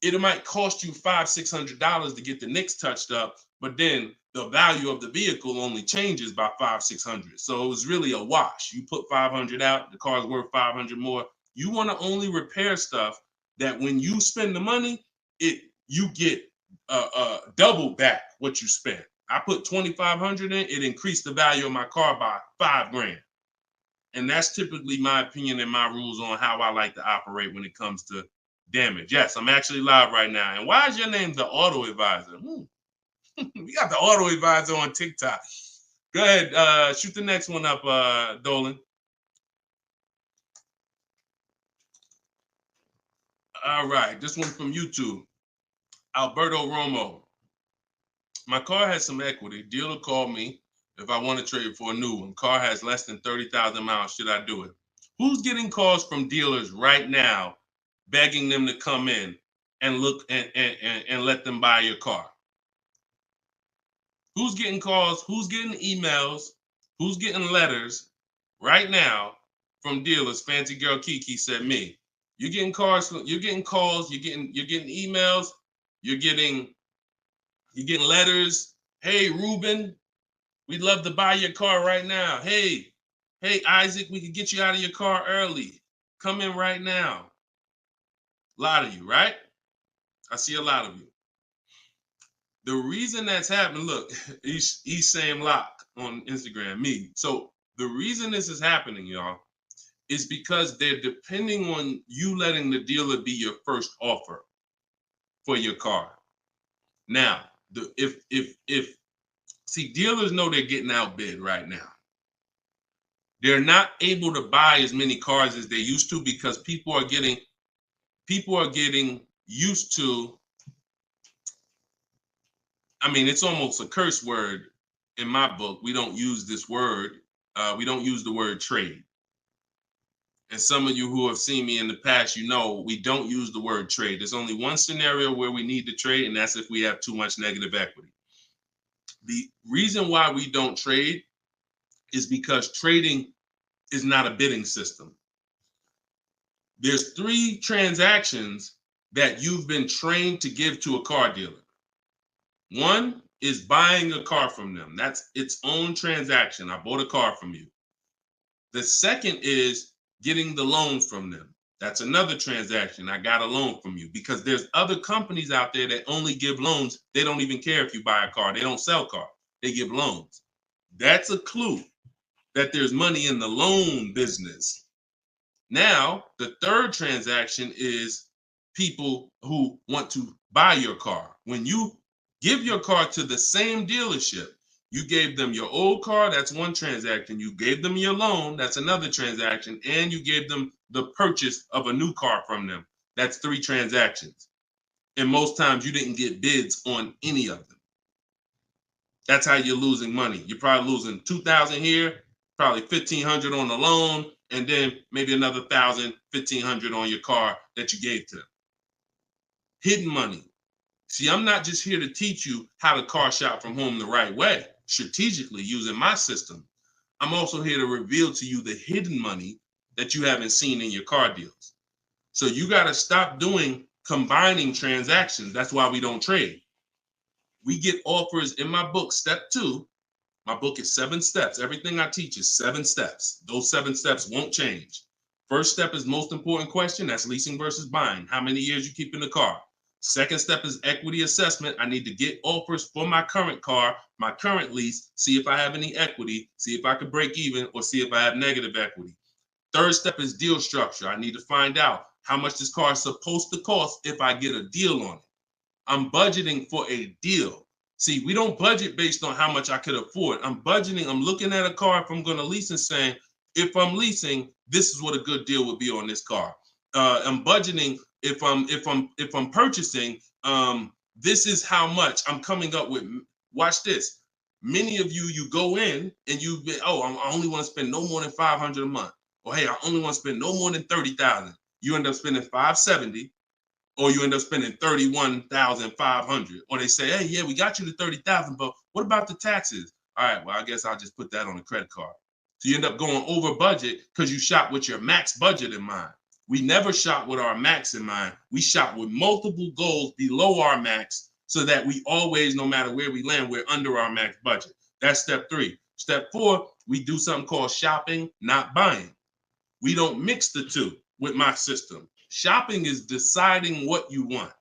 it might cost you $500-600 to get the nicks touched up, but then the value of the vehicle only changes by $500-600. So it was really a wash. You put 500 out, the car's worth 500 more. You want to only repair stuff that when you spend the money, you get double back what you spent. I put 2,500 in, it increased the value of my car by $5,000. And that's typically my opinion and my rules on how I like to operate when it comes to damage. Yes, I'm actually live right now. And why is your name the Auto Advisor? We got the Auto Advisor on TikTok. Go ahead, shoot the next one up, Dolan. All right, this one from YouTube. Alberto Romo. My car has some equity. Dealer called me if I want to trade for a new one. Car has less than 30,000 miles. Should I do it? Who's getting calls from dealers right now begging them to come in and look and let them buy your car? Who's getting calls? Who's getting emails? Who's getting letters right now from dealers? Fancy Girl Kiki said me. You're getting calls. You're getting calls. You're getting emails. You're getting letters. Hey, Ruben, we'd love to buy your car right now. Hey, Isaac, we could get you out of your car early. Come in right now. A lot of you, right? I see a lot of you. The reason that's happening, look, he's saying lock on Instagram, me. So the reason this is happening, y'all, is because they're depending on you letting the dealer be your first offer for your car. Now, see, dealers know they're getting outbid right now. They're not able to buy as many cars as they used to because people are getting used to, I mean, it's almost a curse word in my book. We don't use this word. We don't use the word trade. And some of you who have seen me in the past, you know, we don't use the word trade. There's only one scenario where we need to trade, and that's if we have too much negative equity. The reason why we don't trade is because trading is not a bidding system. There's 3 transactions that you've been trained to give to a car dealer. One is buying a car from them. That's its own transaction. I bought a car from you. The second is getting the loan from them. That's another transaction. I got a loan from you, because there's other companies out there that only give loans. They don't even care if you buy a car. They don't sell cars. They give loans. That's a clue that there's money in the loan business. Now, the third transaction is people who want to buy your car. When you give your car to the same dealership, you gave them your old car, that's one transaction. You gave them your loan, that's another transaction. And you gave them the purchase of a new car from them. That's 3 transactions. And most times you didn't get bids on any of them. That's how you're losing money. You're probably losing $2,000 here, probably $1,500 on the loan, and then maybe another $1,000, $1,500 on your car that you gave to them. Hidden money. See, I'm not just here to teach you how to car shop from home the right way, strategically using my system. I'm also here to reveal to you the hidden money that you haven't seen in your car deals. So you got to stop doing combining transactions. That's why we don't trade. We get offers in my book, step 2. My book is 7 steps. Everything I teach is 7 steps. Those 7 steps won't change. First step is most important question. That's leasing versus buying. How many years you keep in the car? Second step is equity assessment. I need to get offers for my current car, my current lease, see if I have any equity, see if I could break even, or see if I have negative equity. Third step is deal structure. I need to find out how much this car is supposed to cost if I get a deal on it. I'm budgeting for a deal. See, we don't budget based on how much I could afford. I'm budgeting, I'm looking at a car if I'm going to lease and saying, if I'm leasing, this is what a good deal would be on this car. I'm budgeting if I'm purchasing, this is how much I'm coming up with. Watch this. Many of you go in and I only want to spend no more than $500 a month. Or hey, I only want to spend no more than $30,000. You end up spending $570, or you end up spending $31,500. Or they say, hey, yeah, we got you to $30,000, but what about the taxes? All right, well, I guess I'll just put that on a credit card. So you end up going over budget because you shop with your max budget in mind. We never shop with our max in mind. We shop with multiple goals below our max so that we always, no matter where we land, we're under our max budget. That's step 3. Step 4, we do something called shopping, not buying. We don't mix the two with my system. Shopping is deciding what you want.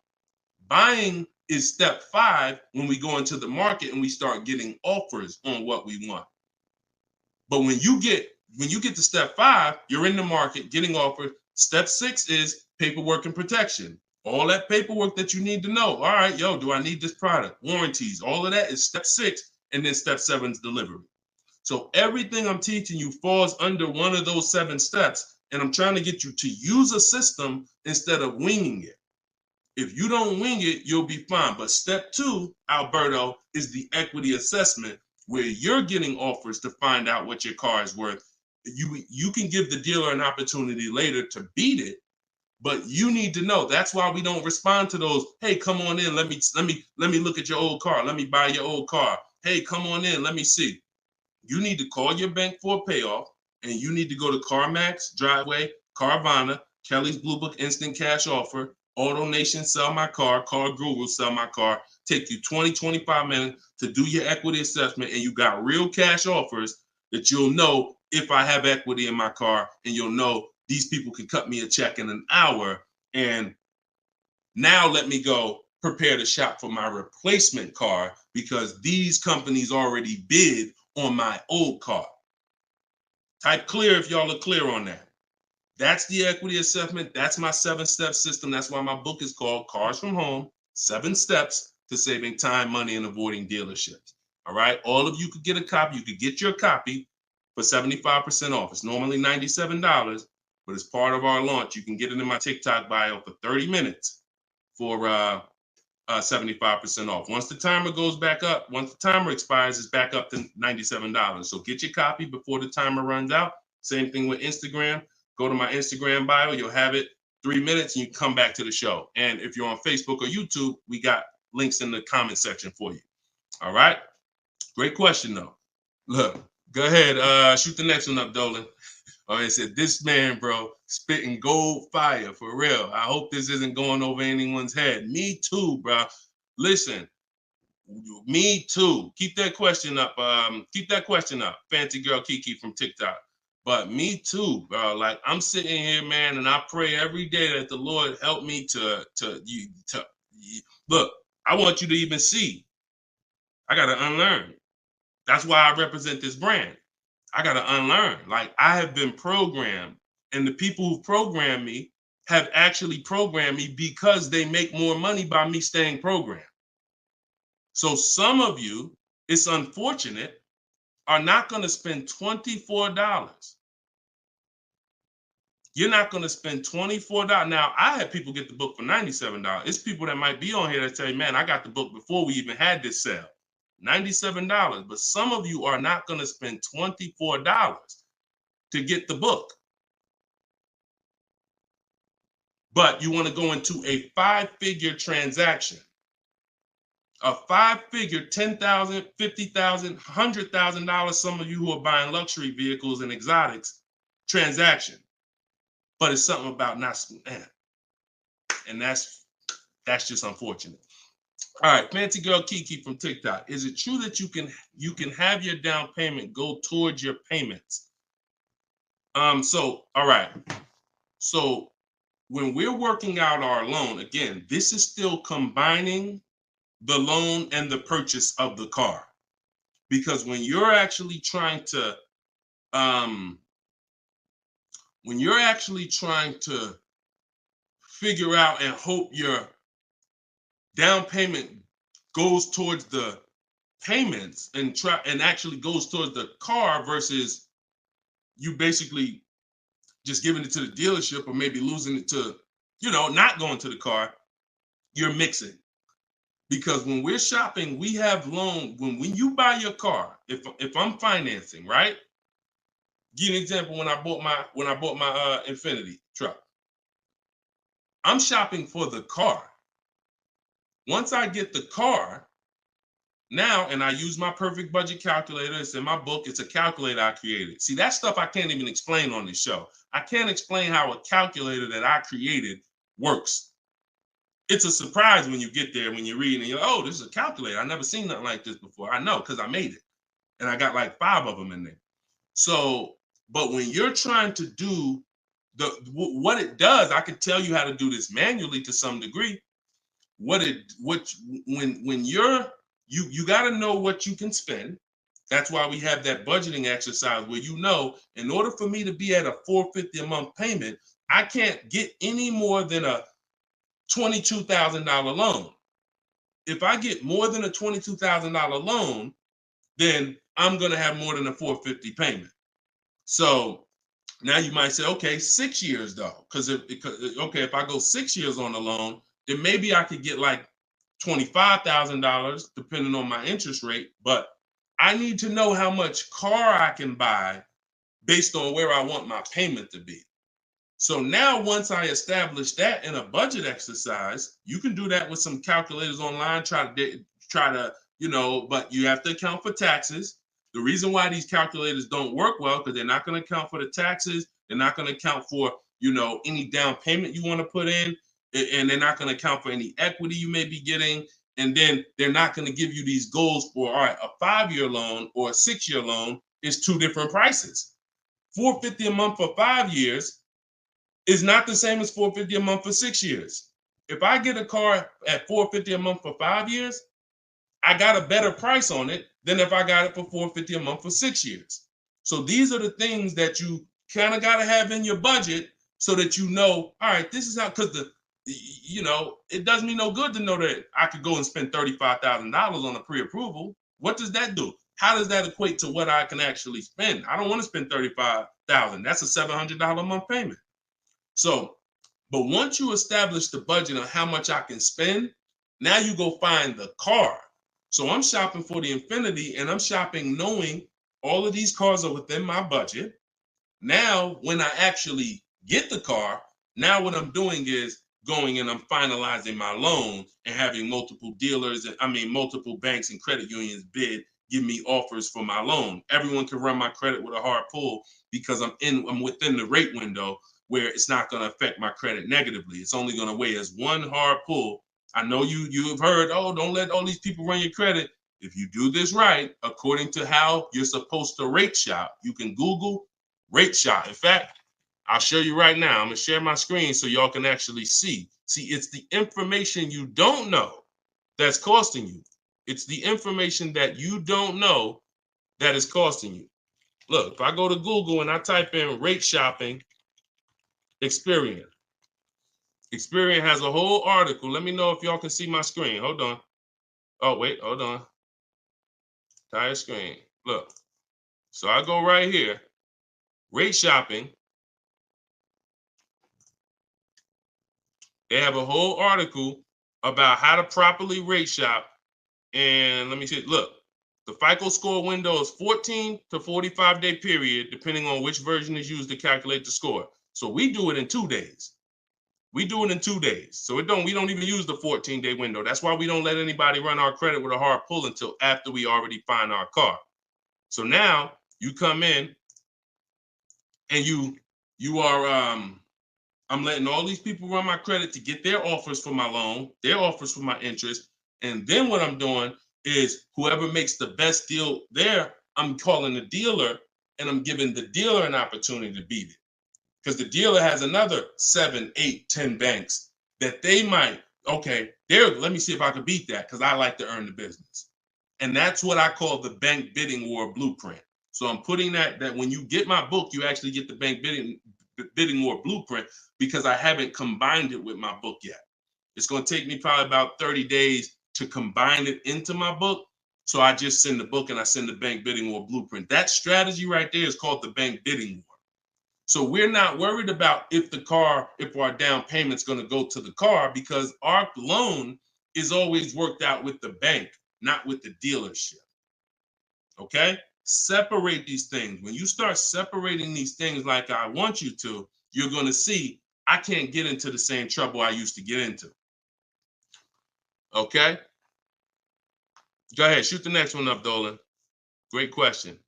Buying is step 5 when we go into the market and we start getting offers on what we want. But when you get to step 5, you're in the market getting offers. Step 6 is paperwork and protection. All that paperwork that you need to know. All right, do I need this product? Warranties, all of that is step 6. And then step 7 is delivery. So everything I'm teaching you falls under one of those 7 steps. And I'm trying to get you to use a system instead of winging it. If you don't wing it, you'll be fine. But step 2, Alberto, is the equity assessment, where you're getting offers to find out what your car is worth. You can give the dealer an opportunity later to beat it, but you need to know. That's why we don't respond to those. Hey, come on in. Let me look at your old car. Let me buy your old car. Hey, come on in. Let me see. You need to call your bank for a payoff, and you need to go to CarMax, Driveway, Carvana, Kelly's Blue Book Instant Cash Offer, AutoNation Sell My Car, Car Guru Sell My Car. Take you 20-25 minutes to do your equity assessment, and you got real cash offers that you'll know if I have equity in my car, and you'll know these people can cut me a check in an hour. And now let me go prepare to shop for my replacement car because these companies already bid on my old car. Type clear if y'all are clear on that. That's the equity assessment. That's my 7-step system. That's why my book is called Cars from Home, 7 Steps to Saving Time, Money, and Avoiding Dealerships. All right. All of you could get a copy. You could get your copy for 75% off. It's normally $97, but as part of our launch, you can get it in my TikTok bio for 30 minutes for 75% off. Once the timer goes back up, once the timer expires, it's back up to $97. So get your copy before the timer runs out. Same thing with Instagram. Go to my Instagram bio. You'll have it 3 minutes and you come back to the show. And if you're on Facebook or YouTube, we got links in the comment section for you. All right. Great question, though. Look, go ahead. Shoot the next one up, Dolan. Oh, it said, this man, bro, spitting gold fire for real. I hope this isn't going over anyone's head. Me too, bro. Listen, me too. Keep that question up. Fancy girl Kiki from TikTok. But me too, bro. Like, I'm sitting here, man, and I pray every day that the Lord help me to look. I want you to even see. I got to unlearn. That's why I represent this brand. I got to unlearn. Like, I have been programmed, and the people who programmed me have actually programmed me because they make more money by me staying programmed. So some of you, it's unfortunate, are not going to spend $24. You're not going to spend $24. Now, I had people get the book for $97. It's people that might be on here that tell you, man, I got the book before we even had this sale. $97. But some of you are not going to spend $24 to get the book. But you want to go into a 5-figure transaction. A 5-figure, $10,000, $50,000, $100,000, some of you who are buying luxury vehicles and exotics transaction. But it's something about not, and that's just unfortunate. All right, Fancy Girl Kiki from TikTok. Is it true that you can have your down payment go towards your payments? So, all right. So when we're working out our loan, again, this is still combining the loan and the purchase of the car. Because when you're actually trying to figure out and hope your down payment goes towards the payments and actually goes towards the car versus you basically just giving it to the dealership or maybe losing it to, not going to the car, you're mixing. Because when we're shopping, we have loan. When you buy your car, if I'm financing, right? Give you an example. When I bought my Infinity truck, I'm shopping for the car. Once I get the car, now, and I use my perfect budget calculator. It's in my book. It's a calculator I created. See, that stuff I can't even explain on this show. I can't explain how a calculator that I created works. It's a surprise when you get there, when you read and you're like, oh, this is a calculator. I've never seen nothing like this before. I know, because I made it. And I got like 5 of them in there. So, but when you're trying to do what it does, I can tell you how to do this manually to some degree. When you got to know what you can spend. That's why we have that budgeting exercise where in order for me to be at a $450 a month payment, I can't get any more than a $22,000 loan. If I get more than a $22,000 loan, then I'm going to have more than a $450 payment. So now you might say, okay, 6 years though, because if I go 6 years on the loan, then maybe I could get like $25,000 depending on my interest rate. But I need to know how much car I can buy based on where I want my payment to be. So now once I establish that in a budget exercise, you can do that with some calculators online, try to, but you have to account for taxes. The reason why these calculators don't work well, because they're not going to account for the taxes. They're not going to account for, any down payment you want to put in, and they're not going to account for any equity you may be getting. And then they're not going to give you these goals for, all right, a 5-year loan or a 6-year loan is 2 different prices. $450 a month for 5 years is not the same as $450 a month for 6 years. If I get a car at $450 a month for 5 years, I got a better price on it than if I got it for $450 a month for 6 years. So these are the things that you kind of got to have in your budget so that all right, this is how, because it does me no good to know that I could go and spend $35,000 on a pre-approval. What does that do? How does that equate to what I can actually spend? I don't want to spend $35,000. That's a $700 a month payment. So, but once you establish the budget on how much I can spend, now you go find the car. So I'm shopping for the Infinity, and I'm shopping knowing all of these cars are within my budget. Now, when I actually get the car, now what I'm doing is going and I'm finalizing my loan and having multiple dealers, multiple banks and credit unions give me offers for my loan. Everyone can run my credit with a hard pull because I'm within the rate window where it's not going to affect my credit negatively. It's only going to weigh as one hard pull. I know you have heard, don't let all these people run your credit. If you do this right, according to how you're supposed to rate shop, you can Google rate shop. In fact, I'll show you right now. I'm going to share my screen so y'all can actually see. See, it's the information you don't know that's costing you. It's the information that you don't know that is costing you. Look, if I go to Google and I type in rate shopping, Experian. Experian has a whole article. Let me know if y'all can see my screen. Hold on. Oh, wait, hold on. Entire screen. Look. So I go right here. Rate shopping. They have a whole article about how to properly rate shop. And let me see. Look, the FICO score window is 14 to 45 day period, depending on which version is used to calculate the score. So we do it in 2 days. We do it in 2 days. So we don't even use the 14-day window. That's why we don't let anybody run our credit with a hard pull until after we already find our car. So now you come in and you are I'm letting all these people run my credit to get their offers for my loan, their offers for my interest. And then what I'm doing is whoever makes the best deal there, I'm calling the dealer and I'm giving the dealer an opportunity to beat it. Because the dealer has another 7, 8, 10 banks that they might, let me see if I can beat that because I like to earn the business. And that's what I call the bank bidding war blueprint. So I'm putting that when you get my book, you actually get the bank bidding war blueprint because I haven't combined it with my book yet. It's going to take me probably about 30 days to combine it into my book. So I just send the book and I send the bank bidding war blueprint. That strategy right there is called the bank bidding war. So we're not worried about if our down payment's going to go to the car, because our loan is always worked out with the bank, not with the dealership. Okay? Separate these things. When you start separating these things like I want you to, you're going to see I can't get into the same trouble I used to get into. Okay? Go ahead. Shoot the next one up, Dolan. Great question.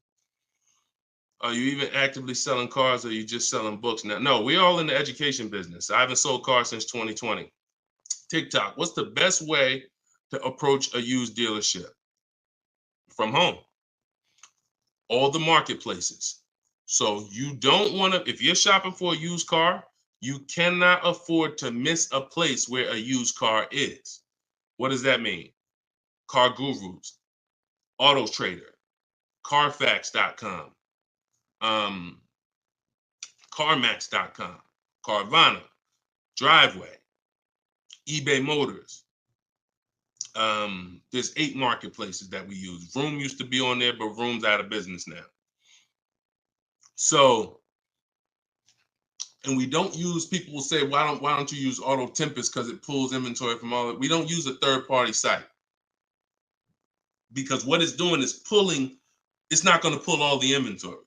Are you even actively selling cars, or are you just selling books now? No, we're all in the education business. I haven't sold cars since 2020. TikTok, what's the best way to approach a used dealership? From home. All the marketplaces. So you don't want to, if you're shopping for a used car, you cannot afford to miss a place where a used car is. What does that mean? Car Gurus, Auto Trader, Carfax.com, CarMax.com, Carvana, Driveway, eBay Motors. There's 8 marketplaces that we use. Vroom used to be on there, but Vroom's out of business now. So, and we don't use, people will say, why don't you use Auto Tempest because it pulls inventory from all of it. We don't use a third-party site, because what it's doing is pulling, it's not going to pull all the inventory,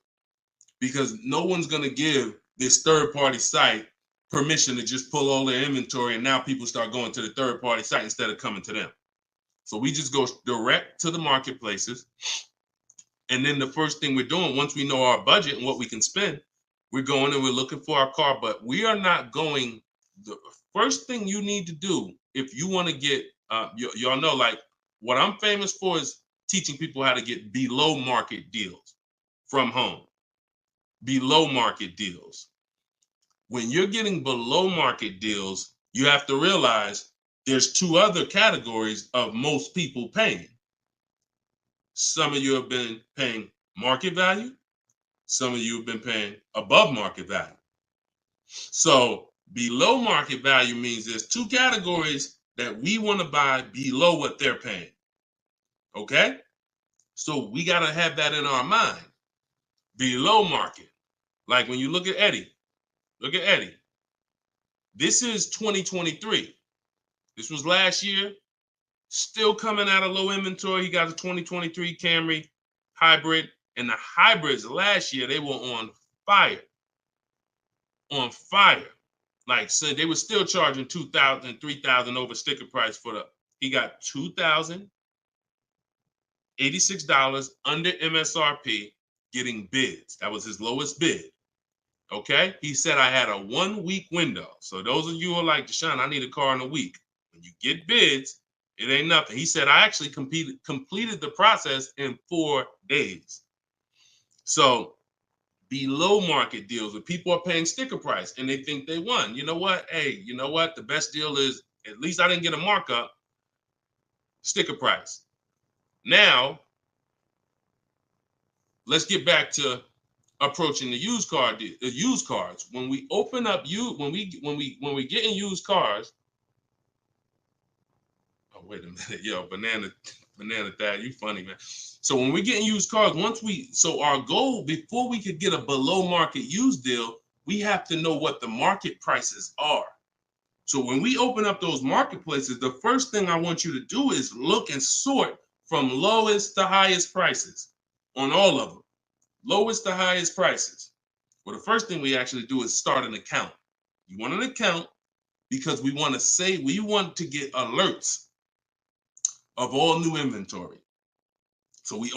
because no one's going to give this third-party site permission to just pull all their inventory, and now people start going to the third-party site instead of coming to them. So we just go direct to the marketplaces. And then the first thing we're doing, once we know our budget and what we can spend, we're going and we're looking for our car. But we are not going, the first thing you need to do if you want to get, y'all know, like what I'm famous for is teaching people how to get below market deals from home. Below market deals. When you're getting below market deals, you have to realize there's 2 other categories of most people paying. Some of you have been paying market value. Some of you have been paying above market value. So below market value means there's 2 categories that we want to buy below what they're paying. Okay? So we got to have that in our mind. Below market. Like when you look at Eddie. Look at Eddie. This is 2023. This was last year. Still coming out of low inventory. He got a 2023 Camry hybrid. And the hybrids last year, they were on fire. On fire. Like, so they were still charging $2,000, $3,000 over sticker price for the, he got $2,086 under MSRP getting bids. That was his lowest bid. Okay? He said I had a 1-week window. So those of you who are like, Deshone, I need a car in a week. When you get bids, it ain't nothing. He said I actually completed the process in 4 days. So below market deals where people are paying sticker price and they think they won. You know what? Hey, you know what? The best deal is, at least I didn't get a markup, sticker price. Now, let's get back to approaching the used cars. When we open up when we get in used cars. Oh, wait a minute, yo, banana Thad, you funny, man. So when we get in used cars, so our goal before we could get a below market used deal, we have to know what the market prices are. So when we open up those marketplaces, the first thing I want you to do is look and sort from lowest to highest prices on all of them. Lowest to highest prices. Well, the first thing we actually do is start an account. You want an account because we want to get alerts of all new inventory. So we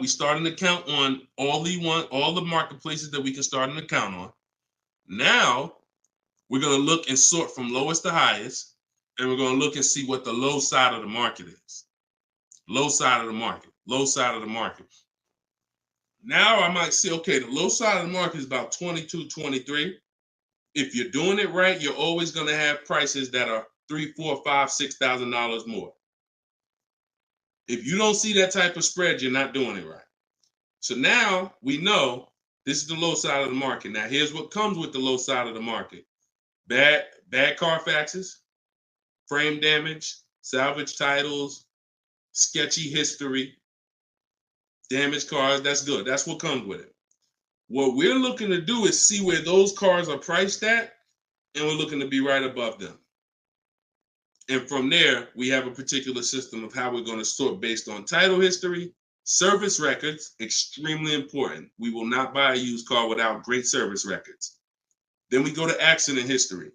start an account on all the marketplaces that we can start an account on. Now we're going to look and sort from lowest to highest, and we're going to look and see what the low side of the market is. Low side of the market, low side of the market. Now I might say, okay, the low side of the market is about 22, 23. If you're doing it right, you're always going to have prices that are $3,000, $4,000, $5,000, $6,000 more. If you don't see that type of spread, you're not doing it right. So now we know this is the low side of the market. Now here's what comes with the low side of the market. Bad Carfaxes, frame damage, salvage titles, sketchy history, Damaged cars, that's good. That's what comes with it. What we're looking to do is see where those cars are priced at, and we're looking to be right above them. And from there, we have a particular system of how we're going to sort based on title history, service records, extremely important. We will not buy a used car without great service records. Then we go to accident history.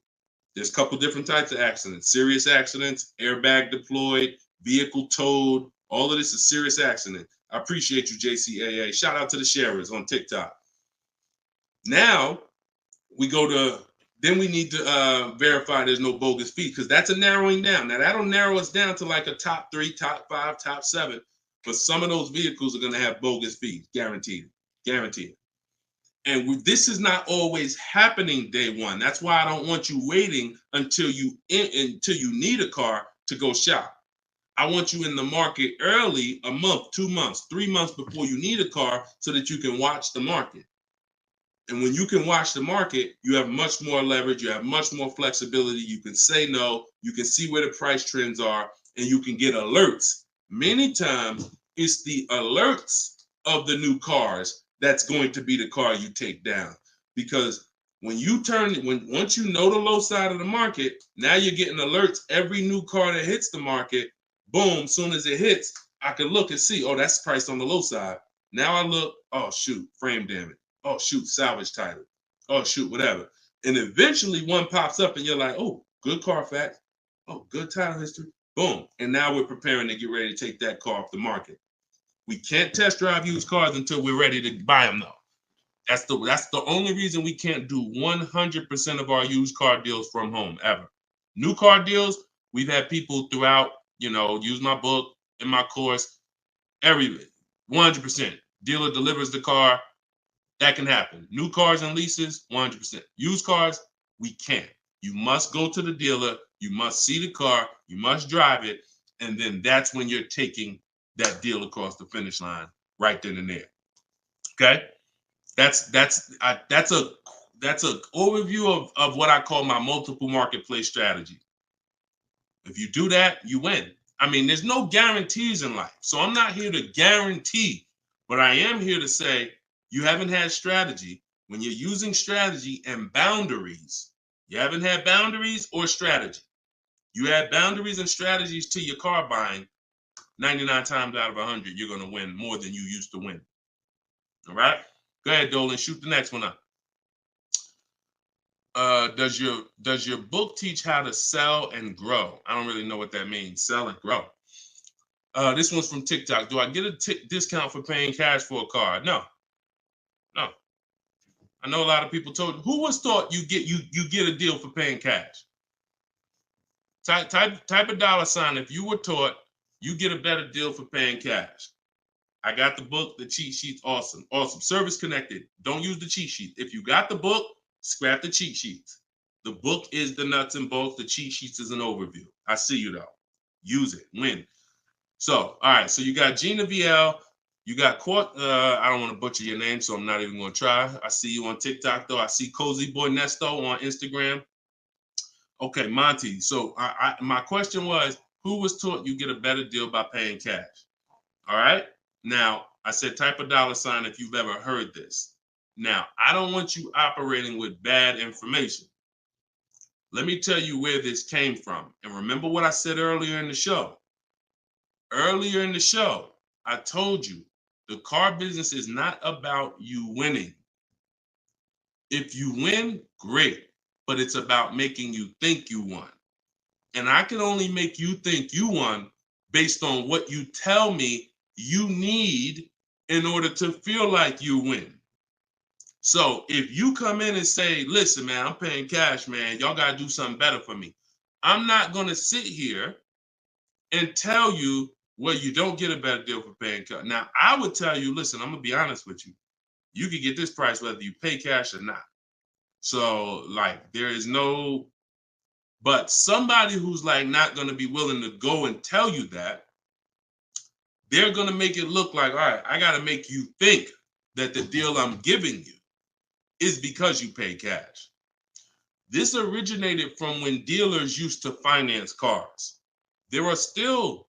There's a couple different types of accidents: serious accidents, airbag deployed, vehicle towed. All of this is serious accident. I appreciate you, JCAA. Shout out to the sharers on TikTok. Now we go to, then we need to verify there's no bogus fees, because that's a narrowing down. Now that'll narrow us down to like a top 3, top 5, top 7. But some of those vehicles are going to have bogus fees, guaranteed. And this is not always happening day one. That's why I don't want you waiting until you need a car to go shop. I want you in the market early, a month, 2 months, 3 months before you need a car, so that you can watch the market. And when you can watch the market, you have much more leverage. You have much more flexibility. You can say no. You can see where the price trends are, and you can get alerts. Many times, it's the alerts of the new cars that's going to be the car you take down. Because once you know the low side of the market, now you're getting alerts. Every new car that hits the market, boom, soon as it hits, I can look and see, oh, that's priced on the low side. Now I look, oh, shoot, frame damage. Oh, shoot, salvage title. Oh, shoot, whatever. And eventually one pops up and you're like, oh, good Carfax. Oh, good title history. Boom. And now we're preparing to get ready to take that car off the market. We can't test drive used cars until we're ready to buy them, though. That's the only reason we can't do 100% of our used car deals from home, ever. New car deals, we've had people throughout, use my book, in my course, 100%. Dealer delivers the car. That can happen. New cars and leases, 100%. Used cars, we can't. You must go to the dealer. You must see the car. You must drive it. And then that's when you're taking that deal across the finish line right then and there. Okay? That's a overview of what I call my multiple marketplace strategy. If you do that, you win. I mean, there's no guarantees in life. So I'm not here to guarantee, but I am here to say, you haven't had strategy. When you're using strategy and boundaries, you haven't had boundaries or strategy. You add boundaries and strategies to your car buying, 99 times out of 100, you're going to win more than you used to win. All right? Go ahead, Dolan. Shoot the next one up. Does your book teach how to sell and grow? I don't really know what that means. Sell and grow. This one's from TikTok. Do I get a discount for paying cash for a car? No. I know a lot of people told you. Who was thought you get a deal for paying cash? Type a dollar sign if you were taught you get a better deal for paying cash. I got the book, the cheat sheets, awesome. Service connected. Don't use the cheat sheet. If you got the book, scrap the cheat sheets. The book is the nuts and bolts. The cheat sheets is an overview. I see you though. Use it. Win. So, all right. So you got Gina VL. You got I don't want to butcher your name, so I'm not even going to try. I see you on TikTok, though. I see Cozy Boy Nesto on Instagram. Okay, Monty. So my question was, who was taught you get a better deal by paying cash? All right. Now, I said type a dollar sign if you've ever heard this. Now, I don't want you operating with bad information. Let me tell you where this came from. And remember what I said earlier in the show. Earlier in the show, I told you, the car business is not about you winning. If you win, great, but it's about making you think you won. And I can only make you think you won based on what you tell me you need in order to feel like you win. So if you come in and say, listen, man, I'm paying cash, man, y'all got to do something better for me. I'm not going to sit here and tell you, well, you don't get a better deal for paying cash. Now, I would tell you, listen, I'm going to be honest with you. You can get this price whether you pay cash or not. So, like, there is no, but somebody who's like not going to be willing to go and tell you that, they're going to make it look like, all right, I got to make you think that the deal I'm giving you is because you pay cash. This originated from when dealers used to finance cars. There are still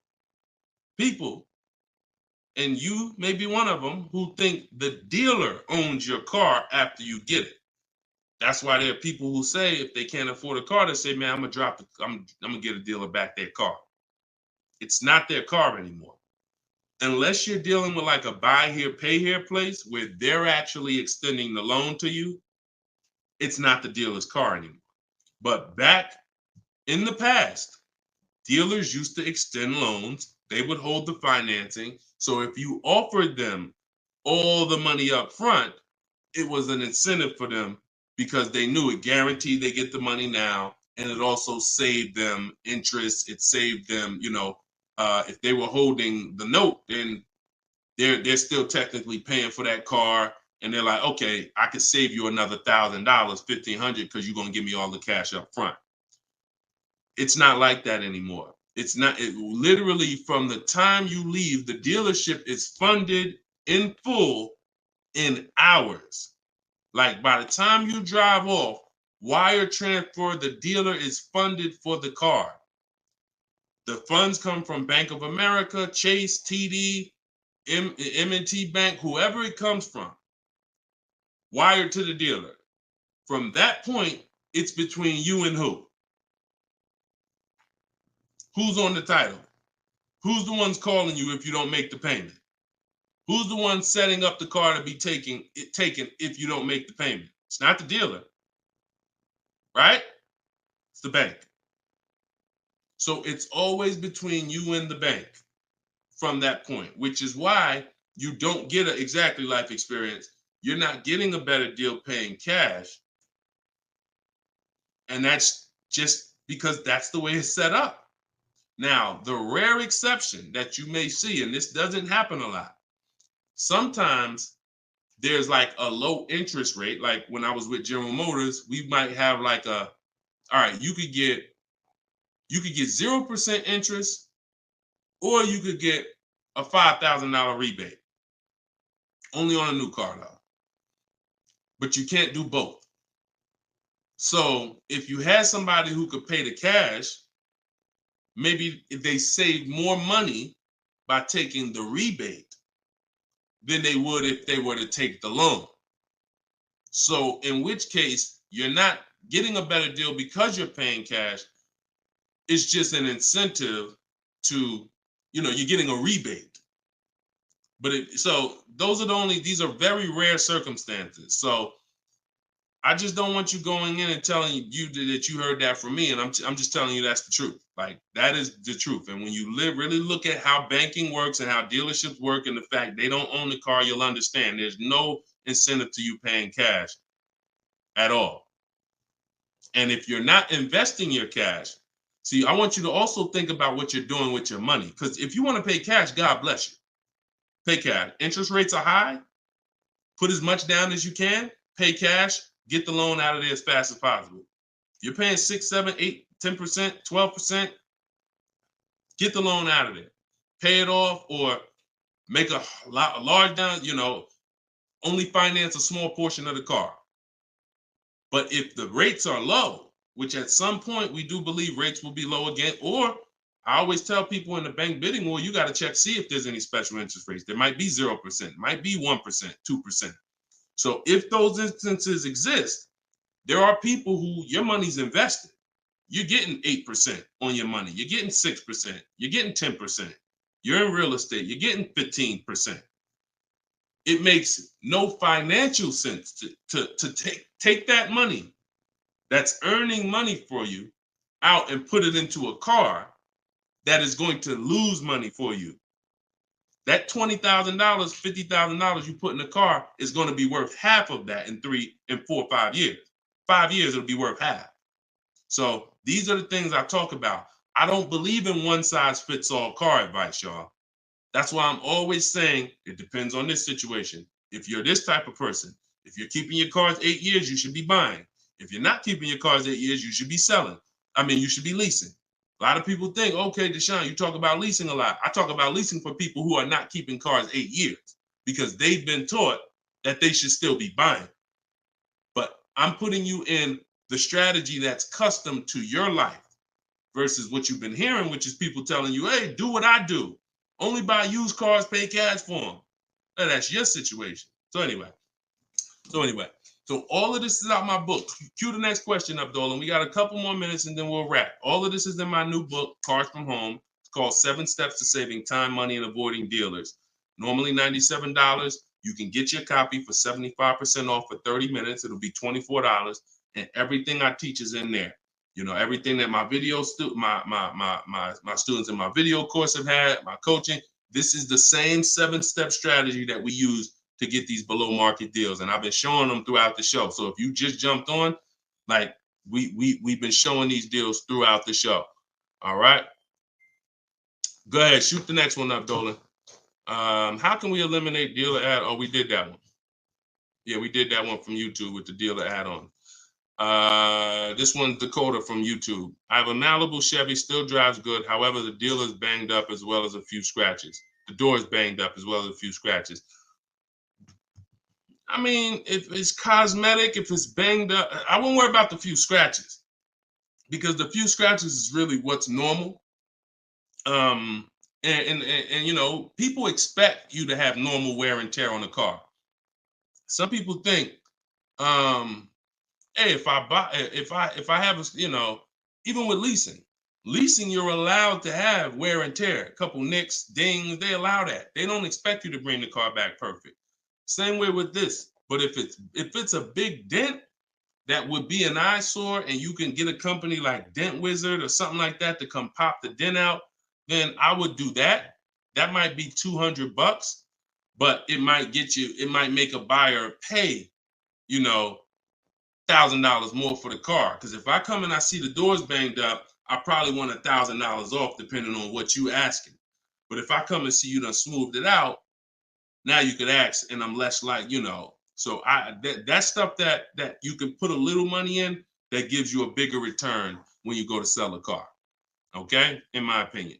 people and you may be one of them, who think the dealer owns your car after you get it. That's why there are people who say if they can't afford a car, they say, man, I'm gonna get a dealer back their car. It's not their car anymore. Unless you're dealing with like a buy here, pay here place where they're actually extending the loan to you, it's not the dealer's car anymore. But back in the past, dealers used to extend loans. They would hold the financing. So if you offered them all the money up front, it was an incentive for them because they knew it guaranteed they get the money now. And it also saved them interest. It saved them, if they were holding the note, then they're still technically paying for that car. And they're like, okay, I could save you another $1,000, $1,500, because you're going to give me all the cash up front. It's not like that anymore. It's not. Literally from the time you leave, the dealership is funded in full in hours. Like by the time you drive off, wire transfer, the dealer is funded for the car. The funds come from Bank of America, Chase, TD, M&T Bank, whoever it comes from, wired to the dealer. From that point, it's between you and who? Who's on the title? Who's the ones calling you if you don't make the payment? Who's the one setting up the car to be taken if you don't make the payment? It's not the dealer, right? It's the bank. So it's always between you and the bank from that point, which is why you don't get an exactly life experience. You're not getting a better deal paying cash. And that's just because that's the way it's set up. Now, the rare exception that you may see, and this doesn't happen a lot, sometimes there's like a low interest rate. Like when I was with General Motors, we might have like all right, you could get 0% interest, or you could get a $5,000 rebate. Only on a new car though. But you can't do both. So if you had somebody who could pay the cash, maybe if they save more money by taking the rebate than they would if they were to take the loan. So in which case, you're not getting a better deal because you're paying cash. It's just an incentive to, you're getting a rebate. But so those are these are very rare circumstances. So I just don't want you going in and telling you that you heard that from me. And I'm just telling you that's the truth. Like, that is the truth. And when you really look at how banking works and how dealerships work and the fact they don't own the car, you'll understand there's no incentive to you paying cash at all. And if you're not investing your cash, see, I want you to also think about what you're doing with your money. Because if you want to pay cash, God bless you. Pay cash. Interest rates are high. Put as much down as you can. Pay cash. Get the loan out of there as fast as possible. You're paying 6, 7, 8, 10%, 12%. Get the loan out of there. Pay it off or make a large down, only finance a small portion of the car. But if the rates are low, which at some point we do believe rates will be low again, or I always tell people in the bank bidding war, you got to check, see if there's any special interest rates. There might be 0%, might be 1%, 2%. So if those instances exist, there are people who your money's invested. You're getting 8% on your money. You're getting 6%. You're getting 10%. You're in real estate. You're getting 15%. It makes no financial sense to take that money that's earning money for you out and put it into a car that is going to lose money for you. That $20,000, $50,000 you put in the car is going to be worth half of that in 3 and 4, 5 years. 5 years, it'll be worth half. So these are the things I talk about. I don't believe in one size fits all car advice, y'all. That's why I'm always saying it depends on this situation. If you're this type of person, if you're keeping your cars 8 years, you should be buying. If you're not keeping your cars 8 years, you should be selling. You should be leasing. A lot of people think, okay, Deshone, you talk about leasing a lot. I talk about leasing for people who are not keeping cars 8 years because they've been taught that they should still be buying. But I'm putting you in the strategy that's custom to your life versus what you've been hearing, which is people telling you, hey, do what I do. Only buy used cars, pay cash for them. Now, that's your situation. So anyway, so all of this is out my book. Cue the next question up, Dolan. We got a couple more minutes and then we'll wrap. All of this is in my new book, Cars from Home. It's called 7 Steps to Saving Time, Money, and Avoiding Dealers. Normally $97. You can get your copy for 75% off for 30 minutes. It'll be $24. And everything I teach is in there. You know, everything that my students in my video course have had, my coaching. This is the same 7-step strategy that we use to get these below market deals. And I've been showing them throughout the show. So if you just jumped on, like we've been showing these deals throughout the show. All right. Go ahead, shoot the next one up, Dolan. How can we eliminate dealer ad? Oh, we did that one. Yeah, we did that one from YouTube with the dealer add-on. This one's Dakota from YouTube. I have a Malibu Chevy, still drives good. However, the dealer's banged up as well as a few scratches. The door's banged up as well as a few scratches. I mean, if it's cosmetic, if it's banged up, I won't worry about the few scratches because the few scratches is really what's normal. And you know, people expect you to have normal wear and tear on a car. Some people think, hey, if I have a, you know, even with leasing, you're allowed to have wear and tear, a couple nicks, dings, they allow that. They don't expect you to bring the car back perfect. Same way with this. But if it's a big dent, that would be an eyesore, and you can get a company like Dent Wizard or something like that to come pop the dent out, then I would do that. That might be $200, but it might make a buyer pay, you know, $1,000 more for the car. Because if I come and I see the doors banged up, I probably want $1,000 off, depending on what you asking. But if I come and see you done smoothed it out, now you could ask, and I'm less like, you know. So that stuff that you can put a little money in, that gives you a bigger return when you go to sell a car. Okay, in my opinion.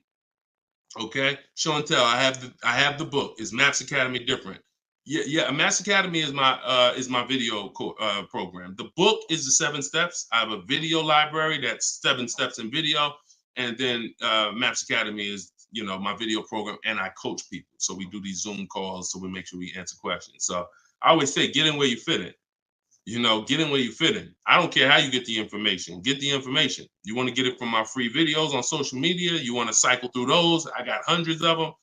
Okay, show and tell. I have the book. Is Maps Academy different? Yeah. Maps Academy is my video program. The book is the 7 steps. I have a video library that's 7 steps in video, and then Maps Academy is, you know, my video program, and I coach people. So we do these Zoom calls, so we make sure we answer questions. So I always say, get in where you fit in. You know, get in where you fit in. I don't care how you get the information. Get the information. You want to get it from my free videos on social media. You want to cycle through those. I got hundreds of them.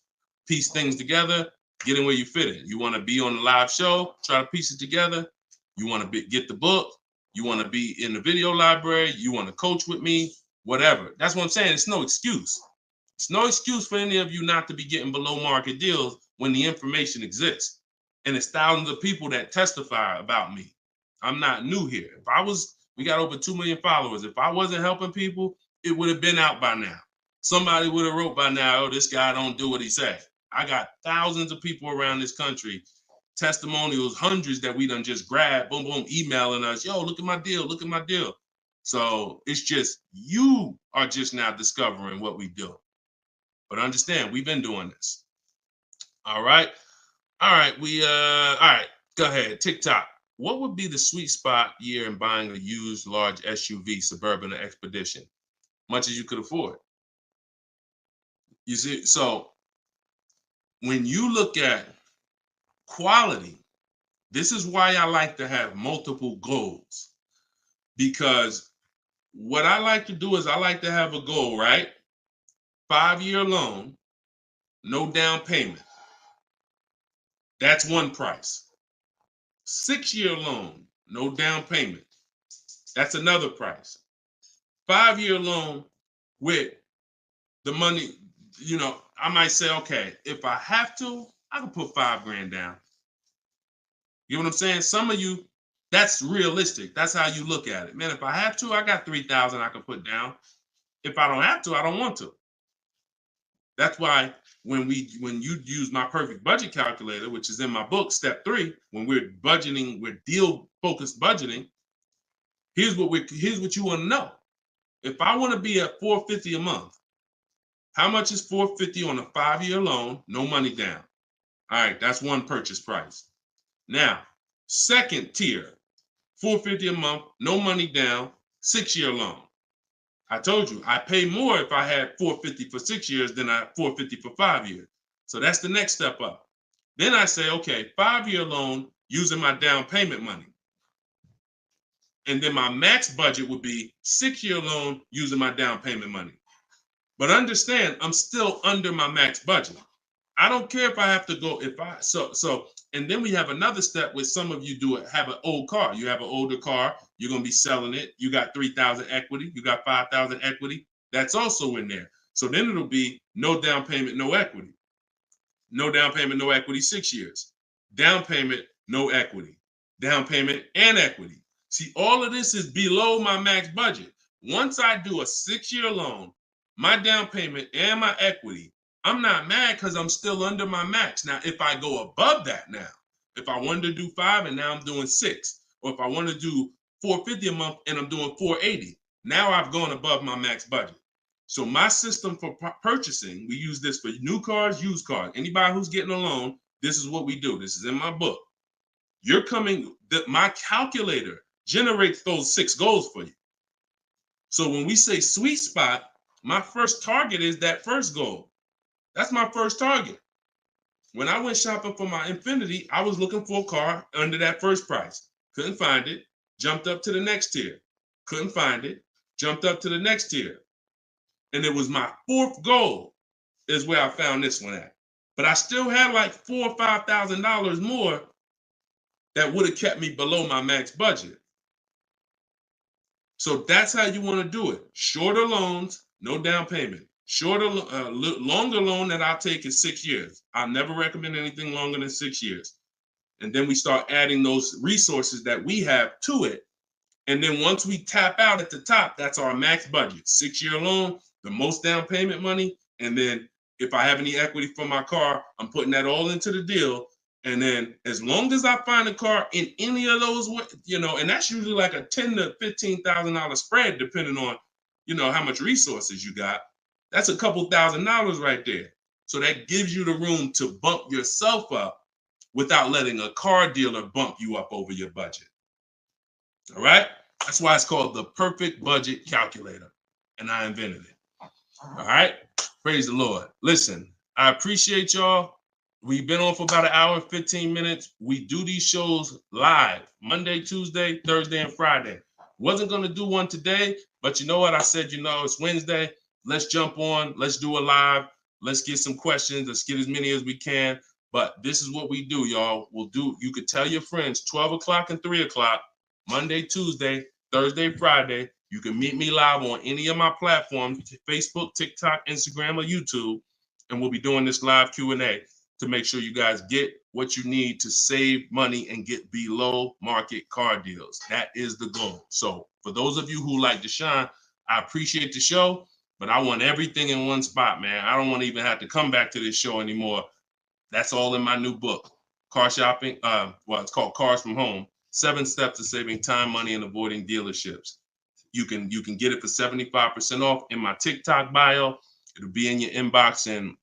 Piece things together. Get in where you fit in. You want to be on the live show. Try to piece it together. You want to get the book. You want to be in the video library. You want to coach with me. Whatever. That's what I'm saying. It's no excuse. It's no excuse for any of you not to be getting below market deals when the information exists. And it's thousands of people that testify about me. I'm not new here. We got over 2 million followers. If I wasn't helping people, it would have been out by now. Somebody would have wrote by now, oh, this guy don't do what he said. I got thousands of people around this country, testimonials, hundreds that we done just grabbed, boom, boom, emailing us, yo, look at my deal, look at my deal. So it's just, you are just now discovering what we do. But understand, we've been doing this. All right. All right. All right. Go ahead. TikTok. What would be the sweet spot year in buying a used large SUV, Suburban or Expedition? Much as you could afford. You see, so when you look at quality, this is why I like to have multiple goals. Because what I like to do is I like to have a goal, right? 5-year loan, no down payment. That's one price. 6-year loan, no down payment. That's another price. 5-year loan with the money, you know, I might say, okay, if I have to, I can put $5,000 down. You know what I'm saying? Some of you, that's realistic. That's how you look at it. Man, if I have to, I got $3,000 I can put down. If I don't have to, I don't want to. That's why when you use my perfect budget calculator, which is in my book, step 3, when we're budgeting, we're deal focused budgeting. Here's what you want to know. If I want to be at $450 a month, how much is $450 on a 5-year loan, no money down? All right, that's one purchase price. Now, second tier, $450 a month, no money down, 6-year loan. I told you I pay more if I had $450 for 6 years than I $450 for 5 years. So that's the next step up. Then I say, okay, 5-year loan using my down payment money. And then my max budget would be 6-year loan using my down payment money. But understand, I'm still under my max budget. I don't care if I have to go, and then we have another step where some of you have an old car. You have an older car, you're going to be selling it. You got 3,000 equity, you got 5,000 equity. That's also in there. So then it'll be no down payment, no equity. No down payment, no equity, 6 years. Down payment, no equity. Down payment and equity. See, all of this is below my max budget. Once I do a 6-year loan, my down payment and my equity, I'm not mad because I'm still under my max. Now, if I go above that now, if I wanted to do 5 and now I'm doing 6, or if I want to do $450 a month and I'm doing $480, now I've gone above my max budget. So my system for purchasing, we use this for new cars, used cars. Anybody who's getting a loan, this is what we do. This is in my book. My calculator generates those 6 goals for you. So when we say sweet spot, my first target is that first goal. That's my first target. When I went shopping for my Infiniti, I was looking for a car under that first price. Couldn't find it. Jumped up to the next tier. Couldn't find it. Jumped up to the next tier. And it was my 4th goal is where I found this one at. But I still had like $4,000 or $5,000 more that would have kept me below my max budget. So that's how you want to do it. Shorter loans, no down payment. Longer loan that I'll take is 6 years. I'll never recommend anything longer than 6 years. And then we start adding those resources that we have to it. And then once we tap out at the top, that's our max budget. 6-year loan, the most down payment money. And then if I have any equity from my car, I'm putting that all into the deal. And then as long as I find a car in any of those, and that's usually like a $10,000 to $15,000 spread, depending on, how much resources you got. That's a couple $1,000s right there. So that gives you the room to bump yourself up without letting a car dealer bump you up over your budget. All right? That's why it's called the perfect budget calculator. And I invented it. All right? Praise the Lord. Listen, I appreciate y'all. We've been on for about 1 hour and 15 minutes. We do these shows live Monday, Tuesday, Thursday, and Friday. Wasn't going to do one today, but you know what? I said, it's Wednesday. Let's jump on. Let's do a live. Let's get some questions. Let's get as many as we can. But this is what we do, y'all. You could tell your friends 12 o'clock and 3 o'clock, Monday, Tuesday, Thursday, Friday. You can meet me live on any of my platforms, Facebook, TikTok, Instagram, or YouTube. And we'll be doing this live Q&A to make sure you guys get what you need to save money and get below market car deals. That is the goal. So for those of you who like Deshone, I appreciate the show, but I want everything in one spot, man. I don't want to even have to come back to this show anymore. That's all in my new book, Car Shopping. It's called Cars from Home, 7 Steps to Saving Time, Money, and Avoiding Dealerships. You can get it for 75% off in my TikTok bio. It'll be in your inbox, and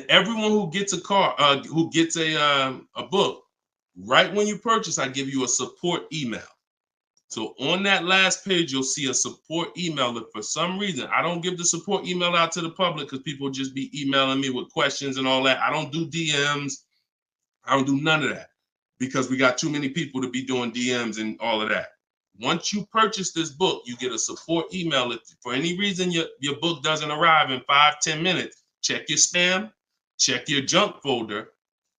everyone who gets a car, who gets a book, right when you purchase, I give you a support email. So on that last page, you'll see a support email. If for some reason I don't give the support email out to the public because people just be emailing me with questions and all that, I don't do DMs. I don't do none of that because we got too many people to be doing DMs and all of that. Once you purchase this book, you get a support email. If for any reason your book doesn't arrive in 5-10 minutes, check your spam, check your junk folder.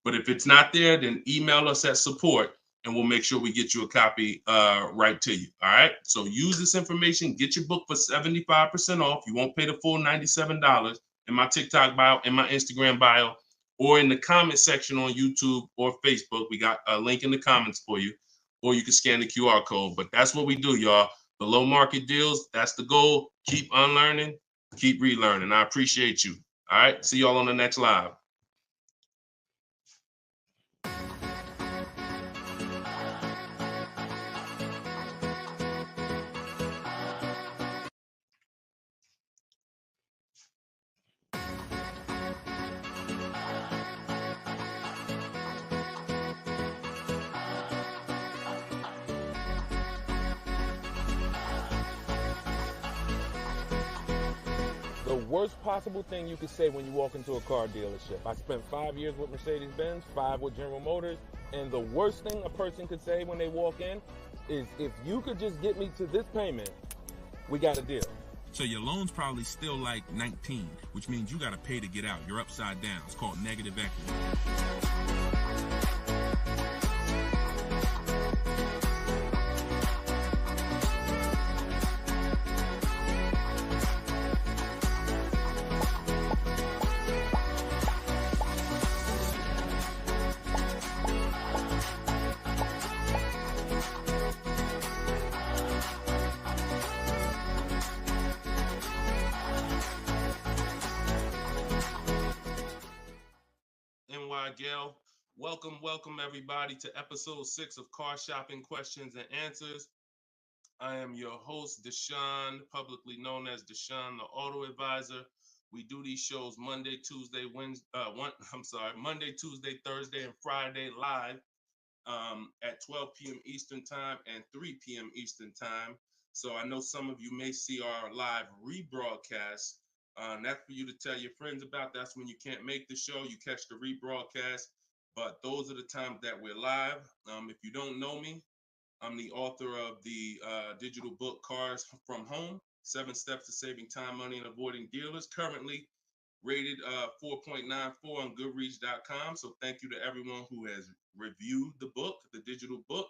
But if it's not there, then email us at support and we'll make sure we get you a copy right to you. All right. So use this information, get your book for 75% off. You won't pay the full $97 in my TikTok bio, in my Instagram bio, or in the comment section on YouTube or Facebook. We got a link in the comments for you, or you can scan the QR code. But that's what we do, y'all. Below market deals. That's the goal. Keep unlearning, keep relearning. I appreciate you. All right. See y'all on the next live. The worst possible thing you could say when you walk into a car dealership. I spent 5 years with Mercedes-Benz, 5 with General Motors, and the worst thing a person could say when they walk in is, if you could just get me to this payment, we got a deal. So your loan's probably still like 19, which means you got to pay to get out. You're upside down. It's called negative equity. Gail, welcome everybody to episode 6 of Car Shopping Questions and Answers. I am your host, Deshone, publicly known as Deshone the Auto Advisor. We do these shows Monday, Tuesday, Thursday, and Friday live at 12 p.m. Eastern Time and 3 p.m. Eastern Time. So I know some of you may see our live rebroadcast. That's for you to tell your friends about. That's when you can't make the show, you catch the rebroadcast. But those are the times that we're live. If you don't know me, I'm the author of the digital book Cars from Home, 7 Steps to Saving Time, Money, and Avoiding Dealers, currently rated 4.94 on Goodreads.com. So thank you to everyone who has reviewed the book, the digital book.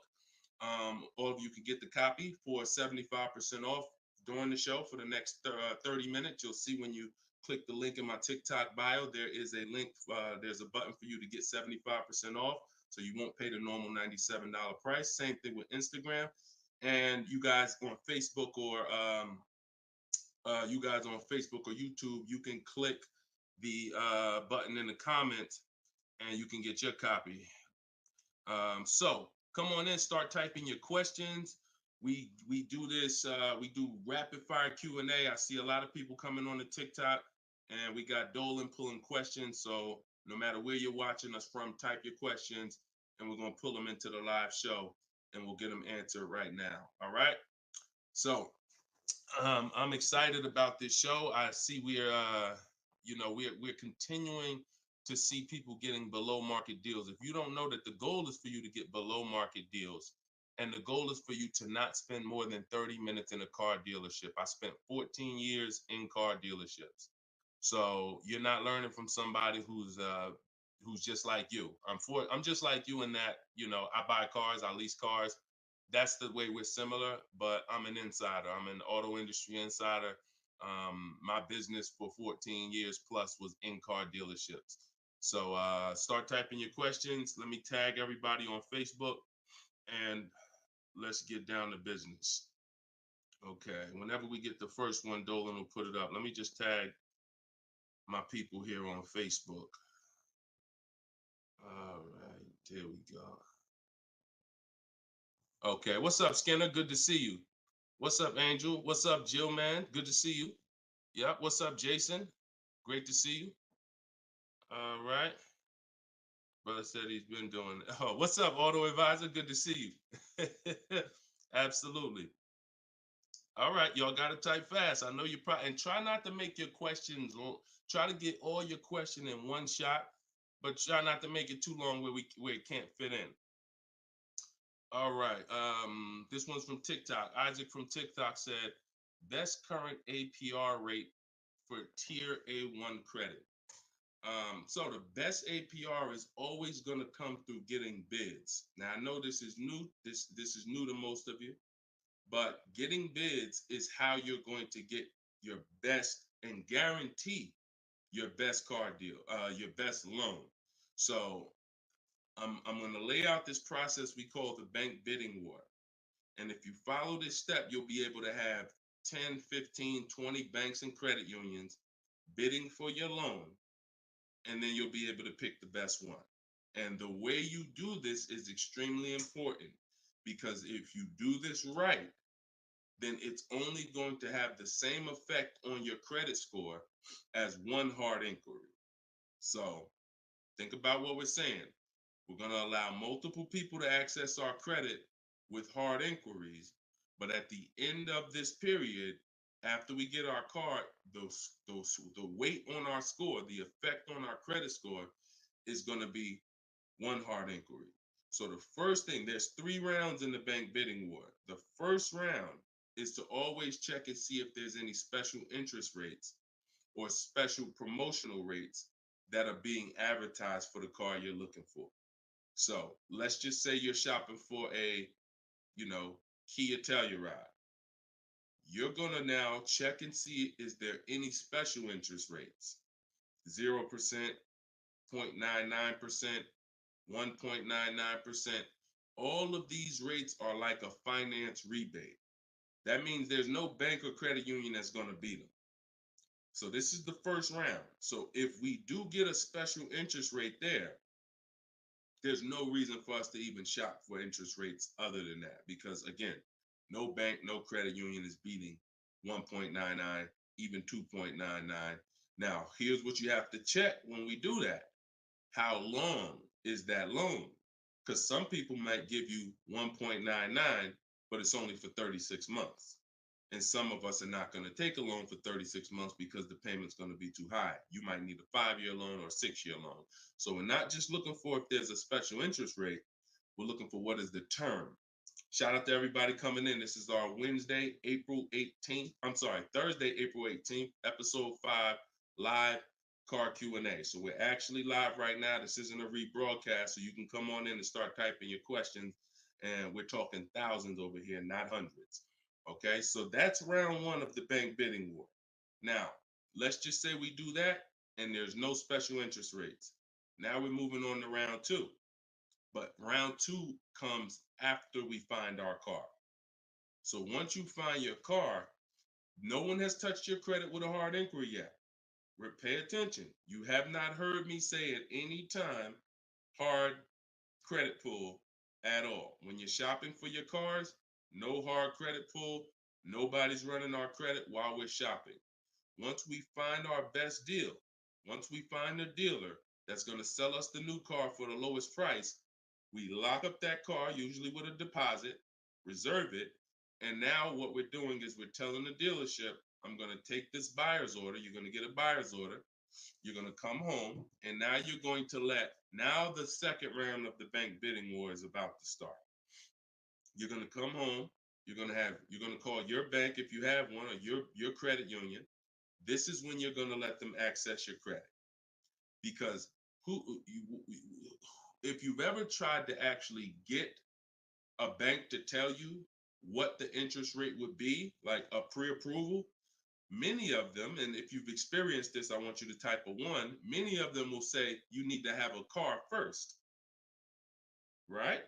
All of you can get the copy for 75% off during the show for the next 30 minutes. You'll see when you click the link in my TikTok bio, there is a link, there's a button for you to get 75% off. So you won't pay the normal $97 price. Same thing with Instagram. And you guys on Facebook or YouTube, you can click the button in the comments and you can get your copy. So come on in, start typing your questions. We do this, we do rapid fire Q&A. I see a lot of people coming on the TikTok, and we got Dolan pulling questions. So no matter where you're watching us from, type your questions and we're going to pull them into the live show and we'll get them answered right now. All right. So I'm excited about this show. I see we're continuing to see people getting below market deals. If you don't know that the goal is for you to get below market deals, and the goal is for you to not spend more than 30 minutes in a car dealership. I spent 14 years in car dealerships. So you're not learning from somebody who's just like you. I'm just like you in that, I buy cars, I lease cars. That's the way we're similar, but I'm an insider. I'm an auto industry insider. My business for 14 years plus was in car dealerships. So start typing your questions. Let me tag everybody on Facebook and let's get down to business. Okay, whenever we get the first one, Dolan will put it up. Let me just tag my people here on Facebook. All right, there we go. Okay, what's up, Skinner? Good to see you. What's up, Angel? What's up, Jill, man? Good to see you. Yep, what's up, Jason? Great to see you. All right. Brother said he's been doing it. Oh, what's up, Auto Advisor? Good to see you. Absolutely. All right, y'all got to type fast. I know you probably, and try not to make your questions long. Try to get all your question in one shot, but try not to make it too long where it can't fit in. All right, this one's from TikTok. Isaac from TikTok said, best current APR rate for tier A1 credit. So the best APR is always going to come through getting bids. Now I know this is new. This is new to most of you. But getting bids is how you're going to get your best and guarantee your best car deal, your best loan. So I'm going to lay out this process we call the bank bidding war. And if you follow this step, you'll be able to have 10, 15, 20 banks and credit unions bidding for your loan. And then you'll be able to pick the best one. And the way you do this is extremely important, because if you do this right, then it's only going to have the same effect on your credit score as one hard inquiry. So think about what we're saying. We're going to allow multiple people to access our credit with hard inquiries, but at the end of this period, after we get our card, the weight on our score, the effect on our credit score is going to be one hard inquiry. So the first thing, there's 3 rounds in the bank bidding war. The first round is to always check and see if there's any special interest rates or special promotional rates that are being advertised for the car you're looking for. So let's just say you're shopping for a, Kia Telluride. You're gonna now check and see, is there any special interest rates? 0%, 0.99%, 1.99%. All of these rates are like a finance rebate. That means there's no bank or credit union that's gonna beat them. So this is the first round. So if we do get a special interest rate there's no reason for us to even shop for interest rates other than that. Because again, no bank, no credit union is beating 1.99, even 2.99. Now, here's what you have to check when we do that. How long is that loan? Because some people might give you 1.99, but it's only for 36 months. And some of us are not going to take a loan for 36 months because the payment's going to be too high. You might need a 5-year loan or a 6-year loan. So we're not just looking for if there's a special interest rate, we're looking for what is the term. Shout out to everybody coming in. This is our Thursday, April 18th, episode 5, live car Q&A. So we're actually live right now. This isn't a rebroadcast, so you can come on in and start typing your questions. And we're talking thousands over here, not hundreds. Okay, so that's round 1 of the bank bidding war. Now, let's just say we do that and there's no special interest rates. Now we're moving on to round 2. But round 2 comes after we find our car. So once you find your car, no one has touched your credit with a hard inquiry yet. Pay attention. You have not heard me say at any time hard credit pull at all. When you're shopping for your cars, no hard credit pull. Nobody's running our credit while we're shopping. Once we find our best deal, once we find a dealer that's going to sell us the new car for the lowest price, we lock up that car, usually with a deposit, reserve it. And now what we're doing is we're telling the dealership, I'm going to take this buyer's order. You're going to get a buyer's order. You're going to come home. And now you're going to now the second round of the bank bidding war is about to start. You're going to come home. You're going to call your bank if you have one, or your credit union. This is when you're going to let them access your credit. Because if you've ever tried to actually get a bank to tell you what the interest rate would be, like a pre-approval, many of them, and if you've experienced this, I want you to type a 1, many of them will say you need to have a car first, right?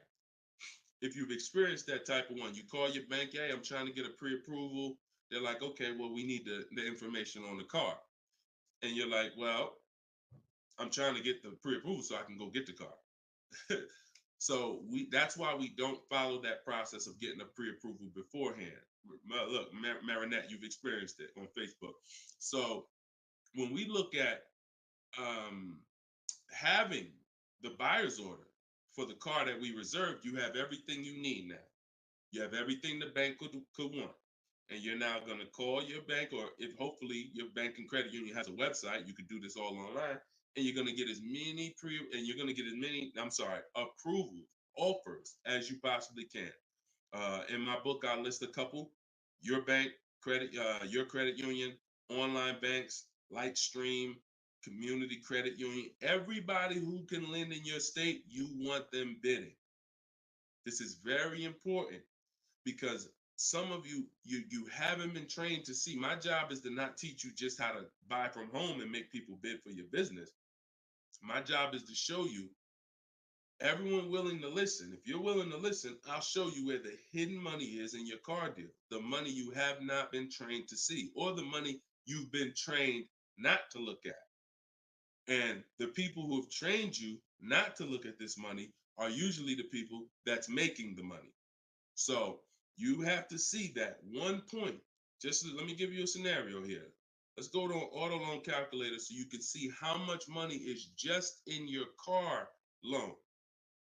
If you've experienced that type of 1, you call your bank, hey, I'm trying to get a pre-approval. They're like, okay, well, we need the information on the car. And you're like, well, I'm trying to get the pre-approval so I can go get the car. So that's why we don't follow that process of getting a pre-approval beforehand. Look, Marinette, you've experienced it on Facebook. So when we look at having the buyer's order for the car that we reserved, you have everything you need now. You have everything the bank could want. And you're now going to call your bank, or if hopefully your bank and credit union has a website, you could do this all online. And you're going to get as many approvals, offers as you possibly can. In my book, I list a couple: your bank, your credit union, online banks, Lightstream, community credit union, everybody who can lend in your state, you want them bidding. This is very important because some of you haven't been trained to see. My job is to not teach you just how to buy from home and make people bid for your business. My job is to show you everyone willing to listen. If you're willing to listen, I'll show you where the hidden money is in your car deal. The money you have not been trained to see, or the money you've been trained not to look at. And the people who have trained you not to look at this money are usually the people that's making the money. So you have to see that one point. Let me give you a scenario here. Let's go to an auto loan calculator so you can see how much money is just in your car loan.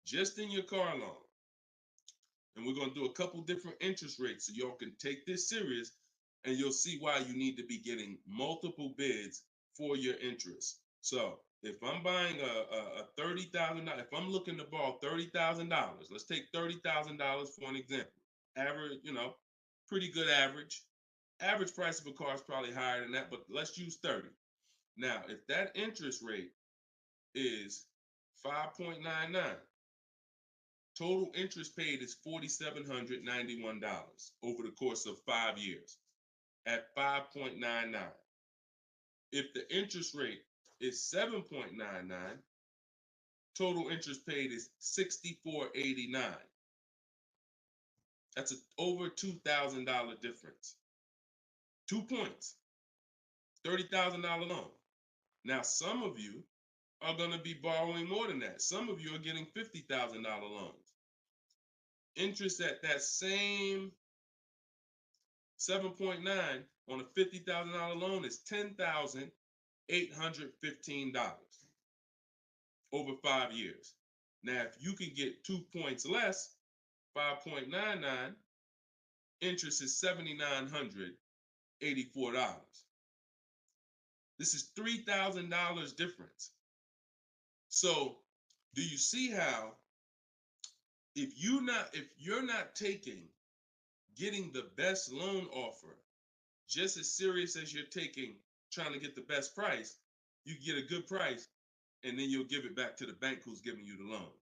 Just in your car loan. And we're going to do a couple different interest rates so y'all can take this serious and you'll see why you need to be getting multiple bids for your interest. So if I'm buying a $30,000, if I'm looking to borrow $30,000, let's take $30,000 for an example. Average, pretty good average. Average price of a car is probably higher than that, but let's use 30. Now, if that interest rate is 5.99, total interest paid is $4,791 over the course of 5 years at 5.99. If the interest rate is 7.99, total interest paid is $64.89. That's over $2,000 difference. 2 points, $30,000 loan. Now, some of you are going to be borrowing more than that. Some of you are getting $50,000 loans. Interest at that same 7.9 on a $50,000 loan is $10,815 over 5 years. Now, if you can get 2 points less, 5.99, interest is $7,984. This is $3,000 difference. So, do you see how if you're not taking getting the best loan offer just as serious as you're taking trying to get the best price, you get a good price and then you'll give it back to the bank who's giving you the loan.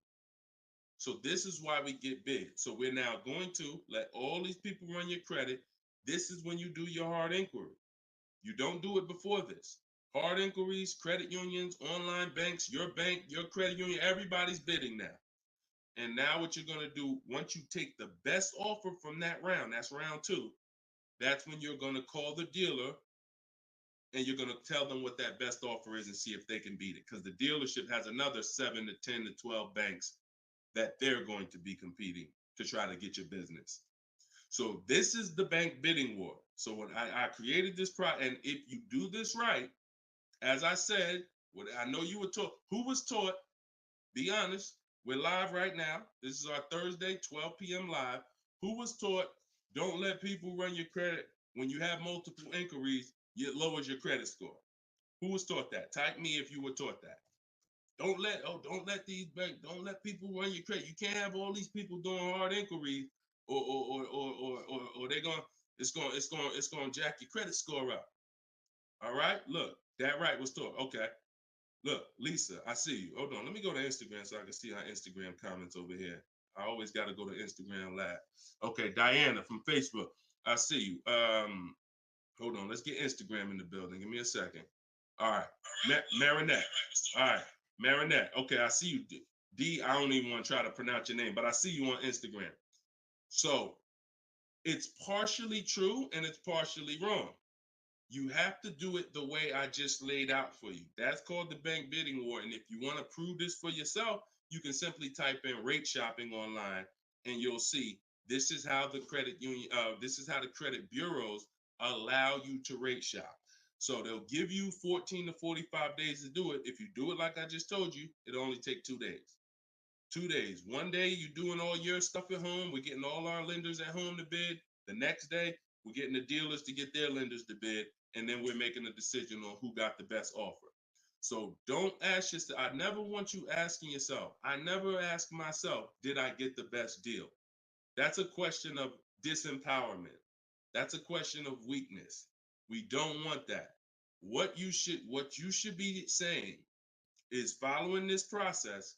So this is why we get bids. So we're now going to let all these people run your credit. This is when you do your hard inquiry. You don't do it before this. Hard inquiries, credit unions, online banks, your bank, your credit union, everybody's bidding now. And now what you're going to do, once you take the best offer from that round, that's round 2, that's when you're going to call the dealer and you're going to tell them what that best offer is and see if they can beat it. Because the dealership has another 7 to 10 to 12 banks that they're going to be competing to try to get your business. So this is the bank bidding war. So when I created this product, and if you do this right, as I said, what I know you were taught, who was taught, be honest, we're live right now. This is our Thursday, 12 p.m. live. Who was taught, don't let people run your credit. When you have multiple inquiries, it lowers your credit score. Who was taught that? Type me if you were taught that. Don't let these banks, don't let people run your credit. You can't have all these people doing hard inquiries, or they're going, it's going to jack your credit score up. All right, look, that right was taught. Okay, look, Lisa, I see you. Hold on, let me go to Instagram so I can see our Instagram comments over here. I always got to go to Instagram Live. Okay, Diana from Facebook, I see you. Hold on, let's get Instagram in the building. Give me a second. All right, Marinette. All right, Marinette. Okay, I see you. D, I don't even want to try to pronounce your name, but I see you on Instagram. So it's partially true and it's partially wrong. You have to do it the way I just laid out for you. That's called the bank bidding war. And if you want to prove this for yourself, you can simply type in rate shopping online and you'll see this is how the credit union, this is how the credit bureaus allow you to rate shop. So they'll give you 14 to 45 days to do it. If you do it like I just told you, it'll only take 2 days. 2 days. One day you're doing all your stuff at home. We're getting all our lenders at home to bid. The next day, we're getting the dealers to get their lenders to bid. And then we're making a decision on who got the best offer. So don't ask yourself. I never want you asking yourself. I never ask myself, did I get the best deal? That's a question of disempowerment. That's a question of weakness. We don't want that. What you should be saying is, following this process,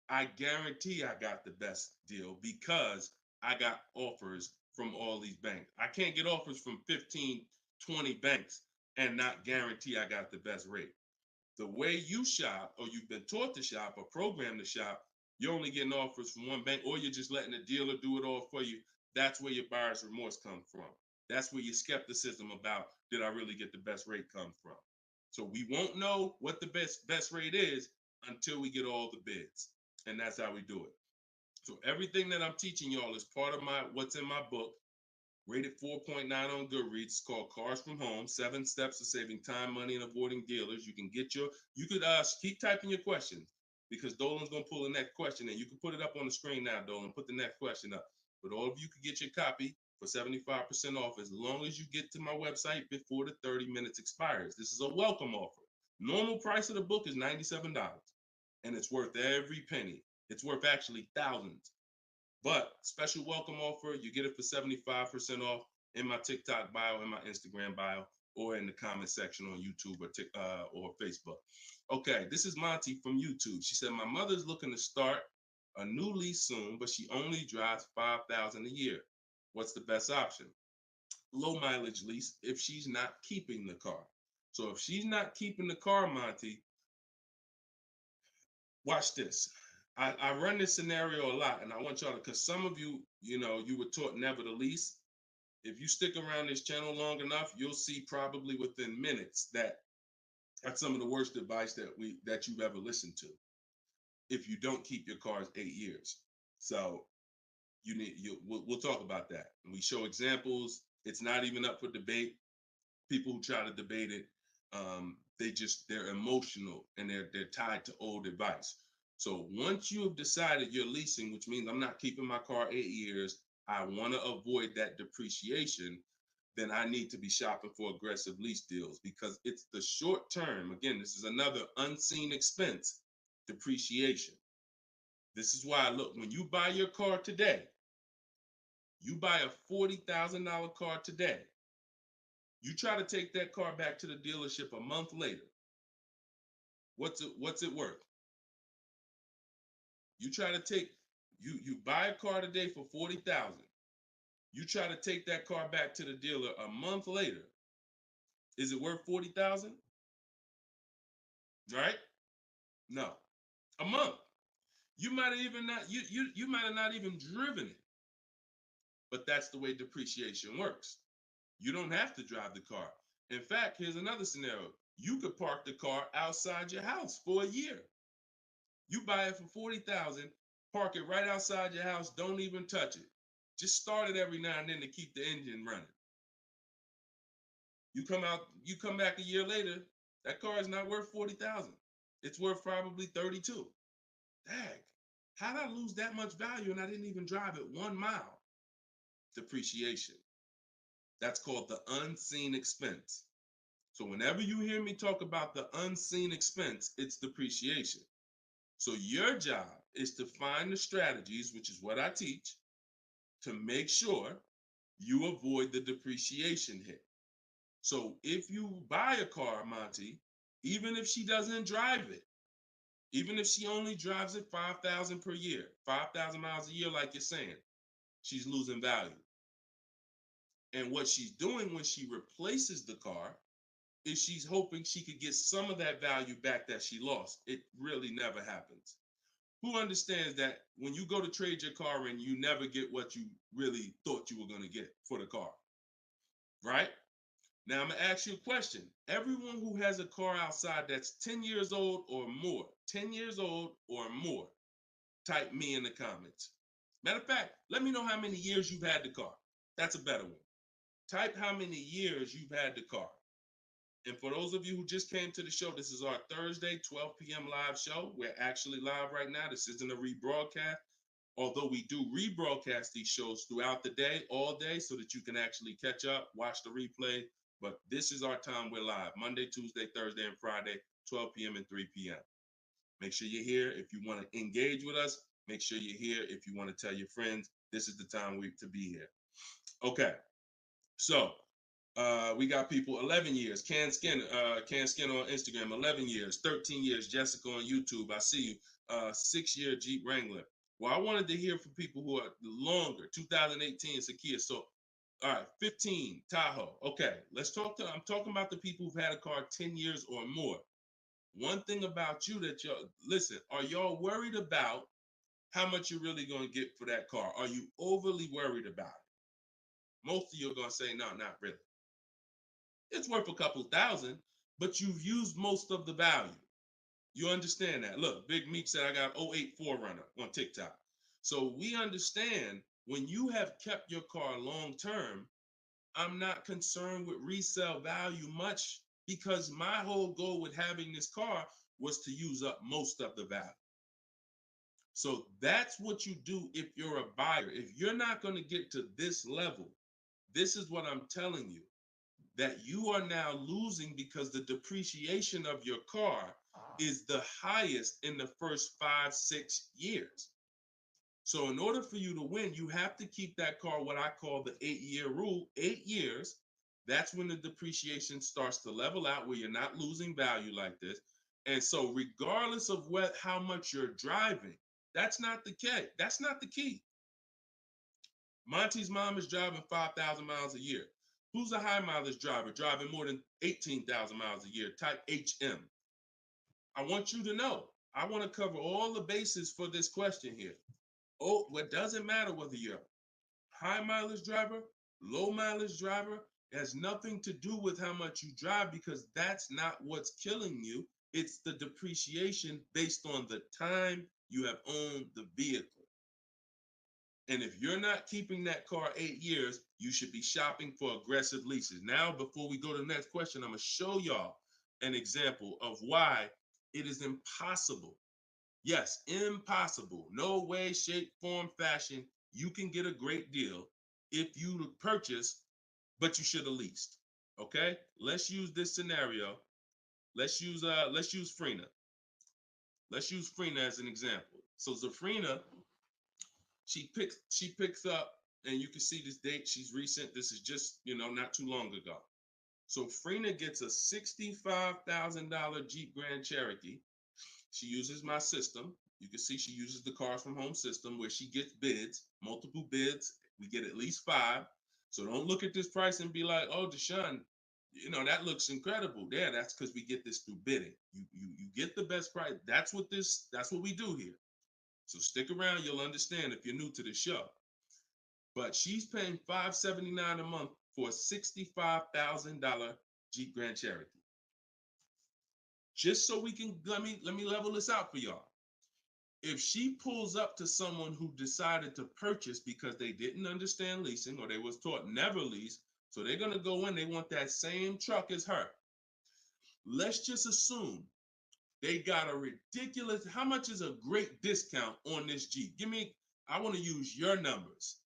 I guarantee I got the best deal because I got offers from all these banks. I can't get offers from 15, 20 banks and not guarantee I got the best rate. The way you shop, or you've been taught to shop or programmed to shop, you're only getting offers from one bank, or you're just letting the dealer do it all for you. That's where your buyer's remorse comes from. That's where your skepticism about, did I really get the best rate, come from. So we won't know what the best rate is until we get all the bids. And that's how we do it. So everything that I'm teaching y'all is part of what's in my book, rated 4.9 on Goodreads. It's called Cars from Home, 7 Steps to Saving Time, Money, and Avoiding Dealers. You could keep typing your questions, because Dolan's going to pull the next question in. You can put it up on the screen now, Dolan. Put the next question up. But all of you can get your copy for 75% off as long as you get to my website before the 30 minutes expires. This is a welcome offer. Normal price of the book is $97, and it's worth every penny. It's worth actually thousands. But special welcome offer, you get it for 75% off in my TikTok bio, in my Instagram bio, or in the comment section on YouTube or Facebook. Okay, this is Monty from YouTube. She said, my mother's looking to start a new lease soon, but she only drives 5,000 a year. What's the best option? Low mileage lease if she's not keeping the car. So if she's not keeping the car, Monty, watch this. I run this scenario a lot, and I want y'all to, because some of you, you were taught never to lease. If you stick around this channel long enough, you'll see probably within minutes that that's some of the worst advice that you've ever listened to. If you don't keep your cars 8 years, so we'll talk about that. And we show examples. It's not even up for debate. People who try to debate it, they're emotional and they're tied to old advice. So once you have decided you're leasing, which means I'm not keeping my car 8 years, I want to avoid that depreciation, then I need to be shopping for aggressive lease deals because it's the short term. Again, this is another unseen expense, depreciation. This is why, look, when you buy your car today, you buy a $40,000 car today. You try to take that car back to the dealership a month later. What's it worth? You try to take, you buy a car today for $40,000. You try to take that car back to the dealer a month later. Is it worth $40,000? Right? No. A month. You might have even not you might have not even driven it. But that's the way depreciation works. You don't have to drive the car. In fact, here's another scenario. You could park the car outside your house for a year. You buy it for $40,000, park it right outside your house, don't even touch it. Just start it every now and then to keep the engine running. You come back a year later, that car is not worth $40,000. It's worth probably $32,000. Dang, how did I lose that much value and I didn't even drive it 1 mile? Depreciation. That's called the unseen expense. So whenever you hear me talk about the unseen expense, it's depreciation. So your job is to find the strategies, which is what I teach, to make sure you avoid the depreciation hit. So if you buy a car, Monty, even if she doesn't drive it, even if she only drives it 5,000 per year, 5,000 miles a year, like you're saying, she's losing value. And what she's doing when she replaces the car is she's hoping she could get some of that value back that she lost. It really never happens. Who understands that when you go to trade your car in, you never get what you really thought you were going to get for the car, right? Now, I'm going to ask you a question. Everyone who has a car outside that's 10 years old or more, 10 years old or more, type me in the comments. Matter of fact, let me know how many years you've had the car. That's a better one. Type how many years you've had the car. And for those of you who just came to the show, this is our Thursday, 12 p.m. live show. We're actually live right now. This isn't a rebroadcast, although we do rebroadcast these shows throughout the day, all day, so that you can actually catch up, watch the replay. But this is our time. We're live Monday, Tuesday, Thursday, and Friday, 12 p.m. and 3 p.m. Make sure you're here. If you want to engage with us, make sure you're here. If you want to tell your friends, this is the time to be here. Okay. So we got people 11 years. Can Skin on Instagram, 11 years, 13 years. Jessica on YouTube, I see you. 6-year Jeep Wrangler. Well, I wanted to hear from people who are longer. 2018 Sakia. So, all right, 15 Tahoe. Okay, I'm talking about the people who've had a car 10 years or more. One thing about you that listen, are y'all worried about how much you're really going to get for that car? Are you overly worried about it? Most of you are going to say, no, not really. It's worth a couple thousand, but you've used most of the value. You understand that? Look, Big Meek said I got 08 4Runner on TikTok. So we understand when you have kept your car long term, I'm not concerned with resale value much because my whole goal with having this car was to use up most of the value. So that's what you do if you're a buyer. If you're not going to get to this level, This is what I'm telling you, that you are now losing because the depreciation of your car is the highest in the first 5-6 years. So in order for you to win, you have to keep that car, what I call the 8-year rule. 8 years, that's when the depreciation starts to level out, where you're not losing value like this. And so regardless of how much you're driving, that's not the key. That's not the key. Monty's mom is driving 5,000 miles a year. Who's a high mileage driver driving more than 18,000 miles a year? Type HM. I want you to know, I want to cover all the bases for this question here. Oh, what doesn't matter whether you're a high mileage driver, low mileage driver, it has nothing to do with how much you drive, because that's not what's killing you. It's the depreciation based on the time you have owned the vehicle. And if you're not keeping that car 8 years, you should be shopping for aggressive leases. Now, before we go to the next question, I'm going to show y'all an example of why it is impossible. Yes, impossible. No way, shape, form, fashion. You can get a great deal if you purchase, but you should have leased. Okay? Let's use this scenario. Let's use Frina. Let's use Frina as an example. So Zafrina, she picks up, and you can see this date. She's recent. This is just, not too long ago. So Frina gets a $65,000 Jeep Grand Cherokee. She uses my system. You can see she uses the Cars from Home system, where she gets bids, multiple bids. We get at least 5. So don't look at this price and be like, oh, Deshone, that looks incredible. Yeah, that's because we get this through bidding. You get the best price. That's what we do here. So stick around, you'll understand if you're new to the show. But she's paying $579 a month for a $65,000 Jeep Grand Cherokee. Just so we can, let me level this out for y'all. If she pulls up to someone who decided to purchase because they didn't understand leasing, or they was taught never lease, so they're going to go in, they want that same truck as her. Let's just assume they got a ridiculous, how much is a great discount on this Jeep? I want to use your numbers.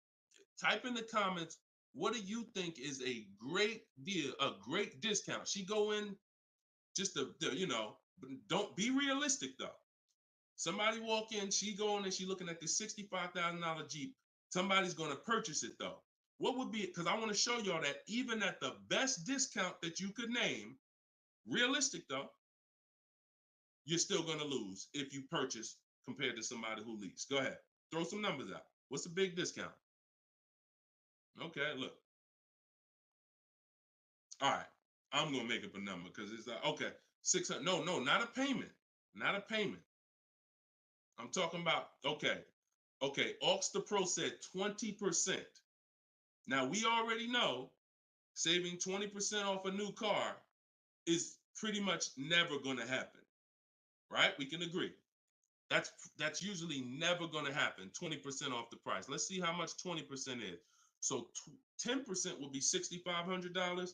Type in the comments, what do you think is a great deal, a great discount? She go in just but don't be realistic though. Somebody walk in, she going and she looking at this $65,000 Jeep. Somebody's going to purchase it though. What would be, because I want to show y'all that even at the best discount that you could name, realistic though, you're still going to lose if you purchase compared to somebody who leases. Go ahead, throw some numbers out. What's a big discount? Okay, look. All right, I'm going to make up a number because it's like, okay, 600. No, not a payment. Not a payment. I'm talking about, okay, Aux the Pro said 20%. Now, we already know saving 20% off a new car is pretty much never going to happen, right? We can agree. That's usually never going to happen, 20% off the price. Let's see how much 20% is. So 10% would be $6,500.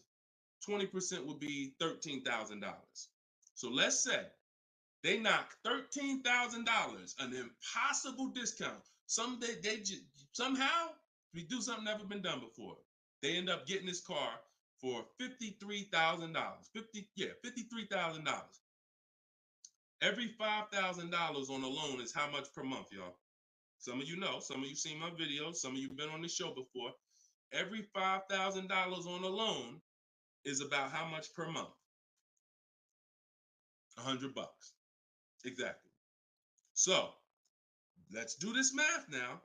20% would be $13,000. So let's say they knock $13,000, an impossible discount. Someday somehow we do something never been done before. They end up getting this car for $53,000. $53,000. Every $5,000 on a loan is how much per month, y'all? Some of you know, some of you seen my videos, some of you been on the show before. Every $5,000 on a loan is about how much per month? $100. Exactly. So let's do this math now.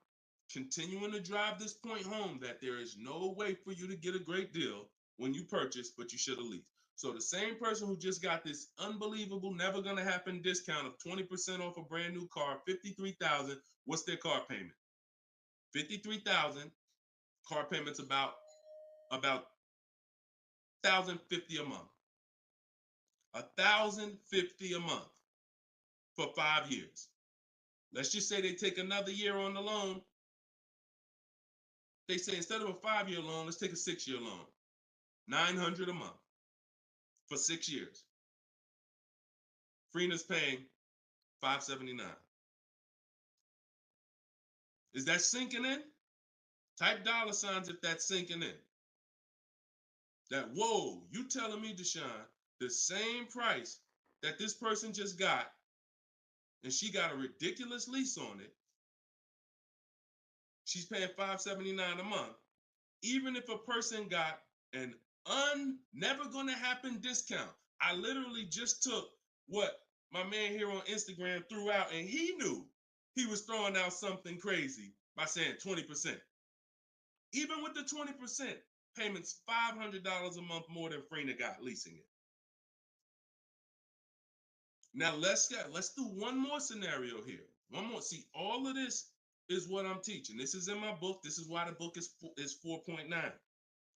Continuing to drive this point home that there is no way for you to get a great deal when you purchase, but you should have leased. So the same person who just got this unbelievable, never gonna happen discount of 20% off a brand new car, $53,000, what's their car payment? $53,000, car payment's about $1,050 a month. $1,050 a month for 5 years. Let's just say they take another year on the loan. They say instead of a 5-year loan, let's take a 6-year loan. $900 a month for 6 years. Freena's paying $579. Is that sinking in? Type dollar signs if that's sinking in. that, whoa, you telling me, Deshone, the same price that this person just got, and she got a ridiculous lease on it, she's paying $579 a month, even if a person got an never gonna happen discount. I literally just took what my man here on Instagram threw out, and he knew he was throwing out something crazy by saying 20%. Even with the 20%, payments $500 a month more than Freener got leasing it. Now let's do one more scenario here. One more. See, all of this is what I'm teaching. This is in my book. This is why the book is 4.9.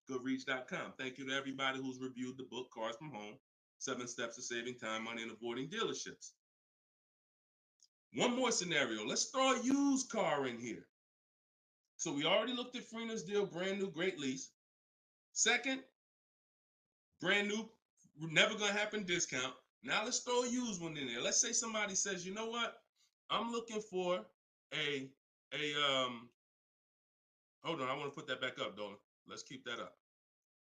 Goodreads.com. Thank you to everybody who's reviewed the book, Cars from Home, 7 Steps to Saving Time, Money, and Avoiding Dealerships. One more scenario. Let's throw a used car in here. So we already looked at Freener's deal, brand new, great lease. Second, brand new, never gonna happen discount. Now let's throw a used one in there. Let's say somebody says, you know what? I'm looking for hold on, I want to put that back up, Dolan. Let's keep that up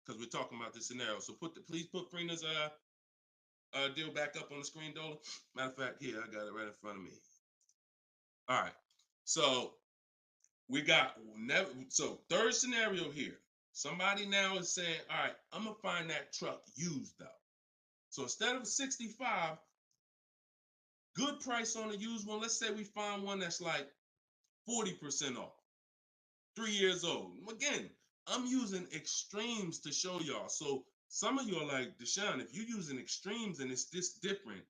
because we're talking about this scenario. So please put Freener's deal back up on the screen, Dolan. Matter of fact, here, I got it right in front of me. All right. So we got third scenario here. Somebody now is saying, all right, I'm gonna find that truck used though. So instead of 65, good price on a used one. Let's say we find one that's like 40% off, 3 years old. Again, I'm using extremes to show y'all. So some of you are like, Deshone, if you're using extremes and it's this different,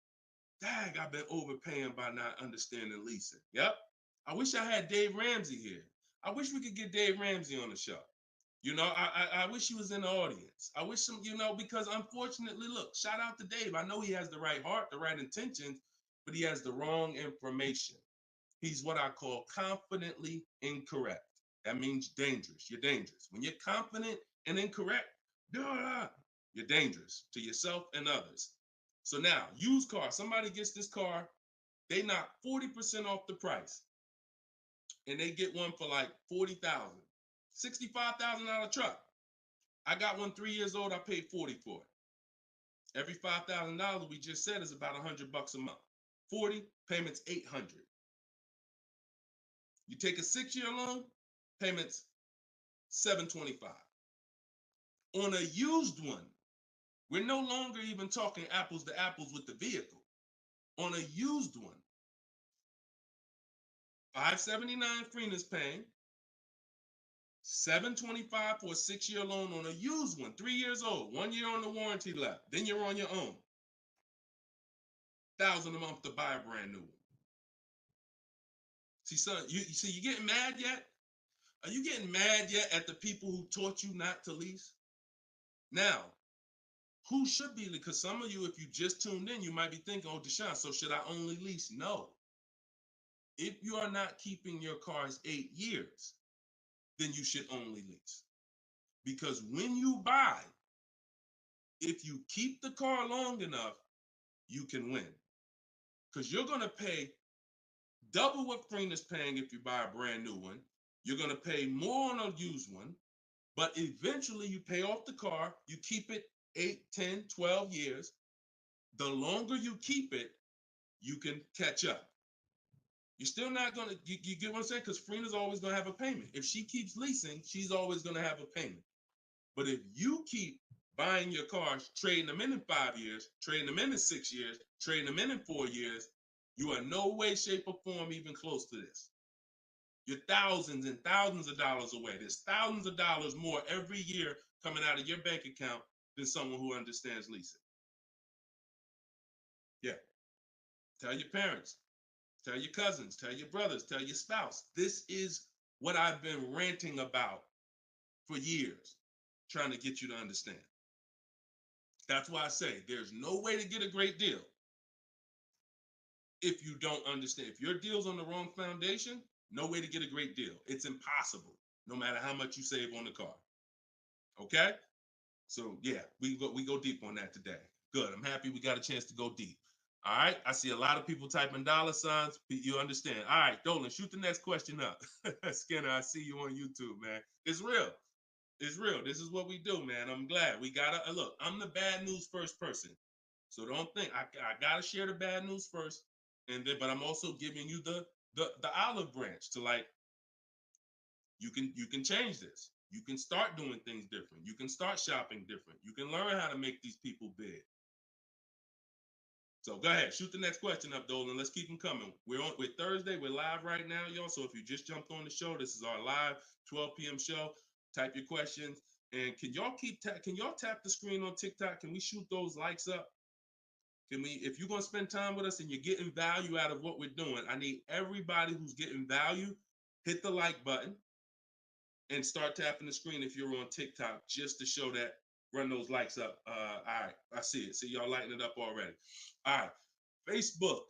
dang, I've been overpaying by not understanding leasing. Yep. I wish I had Dave Ramsey here. I wish we could get Dave Ramsey on the show. You know, I wish he was in the audience. I wish him, because unfortunately, look, shout out to Dave. I know he has the right heart, the right intentions, but he has the wrong information. He's what I call confidently incorrect. That means dangerous. You're dangerous. When you're confident and incorrect, you're dangerous to yourself and others. So now, used car, somebody gets this car, they knock 40% off the price, and they get one for like $40,000, $65,000 truck. I got one 3 years old. I paid $40 for it. Every $5,000 we just said is about $100 a month. 40 payments, $800. You take a 6-year loan, payments $725. On a used one, we're no longer even talking apples to apples with the vehicle. On a used one, $579 Freener's paying, $725 for a 6-year loan on a used one, 3 years old, 1 year on the warranty left. Then you're on your own. $1,000 a month to buy a brand new one. See, son, you getting mad yet? Are you getting mad yet at the people who taught you not to lease? Now, who should be? Because some of you, if you just tuned in, you might be thinking, oh, Deshone, so should I only lease? No. If you are not keeping your cars 8 years, then you should only lease. Because when you buy, if you keep the car long enough, you can win. Because you're going to pay double what Freener's paying if you buy a brand new one. You're going to pay more on a used one, but eventually you pay off the car, you keep it 8, 10, 12 years. The longer you keep it, you can catch up. You're still not going to, you get what I'm saying? Because Freener's always going to have a payment. If she keeps leasing, she's always going to have a payment. But if you keep buying your cars, trading them in 5 years, trading them in 6 years, trading them in 4 years, you are no way, shape, or form even close to this. You're thousands and thousands of dollars away. There's thousands of dollars more every year coming out of your bank account than someone who understands leasing. Yeah. Tell your parents, tell your cousins, tell your brothers, tell your spouse. This is what I've been ranting about for years, trying to get you to understand. That's why I say there's no way to get a great deal if you don't understand. If your deal's on the wrong foundation, no way to get a great deal. It's impossible, no matter how much you save on the car. Okay? So yeah, we go deep on that today. Good. I'm happy we got a chance to go deep. All right. I see a lot of people typing $signs. You understand. All right, Dolan, shoot the next question up. Skinner, I see you on YouTube, man. It's real. It's real. This is what we do, man. I'm glad we gotta look. I'm the bad news first person, so don't think I gotta share the bad news first, and then but I'm also giving you the olive branch to like you can change this. You can start doing things different. You can start shopping different. You can learn how to make these people big. So go ahead, shoot the next question up, Dolan. Let's keep them coming. We're Thursday. We're live right now, y'all. So if you just jumped on the show, this is our live 12 p.m. show. Type your questions, and can y'all tap the screen on TikTok? Can we shoot those likes up? Can we? If you're gonna spend time with us and you're getting value out of what we're doing, I need everybody who's getting value hit the like button and start tapping the screen if you're on TikTok, just to show that. Run those likes up. All right, I see it. See y'all lighting it up already. All right, Facebook,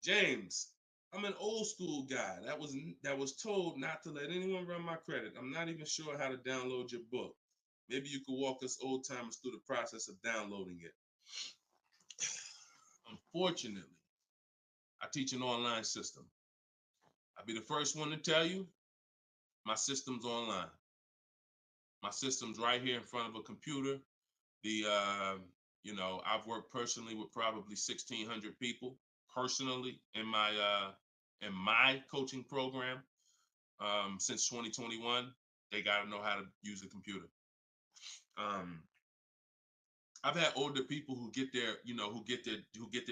James. I'm an old school guy that was told not to let anyone run my credit. I'm not even sure how to download your book. Maybe you could walk us old timers through the process of downloading it. Unfortunately, I teach an online system. I'll be the first one to tell you my system's online. My system's right here in front of a computer. I've worked personally with probably 1,600 people personally in my coaching program since 2021. They got to know how to use a computer. I've had older people who get their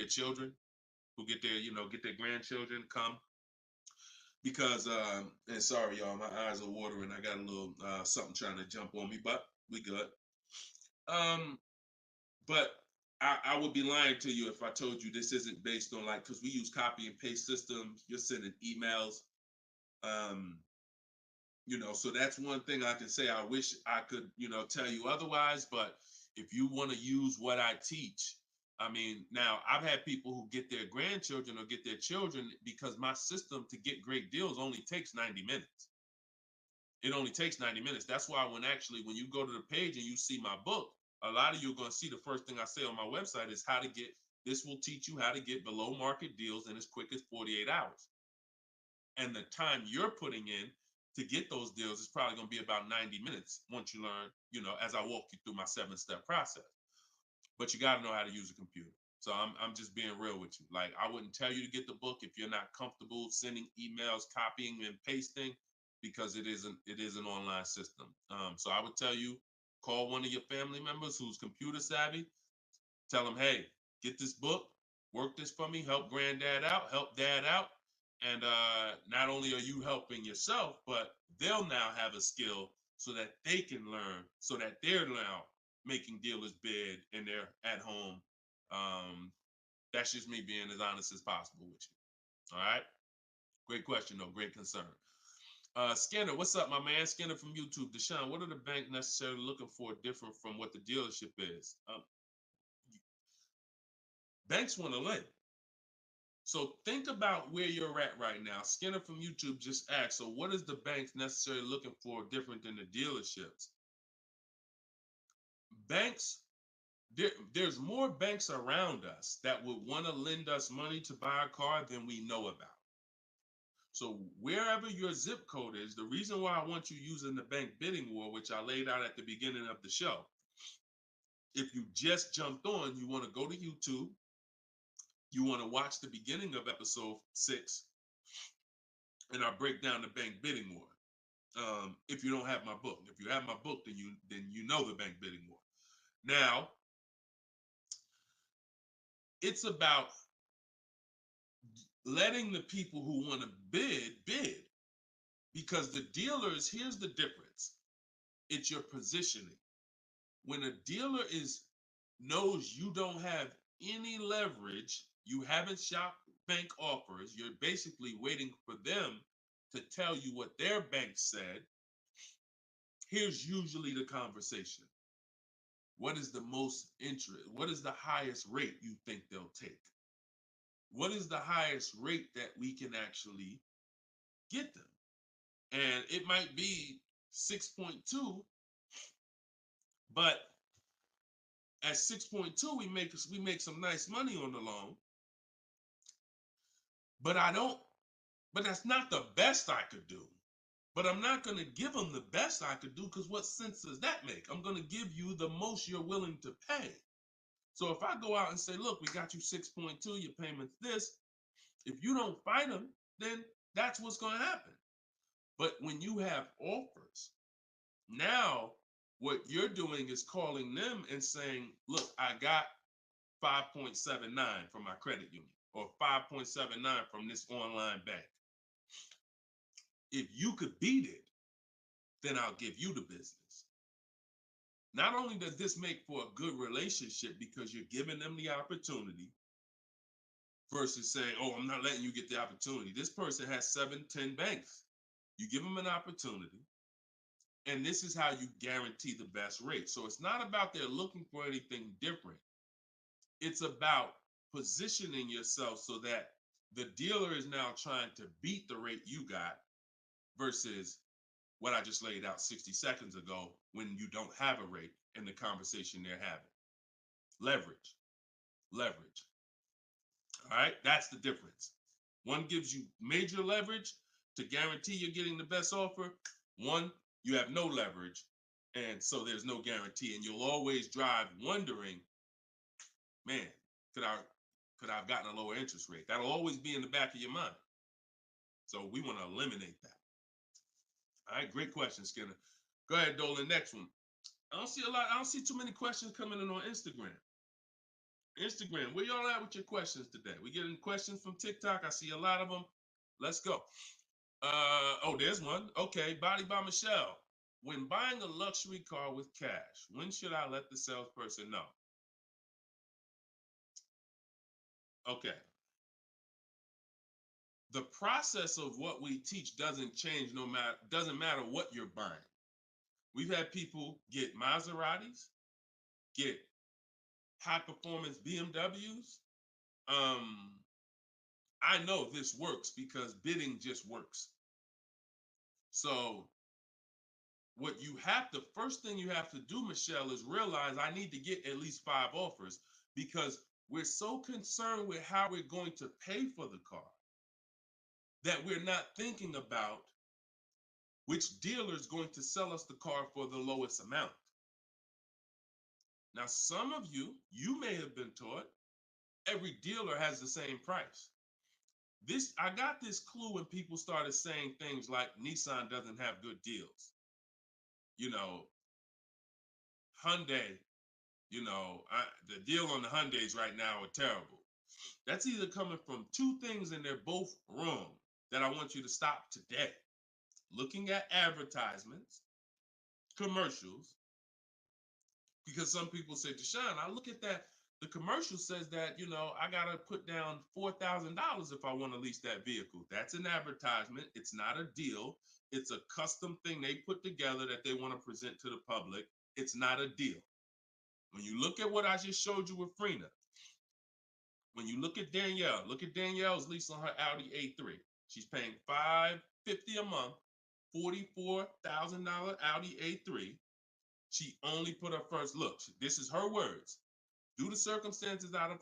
children, who get their grandchildren come because and sorry y'all, my eyes are watering. I got a little something trying to jump on me, but we good. But I would be lying to you if I told you this isn't based on because we use copy and paste systems. You're sending emails. So that's one thing I can say. I wish I could, tell you otherwise, but if you want to use what I teach, I mean, now I've had people who get their grandchildren or get their children because my system to get great deals only takes 90 minutes. It only takes 90 minutes. That's why when you go to the page and you see my book, a lot of you are going to see the first thing I say on my website is this will teach you how to get below market deals in as quick as 48 hours. And the time you're putting in to get those deals is probably going to be about 90 minutes once you learn, as I walk you through my 7-step process. But you got to know how to use a computer. So I'm just being real with you. Like, I wouldn't tell you to get the book if you're not comfortable sending emails, copying and pasting, because it is an online system. So I would tell you, call one of your family members who's computer savvy. Tell them, hey, get this book, work this for me, help granddad out, help dad out. And not only are you helping yourself, but they'll now have a skill so that they can learn, so that they're now making dealers bid and they're at home. That's just me being as honest as possible with you. All right. Great question, though. Great concern. Skinner, what's up, my man? Skinner from YouTube. Deshone, what are the bank necessarily looking for different from what the dealership is? Banks want to lend. So think about where you're at right now. Skinner from YouTube just asked, so what is the banks necessarily looking for different than the dealerships? Banks, there's more banks around us that would want to lend us money to buy a car than we know about. So wherever your zip code is, the reason why I want you using the bank bidding war, which I laid out at the beginning of the show, if you just jumped on, you want to go to YouTube, you want to watch the beginning of episode 6, and I break down the bank bidding war. If you don't have my book, if you have my book, then you know the bank bidding war. Now, it's about letting the people who want to bid, because the dealers, here's the difference. It's your positioning. When a dealer knows you don't have any leverage, you haven't shopped bank offers, you're basically waiting for them to tell you what their bank said. Here's usually the conversation. What is the most interest? What is the highest rate you think they'll take? What is the highest rate that we can actually get them? And it might be 6.2, but at 6.2, we make some nice money on the loan. But that's not the best I could do. But I'm not going to give them the best I could do, because what sense does that make? I'm going to give you the most you're willing to pay. So if I go out and say, look, we got you 6.2, your payment's this. If you don't fight them, then that's what's going to happen. But when you have offers, now what you're doing is calling them and saying, look, I got 5.79 from my credit union, or 5.79 from this online bank. If you could beat it, then I'll give you the business. Not only does this make for a good relationship because you're giving them the opportunity versus saying, oh, I'm not letting you get the opportunity. This person has 7, 10 banks. You give them an opportunity, and this is how you guarantee the best rate. So it's not about they're looking for anything different. It's about positioning yourself so that the dealer is now trying to beat the rate you got versus what I just laid out 60 seconds ago when you don't have a rate in the conversation they're having. Leverage. Leverage. All right, that's the difference. One gives you major leverage to guarantee you're getting the best offer. One, you have no leverage, and so there's no guarantee. And you'll always drive wondering, man, could I have gotten a lower interest rate? That'll always be in the back of your mind. So we want to eliminate that. All right, great question, Skinner. Go ahead, Dolan. Next one. I don't see too many questions coming in on Instagram. Instagram, where y'all at with your questions today? We getting questions from TikTok. I see a lot of them. Let's go. Oh, there's one. Okay, Body by Michelle. When buying a luxury car with cash, when should I let the salesperson know? Okay. The process of what we teach doesn't change doesn't matter what you're buying. We've had people get Maseratis, get high performance BMWs. I know this works because bidding just works. So first thing you have to do, Michelle, is realize I need to get at least 5 offers, because we're so concerned with how we're going to pay for the car that we're not thinking about which dealer is going to sell us the car for the lowest amount. Now, some of you may have been taught every dealer has the same price. I got this clue when people started saying things like Nissan doesn't have good deals. Hyundai, the deal on the Hyundais right now are terrible. That's either coming from 2 things and they're both wrong that I want you to stop today. Looking at advertisements, commercials, because some people say, Deshone, I look at that. The commercial says that, I got to put down $4,000 if I want to lease that vehicle. That's an advertisement. It's not a deal. It's a custom thing they put together that they want to present to the public. It's not a deal. When you look at what I just showed you with Frina, when you look at Danielle's lease on her Audi A3. She's paying $550 a month, $44,000 Audi A3. She only put her first look. This is her words. Due to circumstances out of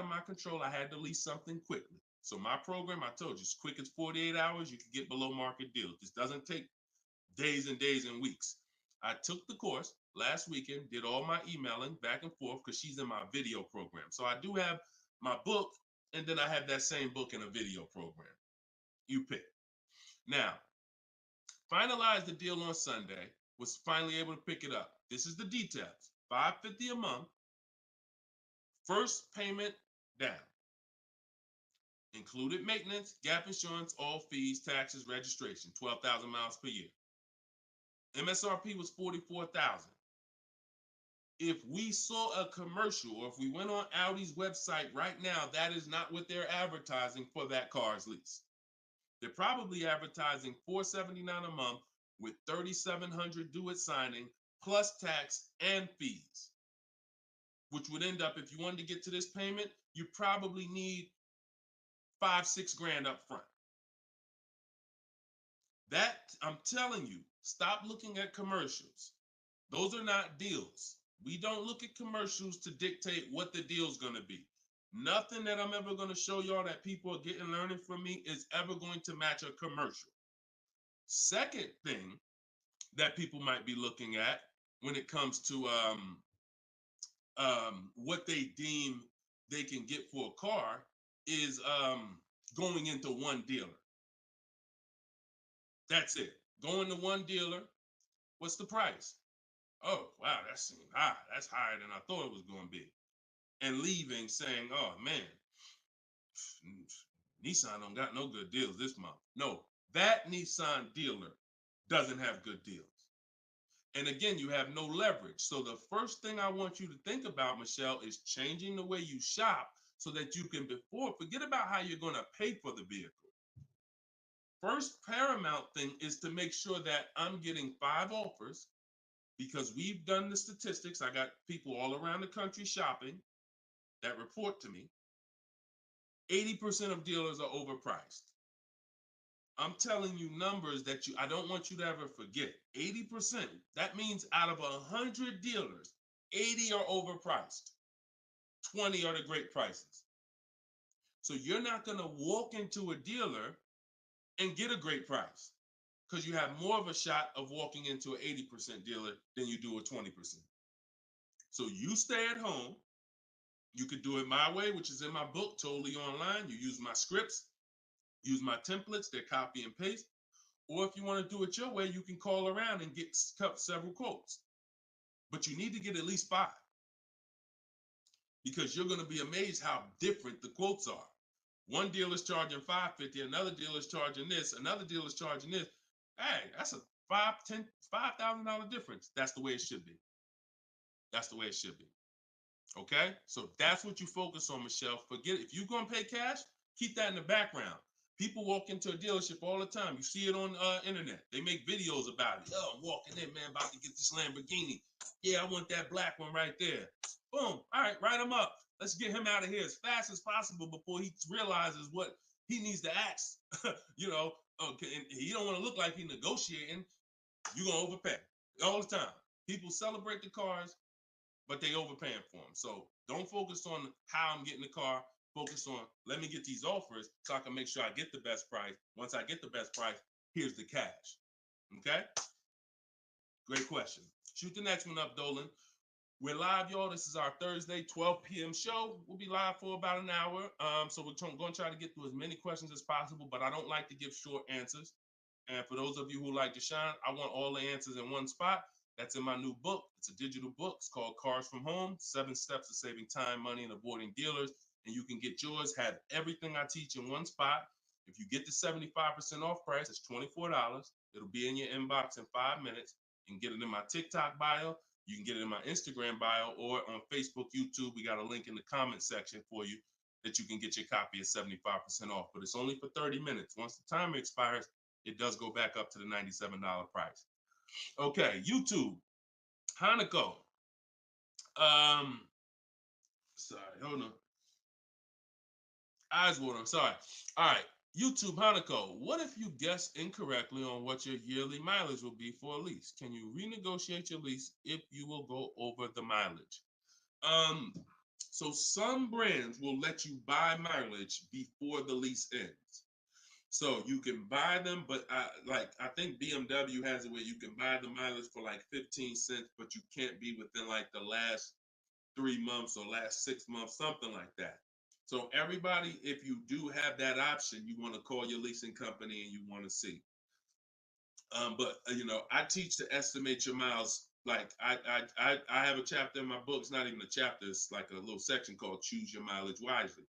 my control, I had to lease something quickly. So my program, I told you, as quick as 48 hours, you can get below market deals. This doesn't take days and days and weeks. I took the course last weekend, did all my emailing back and forth because she's in my video program. So I do have my book, and then I have that same book in a video program. You pick. Now, finalized the deal on Sunday, was finally able to pick it up. This is the details. $550 a month, first payment down. Included maintenance, gap insurance, all fees, taxes, registration, 12,000 miles per year. MSRP was $44,000. If we saw a commercial, or if we went on Audi's website right now, that is not what they're advertising for that car's lease. They're probably advertising $479 a month with $3,700 due at signing, plus tax and fees, which would end up, if you wanted to get to this payment, you probably need $5-6 grand up front. That, I'm telling you, stop looking at commercials. Those are not deals. We don't look at commercials to dictate what the deal's going to be. Nothing that I'm ever going to show y'all that people are learning from me is ever going to match a commercial. Second thing that people might be looking at when it comes to what they deem they can get for a car is going into one dealer. That's it. Going to one dealer. What's the price? Oh, wow, that seems high. That's higher than I thought it was going to be. And leaving saying, oh, man, Nissan don't got no good deals this month. No, that Nissan dealer doesn't have good deals. And again, you have no leverage. So the first thing I want you to think about, Michelle, is changing the way you shop so that you can forget about how you're going to pay for the vehicle. First paramount thing is to make sure that I'm getting 5 offers, because we've done the statistics. I got people all around the country shopping that report to me. 80% of dealers are overpriced. I'm telling you numbers that I don't want you to ever forget. 80%. That means out of 100 dealers, 80 are overpriced. 20 are the great prices. So you're not going to walk into a dealer and get a great price, because you have more of a shot of walking into an 80% dealer than you do a 20%. So you stay at home. You could do it my way, which is in my book, totally online. You use my scripts, use my templates, they're copy and paste. Or if you want to do it your way, you can call around and get several quotes. But you need to get at least 5, because you're going to be amazed how different the quotes are. One dealer's charging $550, another dealer's charging this, another dealer's charging this. Hey, that's a $5,000 difference. That's the way it should be. That's the way it should be. Okay? So that's what you focus on, Michelle. Forget it. If you're going to pay cash, keep that in the background. People walk into a dealership all the time. You see it on internet. They make videos about it. Yo, I'm walking in, man, about to get this Lamborghini. Yeah, I want that black one right there. Boom. All right, write him up. Let's get him out of here as fast as possible before he realizes what he needs to ask. Okay, and he don't want to look like he's negotiating. You're going to overpay all the time. People celebrate the cars, but they overpaying for them. So don't focus on how I'm getting the car. Focus on, let me get these offers so I can make sure I get the best price. Once I get the best price, here's the cash. Okay? Great question. Shoot the next one up, Dolan. We're live, y'all. This is our Thursday, 12 p.m. show. We'll be live for about an hour. So we're going to try to get through as many questions as possible, but I don't like to give short answers. And for those of you who like to shine, I want all the answers in one spot. That's in my new book. It's a digital book. It's called Cars from Home, 7 Steps to Saving Time, Money, and Avoiding Dealers. And you can get yours, have everything I teach in one spot. If you get the 75% off price, it's $24. It'll be in your inbox in 5 minutes. You can get it in my TikTok bio. You can get it in my Instagram bio, or on Facebook, YouTube. We got a link in the comment section for you that you can get your copy at 75% off. But it's only for 30 minutes. Once the timer expires, it does go back up to the $97 price. Okay, YouTube, Hanako. Sorry, hold on. Eyes water, I'm sorry. All right, YouTube, Hanako. What if you guess incorrectly on what your yearly mileage will be for a lease? Can you renegotiate your lease if you will go over the mileage? So some brands will let you buy mileage before the lease ends. So you can buy them, but I think BMW has it where you can buy the mileage for like 15 cents, but you can't be within like the last 3 months or last 6 months, something like that. So everybody, if you do have that option, you want to call your leasing company and you want to see. But I teach to estimate your miles. Like I have a chapter in my book. It's not even a chapter. It's like a little section called Choose Your Mileage Wisely,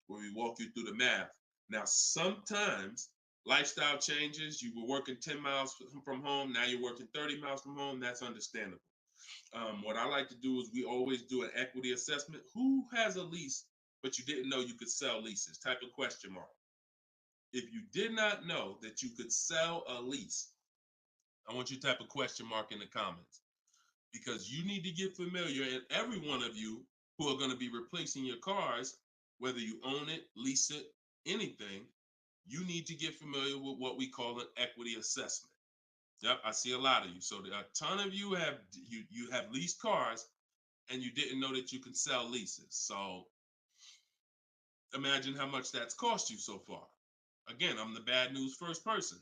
where we walk you through the math. Now, sometimes lifestyle changes. You were working 10 miles from home. Now you're working 30 miles from home. That's understandable. What I like to do is we always do an equity assessment. Who has a lease, but you didn't know you could sell leases? Type of question mark. If you did not know that you could sell a lease, I want you to type a question mark in the comments, because you need to get familiar, and every one of you who are going to be replacing your cars, whether you own it, lease it, anything, you need to get familiar with what we call an equity assessment. Yep, I see a lot of you. So a ton of you have leased cars and you didn't know that you can sell leases. So imagine how much that's cost you so far. Again, I'm the bad news first person.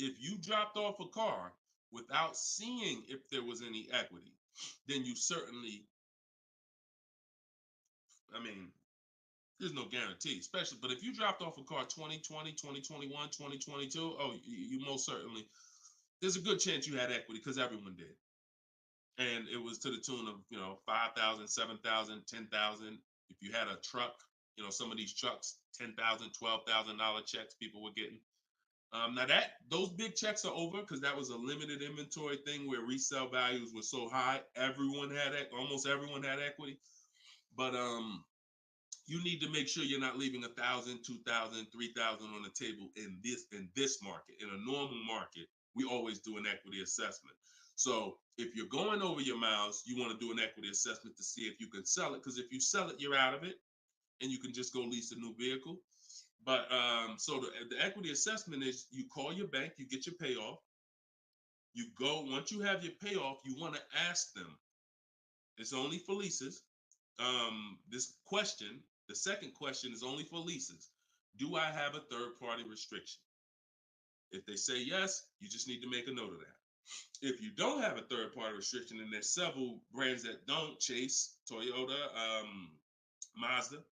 If you dropped off a car without seeing if there was any equity, then you certainly, I mean, there's no guarantee, especially, but if you dropped off a car 2020, 2021, 2022, oh, you most certainly, there's a good chance you had equity because everyone did. And it was to the tune of, 5,000, 7,000, 10,000. If you had a truck, some of these trucks, $10,000, $12,000 checks people were getting. Now those big checks are over because that was a limited inventory thing where resale values were so high. Almost everyone had equity. But you need to make sure you're not leaving 1,000, 2,000, 3,000 on the table in this market. In a normal market, we always do an equity assessment. So if you're going over your miles, you want to do an equity assessment to see if you can sell it. Because if you sell it, you're out of it, and you can just go lease a new vehicle. But so the equity assessment is you call your bank, you get your payoff. You go, once you have your payoff, you want to ask them. It's only for leases. The second question is only for leases. Do I have a third-party restriction? If they say yes, you just need to make a note of that. If you don't have a third-party restriction, and there's several brands that don't, Chase, Toyota, Mazda,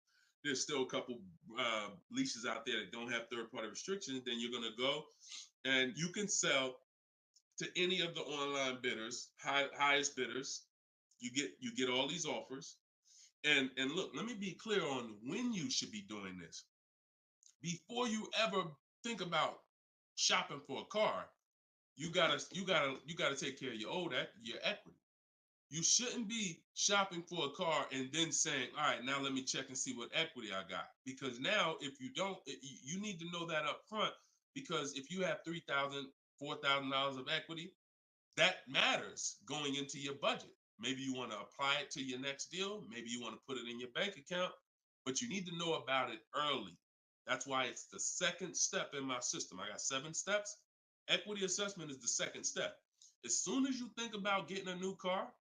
there's still a couple leases out there that don't have third-party restrictions, then you're going to go and you can sell to any of the online bidders, highest bidders. You get all these offers. And look, let me be clear on when you should be doing this. Before you ever think about shopping for a car, you gotta take care of your equity. You shouldn't be shopping for a car and then saying, all right, now let me check and see what equity I got. Because now if you don't, you need to know that up front, because if you have $3,000, $4,000 of equity, that matters going into your budget. Maybe you want to apply it to your next deal. Maybe you want to put it in your bank account, but you need to know about it early. That's why it's the second step in my system. I got 7 steps. Equity assessment is the second step. As soon as you think about getting a new car,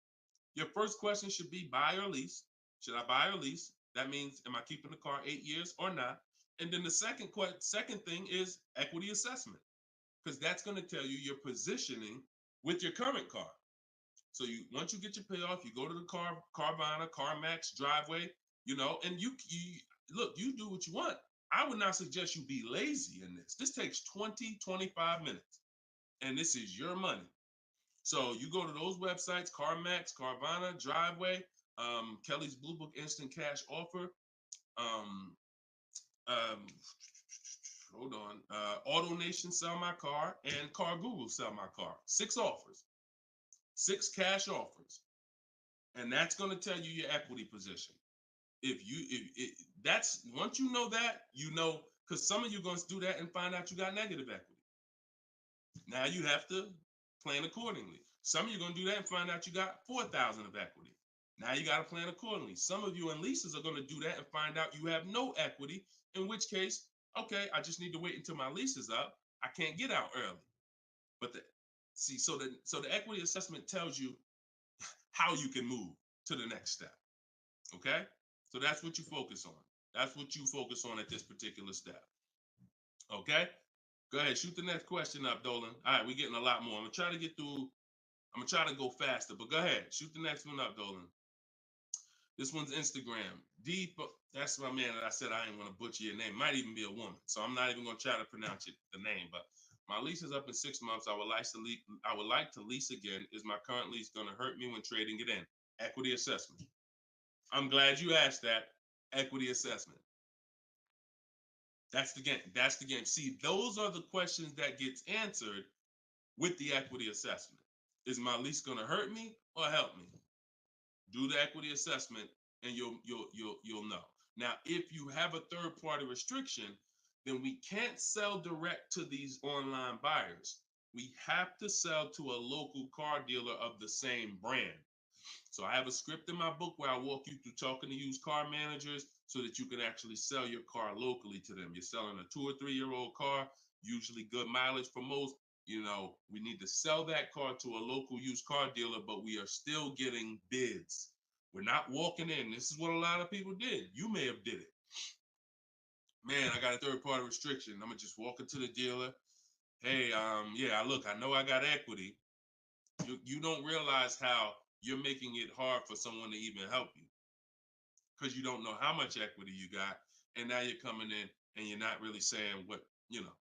your first question should be buy or lease. Should I buy or lease? That means, am I keeping the car 8 years or not? And then the second thing is equity assessment, because that's going to tell you your positioning with your current car. So once you get your payoff, you go to the Carvana, CarMax, Driveway, and you look, you do what you want. I would not suggest you be lazy in this. This takes 20, 25 minutes, and this is your money. So you go to those websites, CarMax, Carvana, Driveway, Kelly's Blue Book Instant Cash Offer, hold on, AutoNation Sell My Car, and Car Google Sell My Car. 6 offers. 6 cash offers, and that's going to tell you your equity position. That's once you know that, because some of you are going to do that and find out you got negative equity. Now you have to plan accordingly. Some of you are going to do that and find out you got 4,000 of equity. Now you got to plan accordingly. Some of you in leases are going to do that and find out you have no equity, in which case, okay, I just need to wait until my lease is up. I can't get out early. But so the equity assessment tells you how you can move to the next step. Okay? So that's what you focus on. That's what you focus on at this particular step. Okay? Go ahead, shoot the next question up, Dolan. All right, we're getting a lot more. I'm gonna try to go faster, but go ahead, shoot the next one up, Dolan. This one's Instagram. That's my man that I said I ain't want to butcher your name. Might even be a woman, so I'm not even gonna try to pronounce the name, but my lease is up in 6 months. I would like to lease again. Is my current lease going to hurt me when trading it in? Equity assessment. I'm glad you asked that. Equity assessment. That's the game. That's the game. See, those are the questions that gets answered with the equity assessment. Is my lease going to hurt me or help me? Do the equity assessment, and you'll know. Now, if you have a third-party restriction, then we can't sell direct to these online buyers. We have to sell to a local car dealer of the same brand. So I have a script in my book where I walk you through talking to used car managers so that you can actually sell your car locally to them. You're selling a 2 or 3 year old car, usually good mileage for most. We need to sell that car to a local used car dealer, but we are still getting bids. We're not walking in. This is what a lot of people did. You may have did it. Man, I got a third-party restriction. I'm going to just walk into the dealer. hey, yeah, look, I know I got equity. You don't realize how you're making it hard for someone to even help you because you don't know how much equity you got, and now you're coming in and you're not really saying what you know.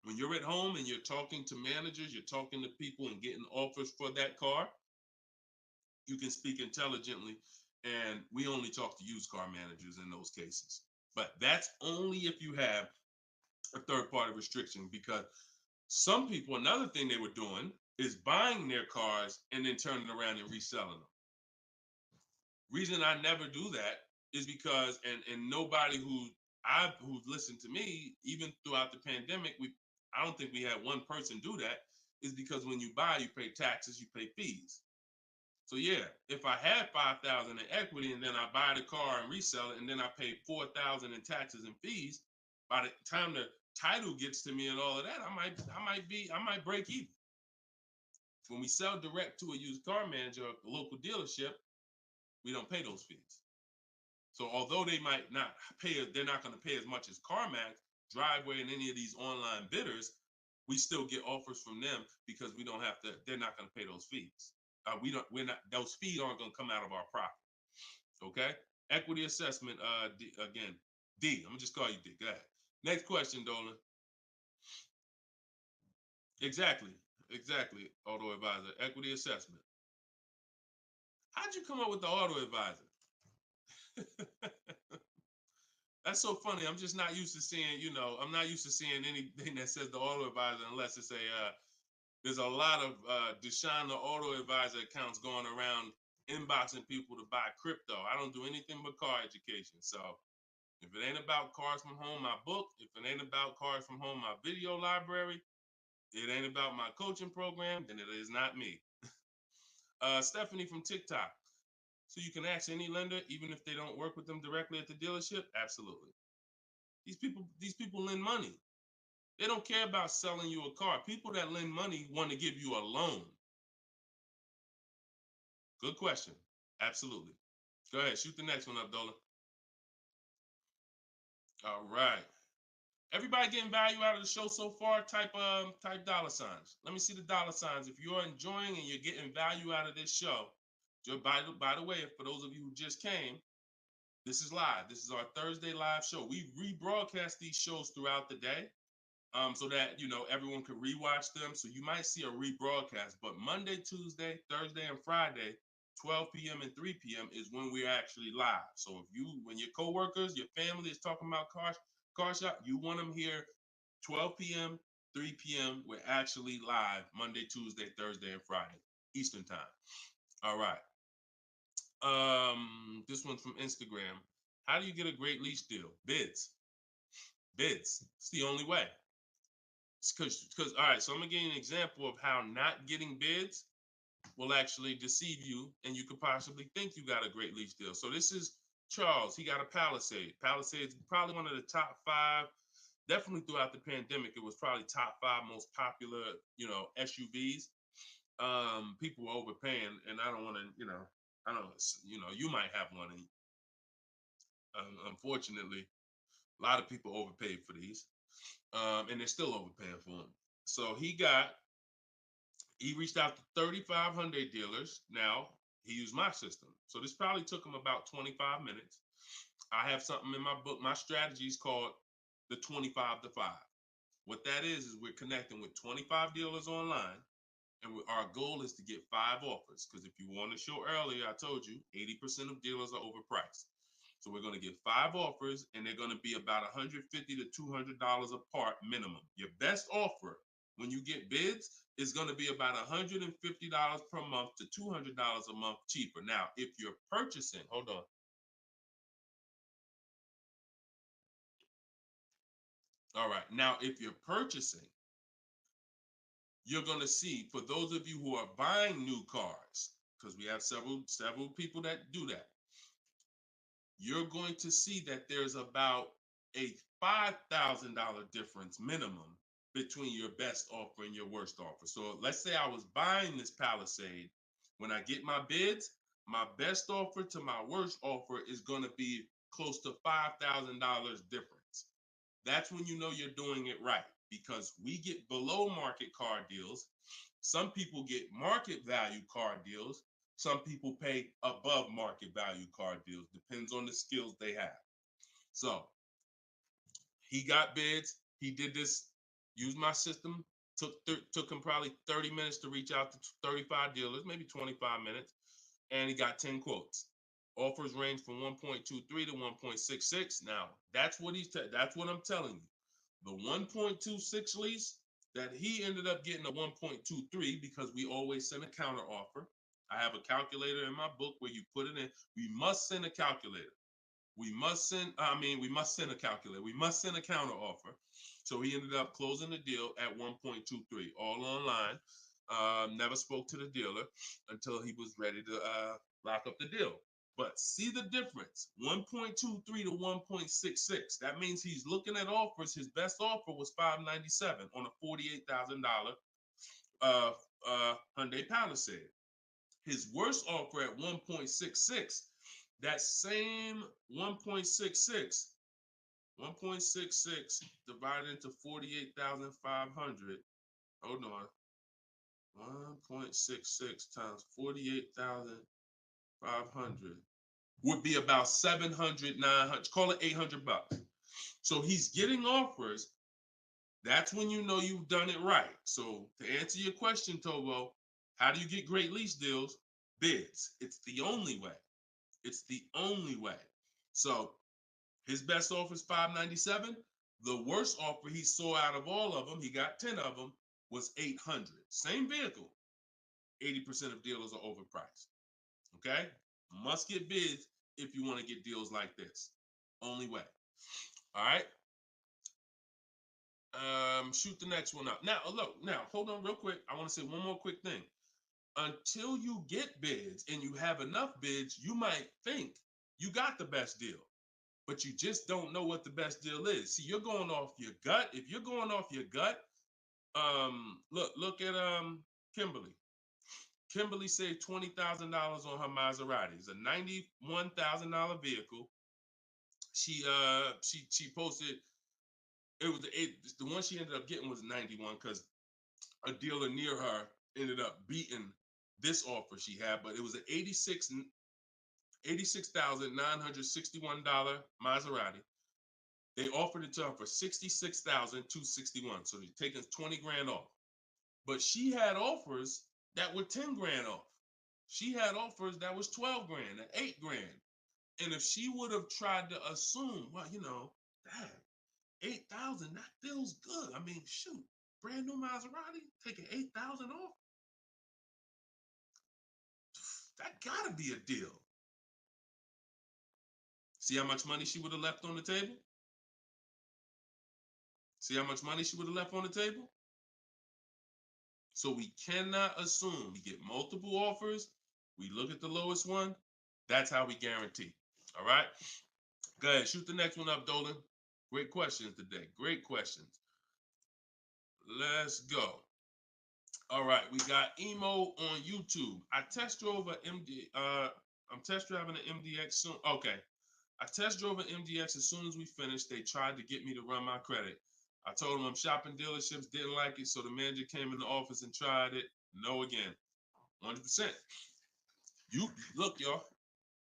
When you're at home and you're talking to managers, you're talking to people and getting offers for that car, you can speak intelligently. And we only talk to used car managers in those cases. But that's only if you have a third party restriction, because some people, another thing they were doing is buying their cars and then turning around and reselling them. Reason I never do that is because, and nobody who's listened to me, even throughout the pandemic, I don't think we had one person do that, is because when you buy, you pay taxes, you pay fees. So yeah, if I had 5,000 in equity and then I buy the car and resell it and then I pay 4,000 in taxes and fees, by the time the title gets to me and all of that, I might break even. When we sell direct to a used car manager, a local dealership, we don't pay those fees. So although they might not pay, they're not going to pay as much as CarMax, Driveway, and any of these online bidders, we still get offers from them because we don't have to. They're not going to pay those fees. We're not. Those fees aren't going to come out of our profit. Okay. Equity assessment. Again, D. I'm gonna just call you D. Go ahead. Next question, Dolan. Exactly. Exactly. Auto advisor. Equity assessment. How'd you come up with the auto advisor? That's so funny. I'm just not used to seeing, I'm not used to seeing anything that says the auto advisor unless it's there's a lot of Deshone the Auto Advisor accounts going around inboxing people to buy crypto. I don't do anything but car education. So if it ain't about Cars from Home, my book, if it ain't about Cars from Home, my video library, it ain't about my coaching program, then it is not me. Stephanie from TikTok. So you can ask any lender, even if they don't work with them directly at the dealership? Absolutely. These people lend money. They don't care about selling you a car. People that lend money want to give you a loan. Good question. Absolutely. Go ahead. Shoot the next one up, Dolan. All right. Everybody getting value out of the show so far? Type dollar signs. Let me see the dollar signs. If you're enjoying and you're getting value out of this show, by the way, for those of you who just came, this is live. This is our Thursday live show. We rebroadcast these shows throughout the day, so that everyone can rewatch them. So you might see a rebroadcast, but Monday, Tuesday, Thursday, and Friday, 12 p.m. and 3 p.m. is when we're actually live. So when your coworkers, your family is talking about car shop, you want them here 12 p.m., 3 p.m. We're actually live Monday, Tuesday, Thursday, and Friday, Eastern time. All right. This one's from Instagram. How do you get a great lease deal? Bids. It's the only way. Because all right, so I'm gonna give you an example of how not getting bids will actually deceive you, and you could possibly think you got a great lease deal. So this is Charles. He got a Palisade. Palisade's probably one of the top 5. Definitely throughout the pandemic, it was probably top 5 most popular, SUVs. People were overpaying, and I don't want to, I don't, you might have one, and unfortunately, a lot of people overpaid for these, and they're still overpaying for them. So he reached out to 3,500 dealers. Now he used my system. So this probably took him about 25 minutes. I have something in my book. My strategy is called the 25 to 5. What that is we're connecting with 25 dealers online. And our goal is to get 5 offers. Because if you want to show earlier, I told you 80% of dealers are overpriced. So we're going to get 5 offers, and they're going to be about $150 to $200 apart minimum. Your best offer when you get bids is going to be about $150 per month to $200 a month cheaper. Now, if you're purchasing, hold on. All right. Now, if you're purchasing, you're going to see, for those of you who are buying new cars, because we have several people that do that, you're going to see that there's about a $5,000 difference minimum between your best offer and your worst offer. So let's say I was buying this Palisade. When I get my bids, my best offer to my worst offer is going to be close to $5,000 difference. That's when you know you're doing it right. because we get below market car deals. Some people get market value car deals. Some people pay above market value car deals. Depends on the skills they have. So he got bids. He did this, used my system. Took him probably 30 minutes to reach out to 35 dealers, maybe 25 minutes. And he got 10 quotes. Offers range from 1.23 to 1.66. Now, that's what that's what I'm telling you. The 1.26 lease that he ended up getting a 1.23 because we always send a counter offer. I have a calculator in my book where you put it in. We must send a calculator. We must send a calculator. We must send a counter offer. So he ended up closing the deal at 1.23, all online. Never spoke to the dealer until he was ready to lock up the deal. But see the difference, 1.23 to 1.66. That means he's looking at offers. His best offer was $597 on a $48,000 Hyundai Palisade. His worst offer at 1.66, that same 1.66 divided into 48,500. Hold on. 1.66 times 48,500 would be about 700, 900, call it $800. So he's getting offers. That's when you know you've done it right. So to answer your question, Tobo, how do you get great lease deals? Bids. It's the only way. It's the only way. So his best offer is $597. The worst offer he saw out of all of them, he got 10 of them, was $800. Same vehicle. 80% of dealers are overpriced. Okay? Must get bids if you want to get deals like this. Only way. All right? Shoot the next one up. Now, look, hold on real quick. I want to say one more quick thing. Until you get bids and you have enough bids, you might think you got the best deal, but you just don't know what the best deal is. See, you're going off your gut. If you're going off your gut, look at Kimberly. Kimberly saved $20,000 on her Maserati. It's a $91,000 vehicle. She posted, the one she ended up getting was 91 because a dealer near her ended up beating this offer she had, but it was an $86,961 Maserati. They offered it to her for $66,261. So they're taking 20 grand off. But she had offers that were 10 grand off. She had offers that was 12 grand and 8 grand. And if she would have tried to assume, well, dang, 8,000, that feels good. I mean, shoot, brand new Maserati, taking 8,000 off. That gotta be a deal. See how much money she would have left on the table? See how much money she would have left on the table? So we cannot assume. We get multiple offers. We look at the lowest one. That's how we guarantee. All right? Go ahead. Shoot the next one up, Dolan. Great questions today. Great questions. Let's go. All right. We got Emo on YouTube. I test drove an I'm test driving an MDX soon. Okay. I test drove an MDX as soon as we finished. They tried to get me to run my credit. I told them I'm shopping dealerships, didn't like it, so the manager came in the office and tried it. No again. 100%. You look, y'all.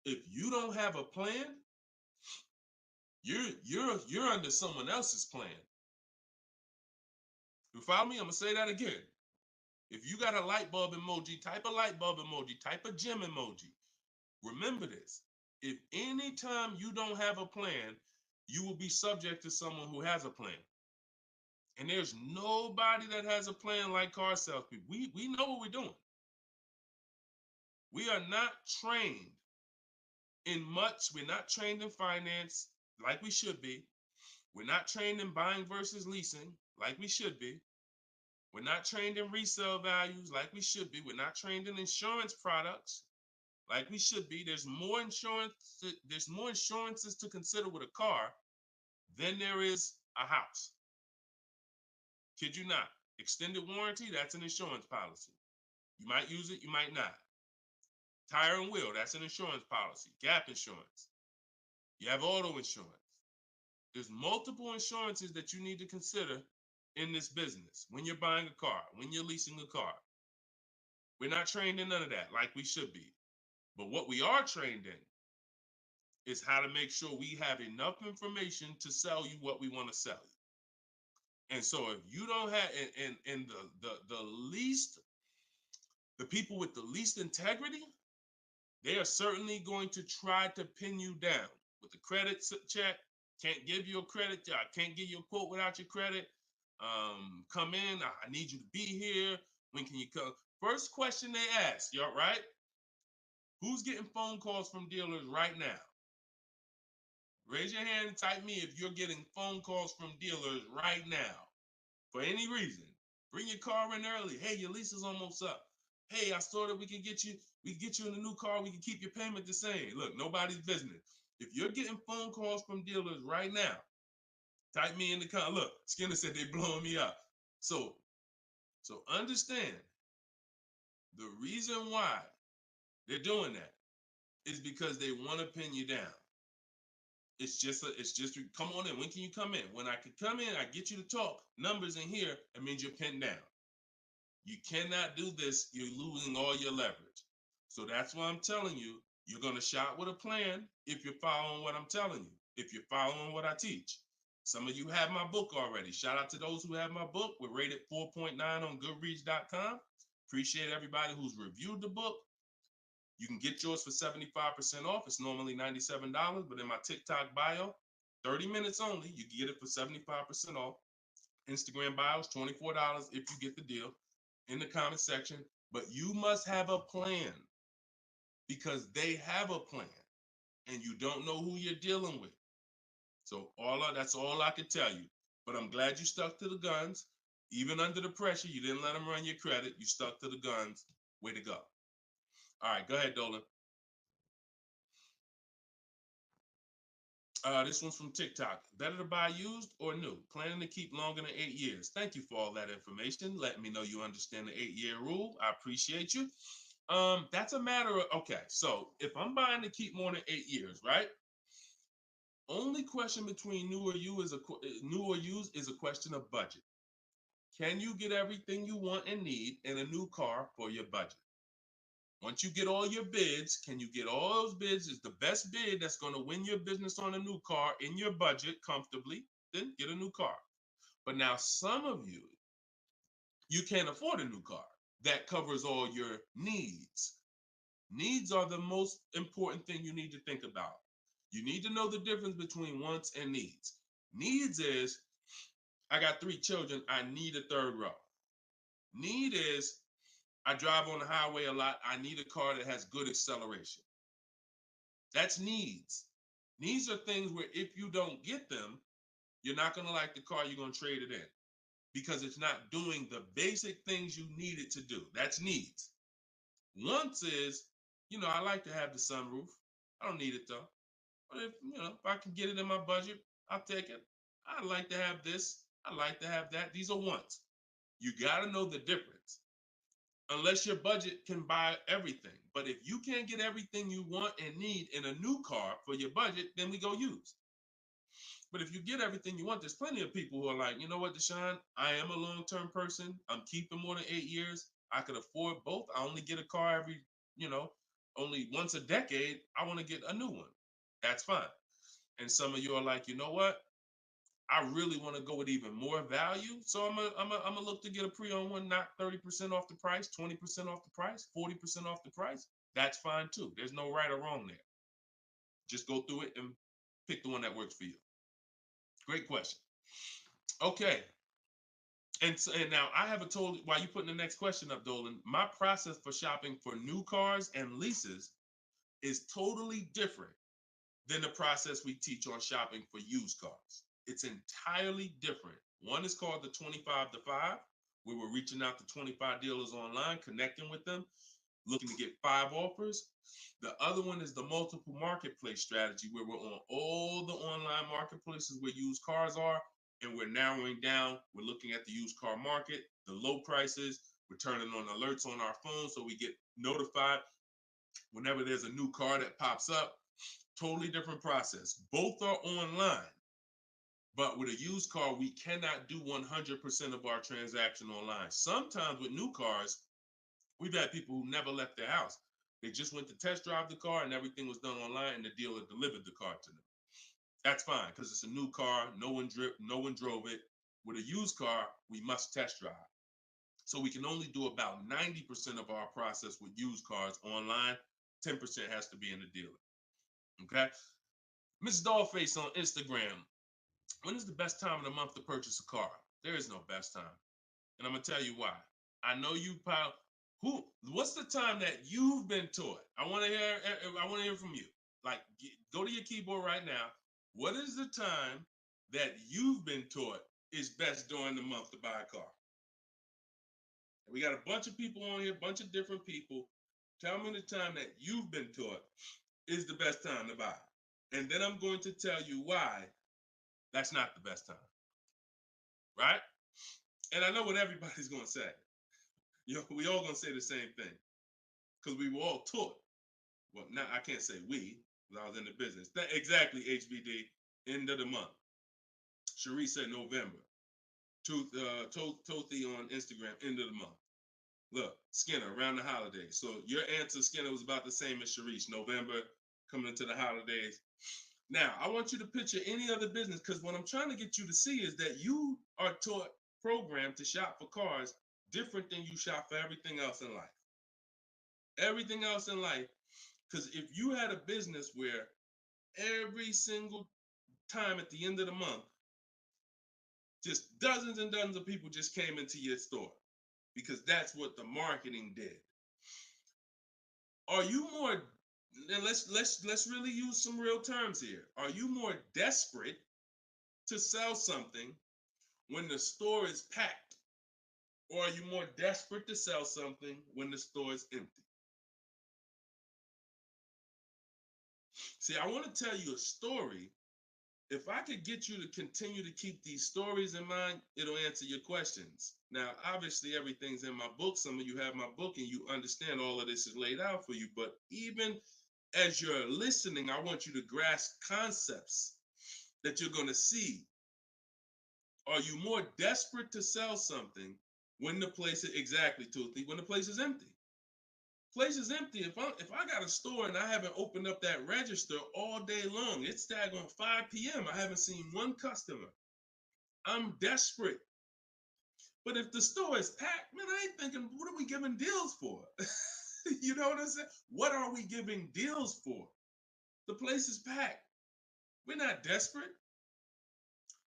If you don't have a plan, you're under someone else's plan. You follow me? I'm gonna say that again. If you got a light bulb emoji, type a light bulb emoji, type a gem emoji. Remember this. If anytime you don't have a plan, you will be subject to someone who has a plan. And there's nobody that has a plan like car salespeople. We know what we're doing. We are not trained in much. We're not trained in finance like we should be. We're not trained in buying versus leasing like we should be. We're not trained in resale values like we should be. We're not trained in insurance products like we should be. There's more insurances to consider with a car than there is a house. Kid you not. Extended warranty, that's an insurance policy. You might use it, you might not. Tire and wheel, that's an insurance policy. Gap insurance. You have auto insurance. There's multiple insurances that you need to consider in this business, when you're buying a car, when you're leasing a car. We're not trained in none of that like we should be. But what we are trained in is how to make sure we have enough information to sell you what we want to sell you. And so if you don't have, and the least, the people with the least integrity, they are certainly going to try to pin you down with the credit check. Can't give you a credit. I can't give you a quote without your credit. Come in. I need you to be here. When can you come? First question they ask, you all right? Who's getting phone calls from dealers right now? Raise your hand and type me if you're getting phone calls from dealers right now for any reason. Bring your car in early. Hey, your lease is almost up. Hey, I saw that we can get you in a new car. We can keep your payment the same. Look, nobody's business. If you're getting phone calls from dealers right now, type me in the comment. Look, Skinner said they blowing me up. So understand the reason why they're doing that is because they want to pin you down. It's just come on in. When can you come in? When I can come in, I get you to talk. Numbers in here, it means you're pinned down. You cannot do this. You're losing all your leverage. So that's why I'm telling you, you're going to shop with a plan if you're following what I'm telling you, if you're following what I teach. Some of you have my book already. Shout out to those who have my book. We're rated 4.9 on Goodreads.com. Appreciate everybody who's reviewed the book. You can get yours for 75% off. It's normally $97, but in my TikTok bio, 30 minutes only, you can get it for 75% off. Instagram bio is $24 if you get the deal in the comment section. But you must have a plan because they have a plan and you don't know who you're dealing with. So that's all I can tell you. But I'm glad you stuck to the guns. Even under the pressure, you didn't let them run your credit. You stuck to the guns. Way to go. All right, go ahead, Dolan. This one's from TikTok. Better to buy used or new? Planning to keep longer than 8 years. Thank you for all that information. Let me know you understand the 8-year rule. I appreciate you. That's a matter of, okay, so if I'm buying to keep more than 8 years, right? Only question between new or used is a question of budget. Can you get everything you want and need in a new car for your budget? Once you get all your bids, can you get all those bids? Is the best bid that's going to win your business on a new car in your budget comfortably, then get a new car. But now some of you can't afford a new car that covers all your needs. Needs are the most important thing you need to think about. You need to know the difference between wants and needs. Needs is, I got 3 children, I need a third row. Need is, I drive on the highway a lot, I need a car that has good acceleration. That's needs. Needs are things where if you don't get them, you're not going to like the car, you're going to trade it in because it's not doing the basic things you need it to do. That's needs. Wants is, I like to have the sunroof. I don't need it though. But if I can get it in my budget, I'll take it. I like to have this. I like to have that. These are wants. You got to know the difference. Unless your budget can buy everything. But if you can't get everything you want and need in a new car for your budget, then we go used. But if you get everything you want, there's plenty of people who are like, you know what, Deshone, I am a long-term person. I'm keeping more than 8 years. I could afford both. I only get a car every, only once a decade. I want to get a new one. That's fine. And some of you are like, you know what? I really want to go with even more value. So I'm gonna look to get a pre-owned one, not 30% off the price, 20% off the price, 40% off the price. That's fine too. There's no right or wrong there. Just go through it and pick the one that works for you. Great question. Okay. And now I have while you putting the next question up, Dolan, my process for shopping for new cars and leases is totally different than the process we teach on shopping for used cars. It's entirely different. One is called the 25 to 5, where we're reaching out to 25 dealers online, connecting with them, looking to get 5 offers. The other one is the multiple marketplace strategy, where we're on all the online marketplaces where used cars are, and we're narrowing down. We're looking at the used car market, the low prices. We're turning on alerts on our phone so we get notified whenever there's a new car that pops up. Totally different process. Both are online, But with a used car, we cannot do 100% of our transaction online. Sometimes with new cars, we've had people who never left their house. They just went to test drive the car and everything was done online and the dealer delivered the car to them. That's fine because it's a new car. No one drove it. With a used car, we must test drive. So we can only do about 90% of our process with used cars online. 10% has to be in the dealer. Okay. Miss Dollface on Instagram. When is the best time of the month to purchase a car? There is no best time. And I'm going to tell you why. I know you probably, what's the time that you've been taught? I want to hear from you. Like, go to your keyboard right now. What is the time that you've been taught is best during the month to buy a car? And we got a bunch of people on here, a bunch of different people. Tell me the time that you've been taught is the best time to buy. And then I'm going to tell you why that's not the best time. Right? And I know what everybody's going to say. We all going to say the same thing because we were all taught. Well, now I can't say we, because I was in the business. Exactly, HBD, end of the month. Sharice said November. Tothi on Instagram, end of the month. Look, Skinner, around the holidays. So your answer, Skinner, was about the same as Sharice. November, coming into the holidays. Now, I want you to picture any other business because what I'm trying to get you to see is that you are taught, programmed to shop for cars different than you shop for everything else in life. Everything else in life. Because if you had a business where every single time at the end of the month, just dozens and dozens of people just came into your store because that's what the marketing did. Are you more, and let's really use some real terms here. Are you more desperate to sell something when the store is packed? Or are you more desperate to sell something when the store is empty? See, I want to tell you a story. If I could get you to continue to keep these stories in mind, it'll answer your questions. Now, obviously, everything's in my book. Some of you have my book and you understand all of this is laid out for you. But even as you're listening, I want you to grasp concepts that you're going to see. Are you more desperate to sell something when the place is, exactly, Toothy, when the place is empty? Place is empty. If I got a store and I haven't opened up that register all day long, it's daggone 5 p.m. I haven't seen one customer. I'm desperate. But if the store is packed, man, I ain't thinking, what are we giving deals for? You know what I'm saying? What are we giving deals for? The place is packed. We're not desperate.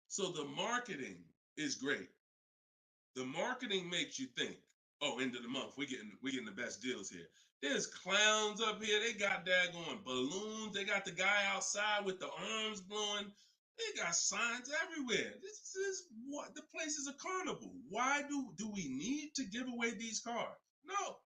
So the marketing is great. The marketing makes you think, oh, end of the month, we're getting the best deals here. There's clowns up here. They got daggone balloons. They got the guy outside with the arms blowing. They got signs everywhere. This is what the place is a carnival. Why do we need to give away these cars? No.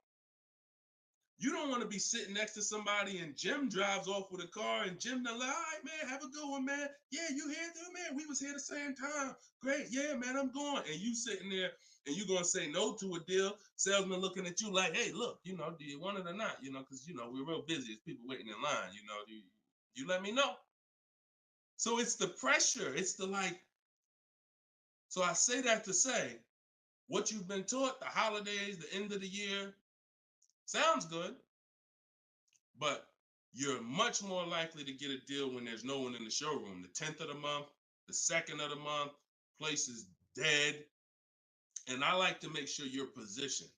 You don't want to be sitting next to somebody and Jim drives off with a car and Jim like, all right, man, have a good one, man. Yeah, you here too, man. We was here the same time. Great. Yeah, man, I'm going. And you sitting there and you going to say no to a deal. Salesman looking at you like, hey, look, do you want it or not? Because, we're real busy. It's people waiting in line. You let me know. So it's the pressure. It's the like. So I say that to say what you've been taught, the holidays, the end of the year, sounds good, but you're much more likely to get a deal when there's no one in the showroom. The 10th of the month, the 2nd of the month, place is dead. And I like to make sure you're positioned.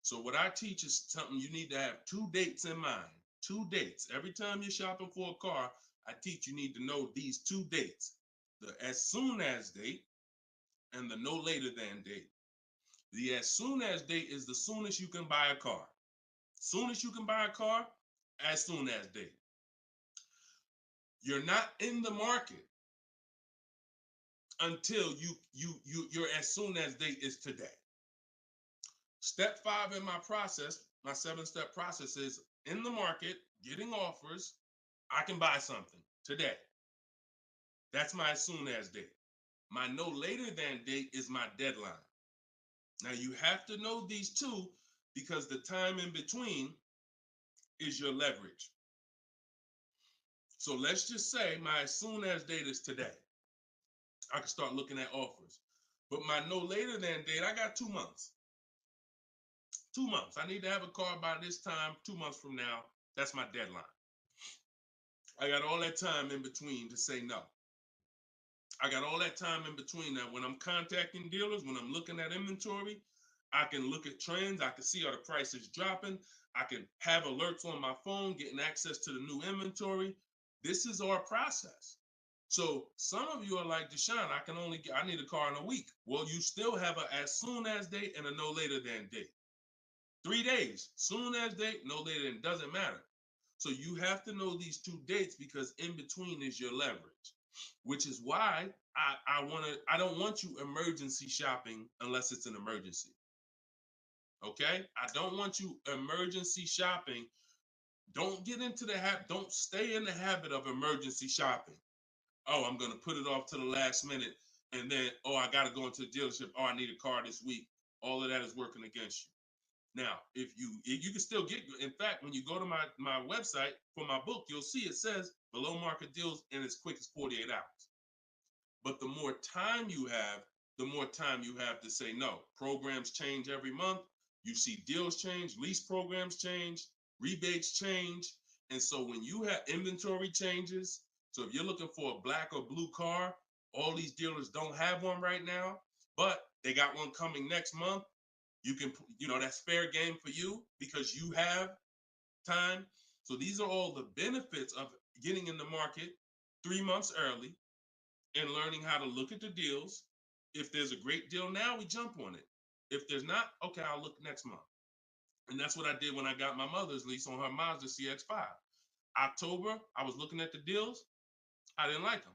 So what I teach is something you need to have 2 dates in mind. 2 dates. Every time you're shopping for a car, I teach you need to know these 2 dates. The as soon as date and the no later than date. The as soon as date is the soonest you can buy a car. Soon as you can buy a car, as soon as date. You're not in the market until your as soon as date is today. Step 5 in my process, my 7-step process is in the market, getting offers. I can buy something today. That's my as soon as date. My no later than date is my deadline. Now you have to know these 2 because the time in between is your leverage. So let's just say my as soon as date is today. I can start looking at offers. But my no later than date, I got 2 months. 2 months. I need to have a car by this time, 2 months from now. That's my deadline. I got all that time in between to say no. I got all that time in between that. When I'm contacting dealers, when I'm looking at inventory, I can look at trends. I can see are the prices dropping. I can have alerts on my phone, getting access to the new inventory. This is our process. So some of you are like, Deshone, I need a car in a week. Well, you still have a as soon as date and a no later than date. 3 days, soon as date, no later than, doesn't matter. So you have to know these 2 dates because in between is your leverage, which is why I don't want you emergency shopping unless it's an emergency. Okay? I don't want you emergency shopping. Don't get into the habit, don't stay in the habit of emergency shopping. Oh, I'm going to put it off to the last minute. And then, oh, I got to go into the dealership. Oh, I need a car this week. All of that is working against you. Now, if you can still get, in fact, when you go to my website for my book, you'll see it says below market deals in as quick as 48 hours. But the more time you have, the more time you have to say no. Programs change every month. You see deals change, lease programs change, rebates change. And so when you have inventory changes, so if you're looking for a black or blue car, all these dealers don't have one right now, but they got one coming next month. You can, that's fair game for you because you have time. So these are all the benefits of getting in the market 3 months early and learning how to look at the deals. If there's a great deal now, we jump on it. If there's not, okay, I'll look next month. And that's what I did when I got my mother's lease on her Mazda CX-5. October, I was looking at the deals. I didn't like them.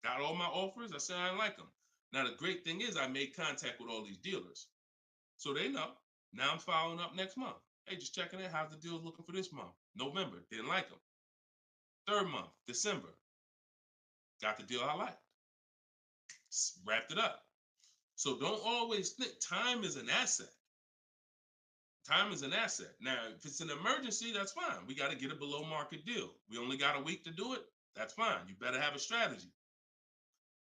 Got all my offers. I said I didn't like them. Now, the great thing is I made contact with all these dealers. So they know. Now I'm following up next month. Hey, just checking in. How's the deals looking for this month? November, didn't like them. 3rd month, December, got the deal I liked. Wrapped it up. So don't always think time is an asset. Time is an asset. Now, if it's an emergency, that's fine. We got to get a below market deal. We only got a week to do it. That's fine. You better have a strategy.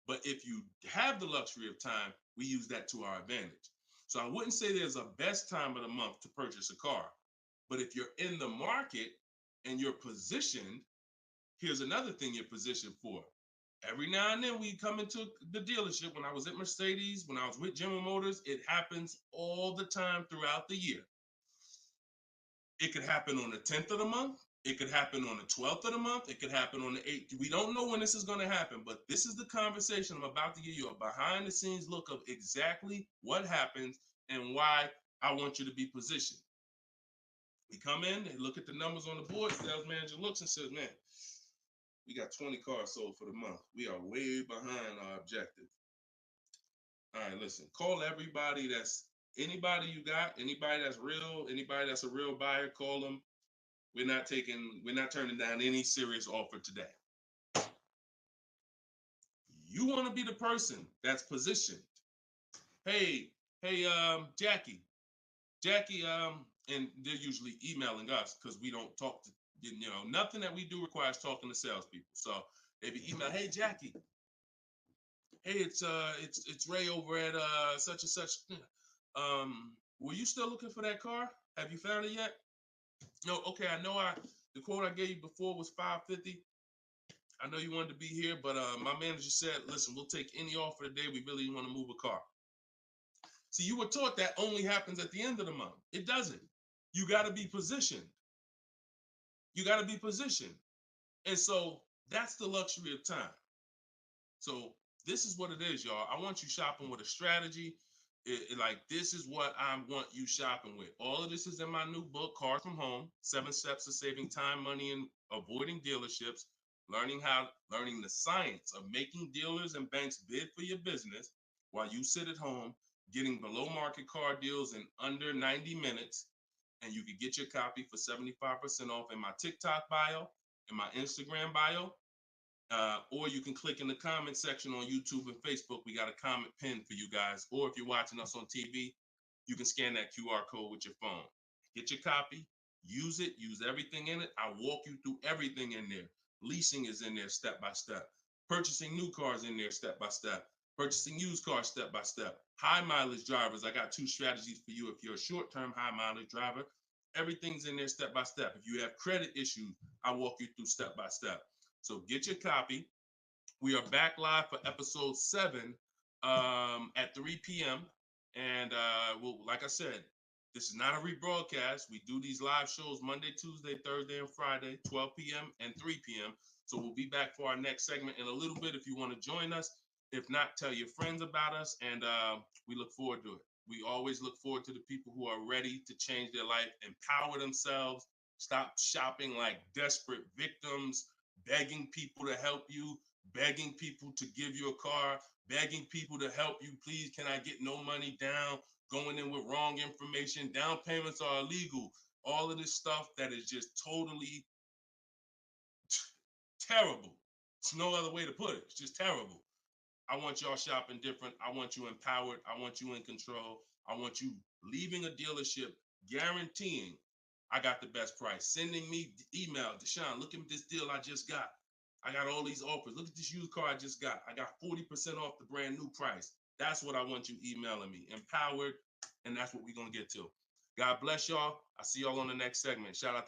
But if you have the luxury of time, we use that to our advantage. So I wouldn't say there's a best time of the month to purchase a car. But if you're in the market and you're positioned, here's another thing you're positioned for. Every now and then we come into the dealership. When I was at Mercedes, when I was with General Motors, it happens all the time throughout the year. It could happen on the 10th of the month. It could happen on the 12th of the month. It could happen on the 8th. We don't know when this is going to happen, but this is the conversation I'm about to give you a behind the scenes look of exactly what happens and why I want you to be positioned. We come in, they look at the numbers on the board. Sales manager looks and says, man, we got 20 cars sold for the month. We are way behind our objective. All right, listen, call everybody anybody you got, anybody that's real, anybody that's a real buyer, call them. We're not turning down any serious offer today. You want to be the person that's positioned. Hey, Jackie, and they're usually emailing us because we don't talk to, nothing that we do requires talking to salespeople. So they be email, hey Jackie, hey, it's Ray over at such and such. Were you still looking for that car? Have you found it yet? No, okay, I know the quote I gave you before was $550. I know you wanted to be here, but my manager said, listen, we'll take any offer today. We really want to move a car. See, you were taught that only happens at the end of the month. It doesn't. You got to be positioned. You got to be positioned. And so that's the luxury of time. So this is what it is, y'all. I want you shopping with a strategy. This is what I want you shopping with. All of this is in my new book, Cars from Home, 7 Steps to Saving Time, Money, and Avoiding Dealerships. Learning the science of making dealers and banks bid for your business while you sit at home, getting below market car deals in under 90 minutes. And you can get your copy for 75% off in my TikTok bio, in my Instagram bio, or you can click in the comment section on YouTube and Facebook. We got a comment pinned for you guys. Or if you're watching us on TV, you can scan that QR code with your phone. Get your copy, use it, use everything in it. I walk you through everything in there. Leasing is in there step by step. Purchasing new cars in there step by step. Purchasing used cars step by step. High mileage drivers, I got 2 strategies for you. If you're a short-term high mileage driver, everything's in there step by step. If you have credit issues, I walk you through step by step. So get your copy. We are back live for episode 7 at 3 p.m. And we'll, like I said, this is not a rebroadcast. We do these live shows Monday, Tuesday, Thursday, and Friday, 12 p.m. and 3 p.m. So we'll be back for our next segment in a little bit if you want to join us. If not, tell your friends about us, and we look forward to it. We always look forward to the people who are ready to change their life, empower themselves, stop shopping like desperate victims, begging people to help you, begging people to give you a car, begging people to help you. Please, can I get no money down? Going in with wrong information. Down payments are illegal. All of this stuff that is just totally terrible. It's no other way to put it. It's just terrible. I want y'all shopping different. I want you empowered. I want you in control. I want you leaving a dealership guaranteeing I got the best price. Sending me email, Deshone, look at this deal I just got. I got all these offers. Look at this used car I just got. I got 40% off the brand new price. That's what I want you emailing me. Empowered, and that's what we're going to get to. God bless y'all. I'll see y'all on the next segment. Shout out to